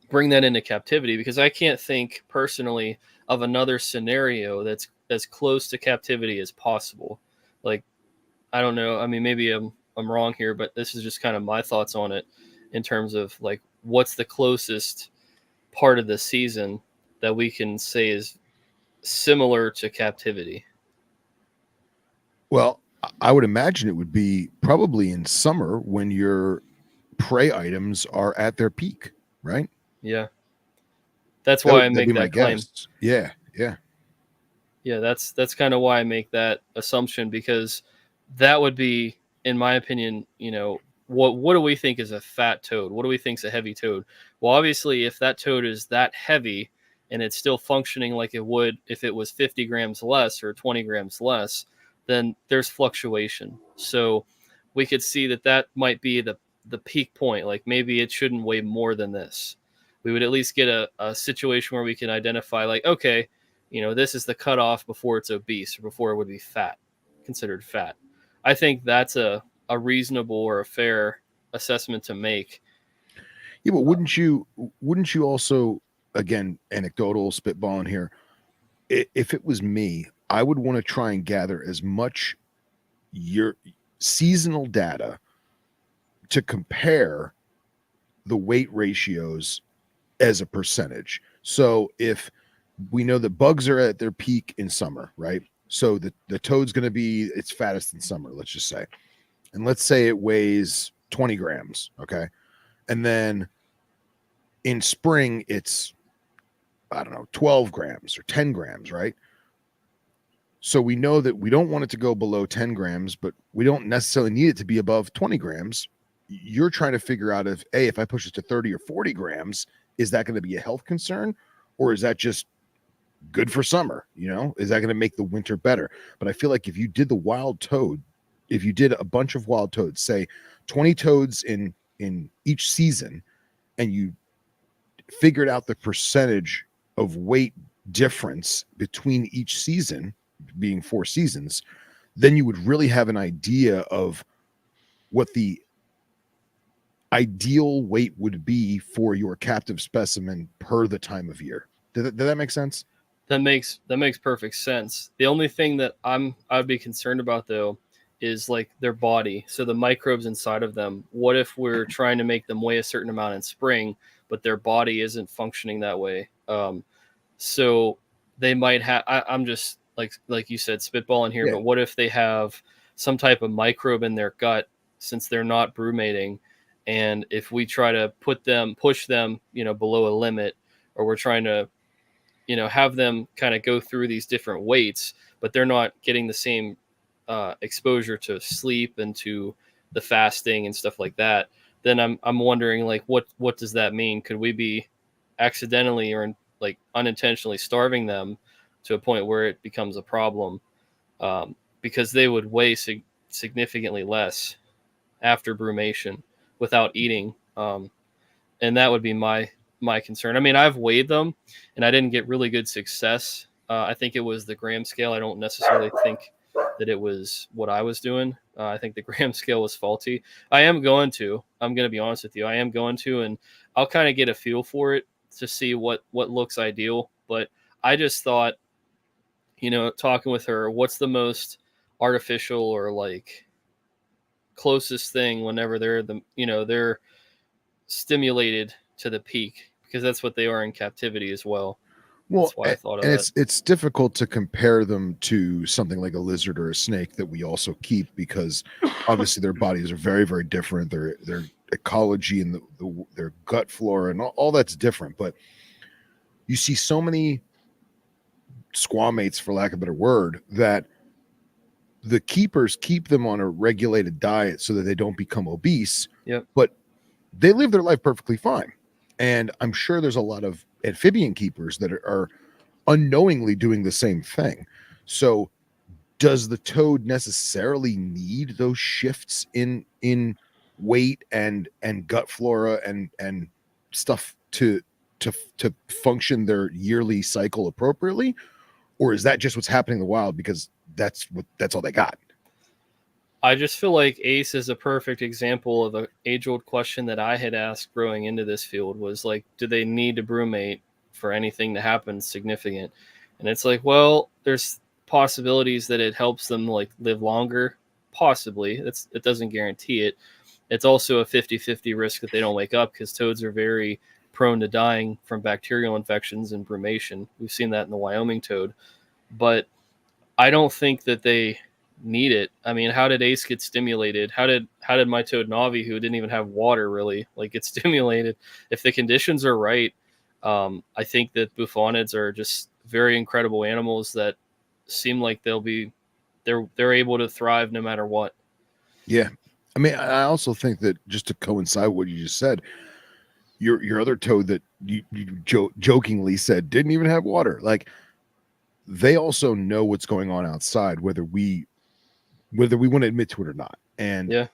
bring that into captivity, because I can't think personally of another scenario that's as close to captivity as possible. Like, I don't know. I mean, maybe I'm wrong here, but this is just kind of my thoughts on it in terms of like what's the closest part of the season that we can say is similar to captivity. Well, I would imagine it would be probably in summer when your prey items are at their peak, right? Yeah. That's why I That'd make be my that claim. guess. Yeah. Yeah, that's kind of why I make that assumption, because that would be, in my opinion, you know, what do we think is a fat toad? What do we think is a heavy toad? Well, obviously, if that toad is that heavy and it's still functioning like it would if it was 50 grams less or 20 grams less, then there's fluctuation. So we could see that might be the peak point. Like maybe it shouldn't weigh more than this. We would at least get a situation where we can identify, like, okay, you know, this is the cutoff before it's obese or before it would be considered fat. I think that's a reasonable or a fair assessment to make. Yeah, but wouldn't you also, again, anecdotal spitballing here, if it was me, I would want to try and gather as much your seasonal data to compare the weight ratios as a percentage. So if we know that bugs are at their peak in summer, right? So the toad's going to be its fattest in summer, let's just say. And let's say it weighs 20 grams, okay? And then in spring, it's, I don't know, 12 grams or 10 grams, right? So we know that we don't want it to go below 10 grams, but we don't necessarily need it to be above 20 grams. You're trying to figure out if I push it to 30 or 40 grams, is that going to be a health concern? Or is that just good for summer? You know, is that going to make the winter better? But I feel like if you did the wild toad, if you did a bunch of wild toads, say 20 toads in each season, and you figured out the percentage of weight difference between each season, being 4 seasons, then you would really have an idea of what the ideal weight would be for your captive specimen per the time of year. Did that make sense? That makes perfect sense. The only thing that I'd be concerned about though is like their body. So the microbes inside of them. What if we're trying to make them weigh a certain amount in spring, but their body isn't functioning that way? So they might have. I'm just like you said, spitballing here. Yeah. But what if they have some type of microbe in their gut since they're not brumating, and if we try to push them, below a limit, or we're trying to have them kind of go through these different weights, but they're not getting the same exposure to sleep and to the fasting and stuff like that, then I'm wondering, like, what does that mean? Could we be accidentally or like unintentionally starving them to a point where it becomes a problem, because they would weigh significantly less after brumation without eating, and that would be my concern. I mean, I've weighed them and I didn't get really good success. I think it was the gram scale. I don't necessarily think that it was what I was doing. I think the gram scale was faulty. I'm going to be honest with you. I am going to, and I'll kind of get a feel for it to see what looks ideal. But I just thought, talking with her, what's the most artificial or like closest thing whenever they're stimulated to the peak, because that's what they are in captivity as well. Well, That's why I thought of and that. it's difficult to compare them to something like a lizard or a snake that we also keep, because obviously their bodies are very, very different. Their ecology and their gut flora and all that's different. But you see so many squamates, for lack of a better word, that the keepers keep them on a regulated diet so that they don't become obese. Yep. But they live their life perfectly fine. And I'm sure there's a lot of amphibian keepers that are unknowingly doing the same thing. So does the toad necessarily need those shifts in weight and gut flora and stuff to function their yearly cycle appropriately? Or is that just what's happening in the wild because that's all they got? I just feel like Ace is a perfect example of an age-old question that I had asked growing into this field, was like, do they need to brumate for anything to happen significant? And it's like, well, there's possibilities that it helps them like live longer. Possibly. It doesn't guarantee it. It's also a 50-50 risk that they don't wake up, because toads are very prone to dying from bacterial infections and brumation. We've seen that in the Wyoming toad. But I don't think that they need it. I mean, how did Ace get stimulated? How did my toad Navi, who didn't even have water really, like, get stimulated? If the conditions are right, I think that bufonids are just very incredible animals that seem like they're able to thrive no matter what. Yeah. I mean, I also think that, just to coincide with what you just said, your other toad that you jokingly said didn't even have water, like, they also know what's going on outside, whether we want to admit to it or not. And Yeah.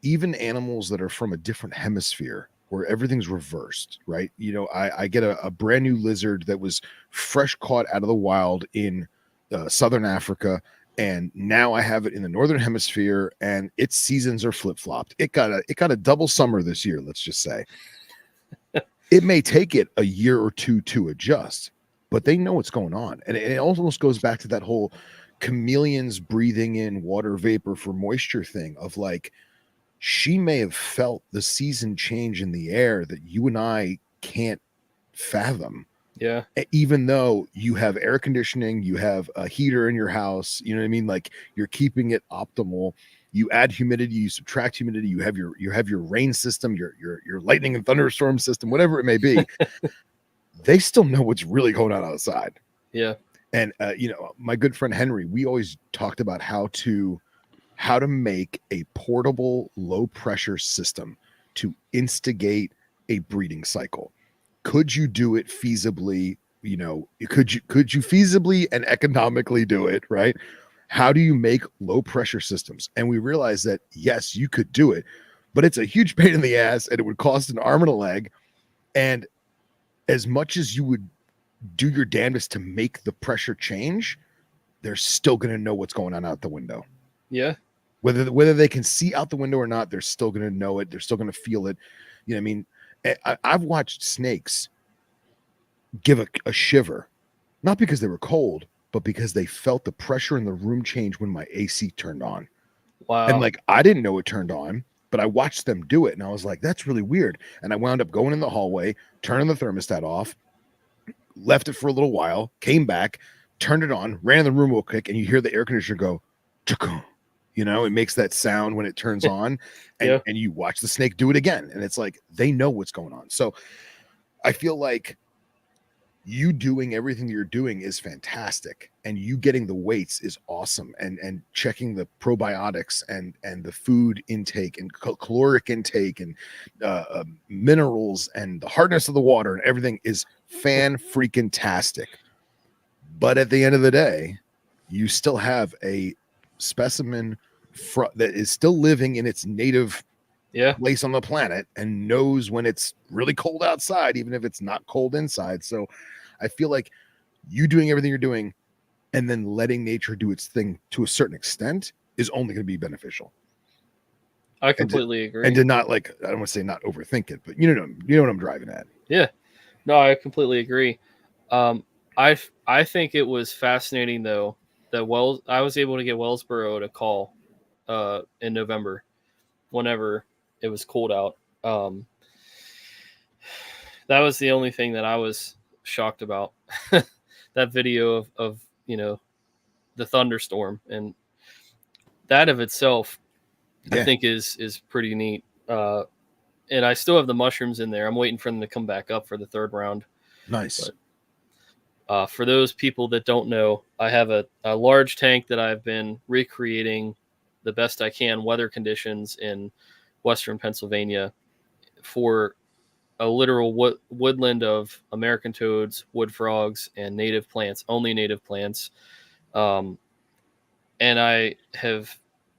even animals that are from a different hemisphere where everything's reversed, right? I get a brand new lizard that was fresh caught out of the wild in southern Africa, and now I have it in the northern hemisphere, and its seasons are flip-flopped. It got a double summer this year, let's just say. It may take it a year or two to adjust, but they know what's going on. And it almost goes back to that whole chameleons breathing in water vapor for moisture thing of, like, she may have felt the season change in the air that you and I can't fathom. Yeah. Even though you have air conditioning, you have a heater in your house, you know what I mean? Like, you're keeping it optimal. You add humidity, you subtract humidity, you have your rain system, your lightning and thunderstorm system, whatever it may be. They still know what's really going on outside. Yeah. And my good friend Henry, we always talked about how to make a portable low pressure system to instigate a breeding cycle. Could you do it feasibly? Could you feasibly and economically do it, right? How do you make low pressure systems? And we realized that, yes, you could do it, but it's a huge pain in the ass, and it would cost an arm and a leg. And as much as you would do your damnedest to make the pressure change, they're still going to know what's going on out the window. Yeah. Whether they can see out the window or not, they're still going to know it. They're still going to feel it. You know what I mean? I've watched snakes give a shiver, not because they were cold, but because they felt the pressure in the room change when my AC turned on. Wow. And like, I didn't know it turned on, but I watched them do it. And I was like, that's really weird. And I wound up going in the hallway, turning the thermostat off, left it for a little while, came back, turned it on, ran in the room real quick, and you hear the air conditioner go, "Chuk-kum." You know, it makes that sound when it turns on, and, Yeah. and you watch the snake do it again. And it's like, they know what's going on. So I feel like you doing everything you're doing is fantastic, and you getting the weights is awesome, and checking the probiotics and the food intake and caloric intake and minerals and the hardness of the water and everything is fan freaking tastic. But at the end of the day, you still have a specimen that is still living in its native Yeah. place on the planet and knows when it's really cold outside, even if it's not cold inside. So I feel like you doing everything you're doing and then letting nature do its thing to a certain extent is only going to be beneficial. I completely agree. And to not, like, I don't want to say not overthink it, but you know what I'm driving at. Yeah. No, I completely agree. I think it was fascinating though that I was able to get Wellsboro to call in November whenever it was cold out. That was the only thing that I was shocked about. That video of the thunderstorm, and that of itself I think is pretty neat. And I still have the mushrooms in there. I'm waiting for them to come back up for the third round. Nice. But for those people that don't know, I have a large tank that I've been recreating the best I can weather conditions in Western Pennsylvania for a literal woodland of American toads, wood frogs, and native plants, only native plants. And I have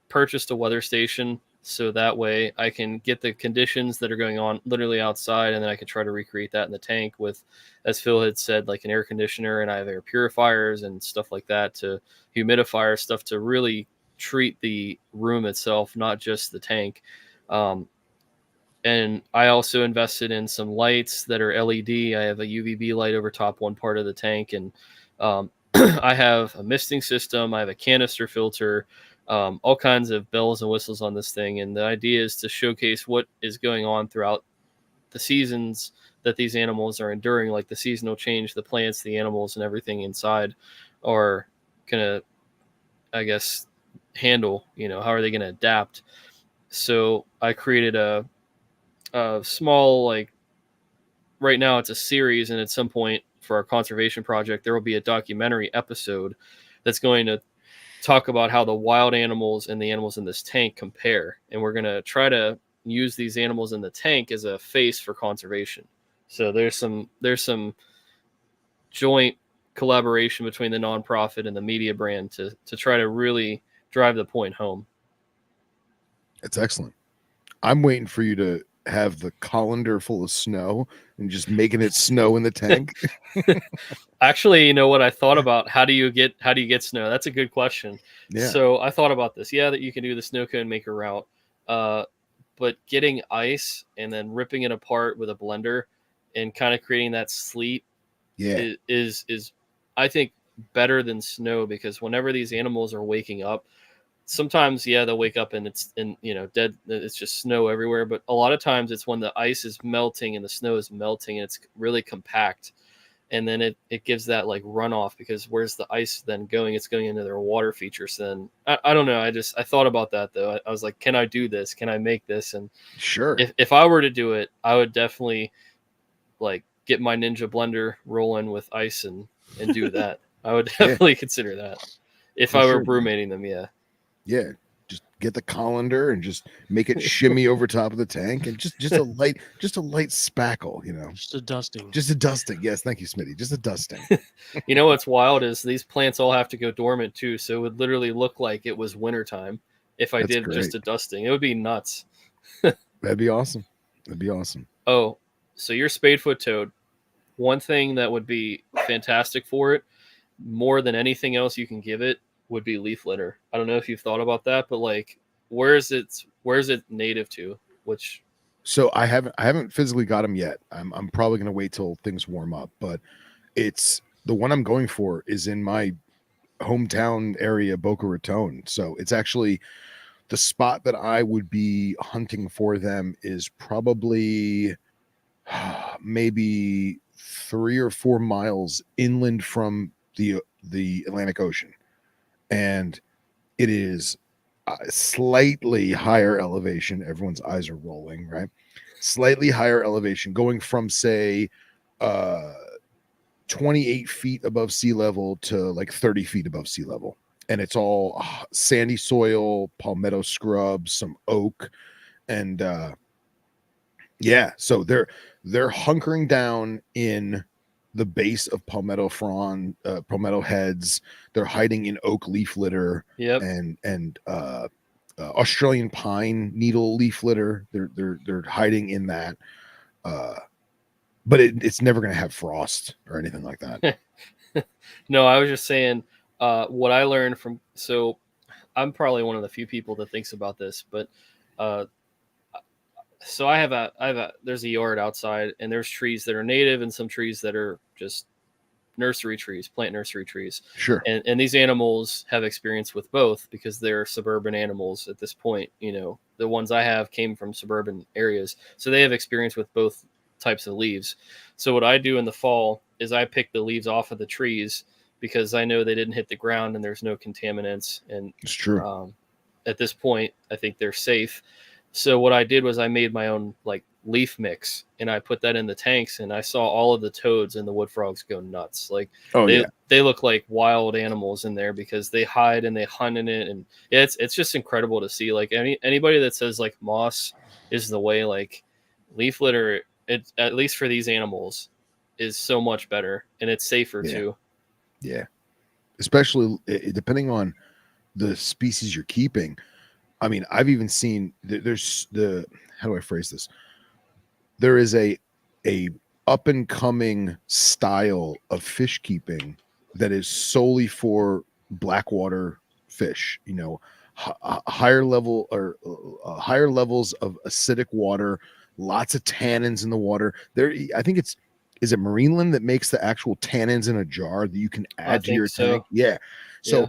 purchased a weather station so that way I can get the conditions that are going on literally outside, and then I can try to recreate that in the tank with, as Phil had said, like an air conditioner, and I have air purifiers and stuff like that, to humidifier stuff to really treat the room itself, not just the tank. And I also invested in some lights that are LED. I have a UVB light over top one part of the tank, and I have a misting system. I have a canister filter, all kinds of bells and whistles on this thing. And the idea is to showcase what is going on throughout the seasons that these animals are enduring, like the seasonal change, the plants, the animals, and everything inside are going to, I guess, handle, how are they going to adapt? So I created a small, like, right now it's a series, and at some point for our conservation project, there will be a documentary episode that's going to talk about how the wild animals and the animals in this tank compare. And we're going to try to use these animals in the tank as a face for conservation. So there's some joint collaboration between the nonprofit and the media brand to try to really drive the point home. It's excellent. I'm waiting for you to have the colander full of snow and just making it snow in the tank. Actually, you know what I thought about? How do you get snow? That's a good question. Yeah. So I thought about this. Yeah, that you can do the snow cone maker route. But getting ice and then ripping it apart with a blender and kind of creating that sleet is I think better than snow, because whenever these animals are waking up, sometimes they'll wake up and it's dead, it's just snow everywhere, but a lot of times it's when the ice is melting and the snow is melting and it's really compact, and then it gives that like runoff, because where's the ice then going? It's going into their water features. Then I don't know, I thought about that though. I was like, can I do this? Can I make this? And sure, if I were to do it, I would definitely like get my Ninja blender rolling with ice and do that. I would definitely consider that if I were brewmating them. Yeah, just get the colander and just make it shimmy over top of the tank, and just a light spackle, just a dusting. Yes, thank you, Smitty. Just a dusting. What's wild is these plants all have to go dormant too, so it would literally look like it was wintertime if I did just a dusting. It would be nuts. That'd be awesome. Oh, so your spadefoot toad, one thing that would be fantastic for it more than anything else you can give it would be leaf litter. I don't know if you've thought about that, but like, where is it native to? Which So I haven't physically got them yet. I'm probably gonna wait till things warm up, but it's the one I'm going for is in my hometown area, Boca Raton. So it's actually the spot that I would be hunting for them is probably maybe 3 or 4 miles inland from the Atlantic Ocean, and it is slightly higher elevation. Everyone's eyes are rolling, right? Slightly higher elevation, going from say uh 28 feet above sea level to like 30 feet above sea level. And it's all sandy soil, palmetto scrub, some oak, and yeah, so they're hunkering down in the base of palmetto frond, palmetto heads. They're hiding in oak leaf litter yep. and Australian pine needle leaf litter. They're hiding in that. But it's never going to have frost or anything like that. No, I was just saying what I learned from. So I'm probably one of the few people that thinks about this, but uh, so there's a yard outside, and there's trees that are native and some trees that are just nursery trees, plant nursery trees. Sure. And these animals have experience with both because they're suburban animals at this point. You know, the ones I have came from suburban areas, so they have experience with both types of leaves. So what I do in the fall is I pick the leaves off of the trees because I know they didn't hit the ground and there's no contaminants. And It's true. at this point, I think they're safe. So what I did was I made my own like leaf mix and I put that in the tanks, and I saw all of the toads and the wood frogs go nuts. Like they look like wild animals in there because they hide and they hunt in it, and it's just incredible to see. Like anybody that says like moss is the way, like leaf litter, it at least for these animals is so much better, and it's safer too. Yeah, especially depending on the species you're keeping. I mean, I've even seen there's the how do I phrase this? There is a up and coming style of fish keeping that is solely for blackwater fish. You know, higher level or higher levels of acidic water, lots of tannins in the water. There, I think is it Marineland that makes the actual tannins in a jar that you can add to your tank? Yeah. So Yeah.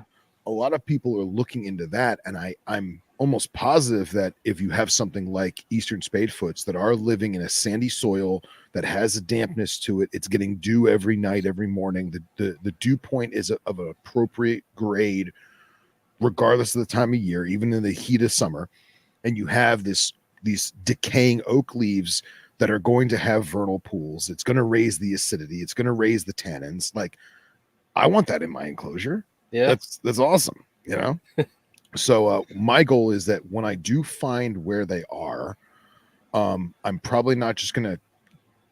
a lot of people are looking into that, and I'm almost positive that if you have something like eastern spadefoots that are living in a sandy soil that has a dampness to it, it's getting dew every night, every morning. The dew point is of an appropriate grade, regardless of the time of year, even in the heat of summer. And you have these decaying oak leaves that are going to have vernal pools. It's going to raise the acidity. It's going to raise the tannins. Like, I want that in my enclosure. Yeah. That's awesome, you know? So my goal is that when I do find where they are, I'm probably not just going to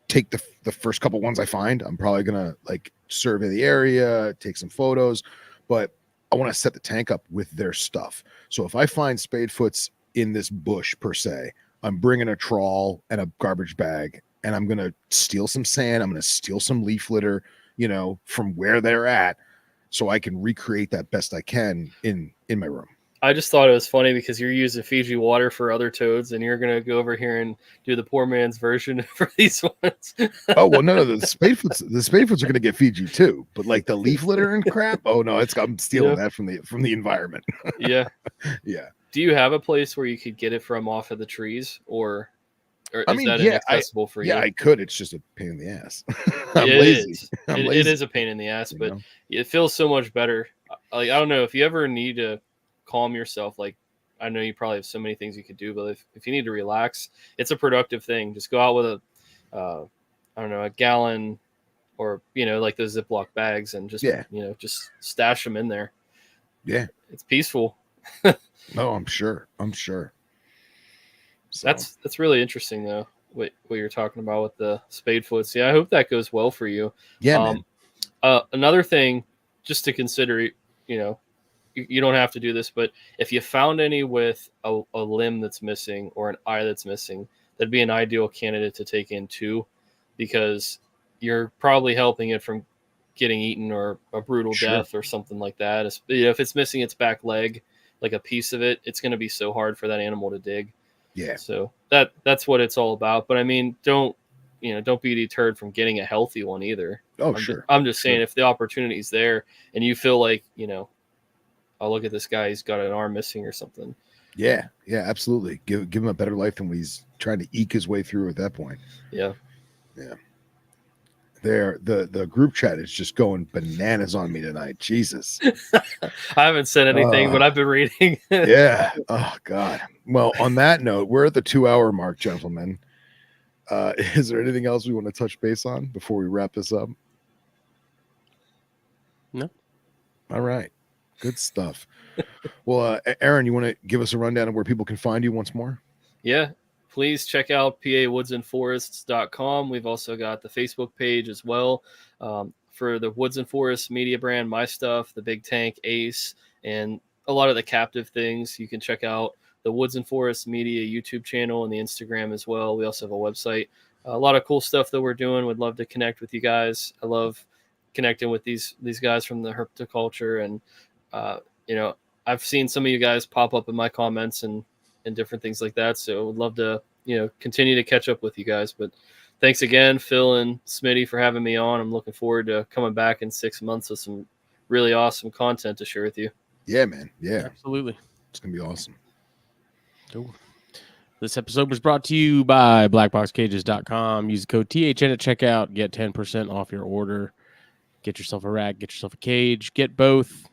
take the first couple ones I find. I'm probably going to like survey the area, take some photos, but I want to set the tank up with their stuff. So if I find spadefoots in this bush per se, I'm bringing a trawl and a garbage bag, and I'm going to steal some sand. I'm going to steal some leaf litter, you know, from where they're at, so I can recreate that best I can in my room. I just thought it was funny because you're using Fiji water for other toads, and you're gonna go over here and do the poor man's version for these ones. Oh well, no, the spadefoots are going to get Fiji too, but like the leaf litter and crap. Oh no, I'm stealing that from the environment. Yeah. Yeah. Do you have a place where you could get it from off of the trees, or I is mean, that yeah, inaccessible for you? Yeah, I could. It's just a pain in the ass. I'm It lazy. is. I'm It lazy. is a pain in the ass, but know? it feels so much better. Like, I don't know if you ever need to calm yourself. Like, I know you probably have so many things you could do, but if you need to relax, it's a productive thing. Just go out with I don't know, a gallon or, like those Ziploc bags, and just, just stash them in there. Yeah. It's peaceful. No, I'm sure. So. That's really interesting though. What you're talking about with the spadefoots. Yeah, I hope that goes well for you. Yeah, man. Another thing just to consider, you don't have to do this, but if you found any with a limb that's missing or an eye that's missing, that'd be an ideal candidate to take in too, because you're probably helping it from getting eaten or a brutal Sure. death or something like that. If it's missing its back leg, like a piece of it, it's going to be so hard for that animal to dig. Yeah. So that's what it's all about. But I mean, don't be deterred from getting a healthy one either. Oh, I'm sure. just saying, if the opportunity is there and you feel like, oh, look at this guy, he's got an arm missing or something. Yeah, absolutely. Give him a better life than he's trying to eke his way through at that point. Yeah. The group chat is just going bananas on me tonight. Jesus. I haven't said anything, but I've been reading. Yeah. Oh God. Well, on that note, we're at the 2-hour mark, gentlemen. Is there anything else we want to touch base on before we wrap this up? No. All right. Good stuff. Well, Aaron, you want to give us a rundown of where people can find you once more? Yeah. Please check out pawoodsandforests.com. We've also got the Facebook page as well. For the Woods and Forests media brand, my stuff, the Big Tank, Ace, and a lot of the captive things. You can check out the Woods and Forests media YouTube channel and the Instagram as well. We also have a website. A lot of cool stuff that we're doing. Would love to connect with you guys. I love connecting with these guys from the herpetoculture, and I've seen some of you guys pop up in my comments and different things like that. So I would love to, continue to catch up with you guys. But thanks again, Phil and Smitty, for having me on. I'm looking forward to coming back in 6 months with some really awesome content to share with you. Yeah, man. Yeah. Absolutely. It's going to be awesome. Cool. This episode was brought to you by BlackBoxCages.com. Use the code THN at checkout. Get 10% off your order. Get yourself a rack. Get yourself a cage. Get both.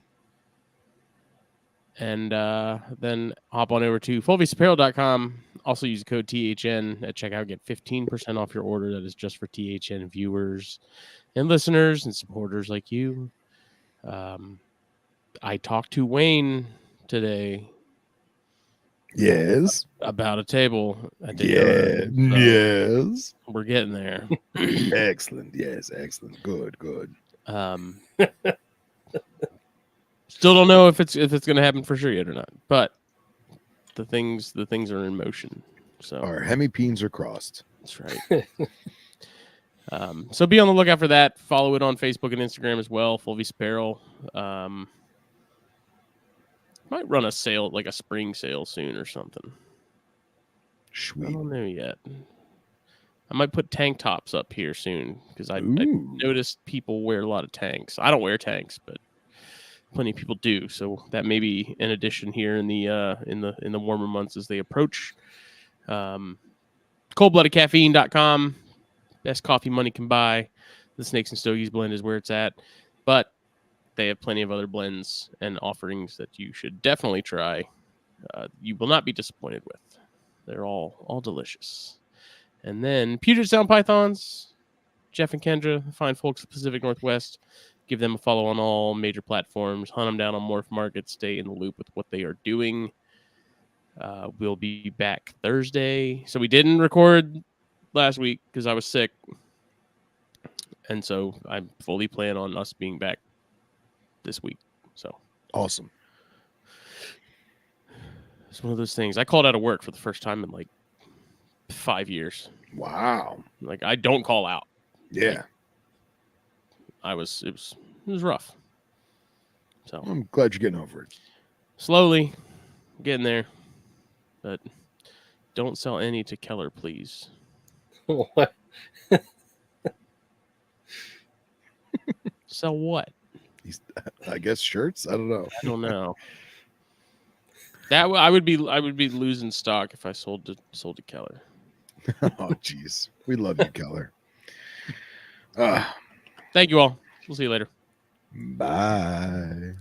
And then hop on over to FullFaceApparel.com. Also use the code THN at checkout. Get 15% off your order. That is just for THN viewers and listeners and supporters like you. I talked to Wayne today. Yes. About a table at the Yes. We're getting there. Excellent. Yes, excellent. Good. Still don't know if it's going to happen for sure yet or not, but the things are in motion. So our hemipenes are crossed. That's right. So be on the lookout for that. Follow it on Facebook and Instagram as well. Full Face Apparel. Might run a sale, like a spring sale soon or something. Sweet. I don't know yet. I might put tank tops up here soon because I noticed people wear a lot of tanks. I don't wear tanks, but plenty of people do. So that may be an addition here in the warmer months as they approach. Coldbloodedcaffeine.com. Best coffee money can buy. The Snakes and Stogies blend is where it's at. But they have plenty of other blends and offerings that you should definitely try. You will not be disappointed with. They're all delicious. And then Puget Sound Pythons, Jeff and Kendra, the fine folks of the Pacific Northwest. Give them a follow on all major platforms. Hunt them down on Morph Market. Stay in the loop with what they are doing. We'll be back Thursday. So we didn't record last week because I was sick. And so I fully plan on us being back this week. So awesome. It's one of those things. I called out of work for the first time in like 5 years. Wow. Like I don't call out. Yeah. Like, it was rough. So I'm glad you're getting over it. Slowly getting there. But don't sell any to Keller, please. What? Sell what? I guess shirts. I don't know. I don't know. That I would be losing stock if I sold to Keller. Oh, jeez. We love you, Keller. Thank you all. We'll see you later. Bye.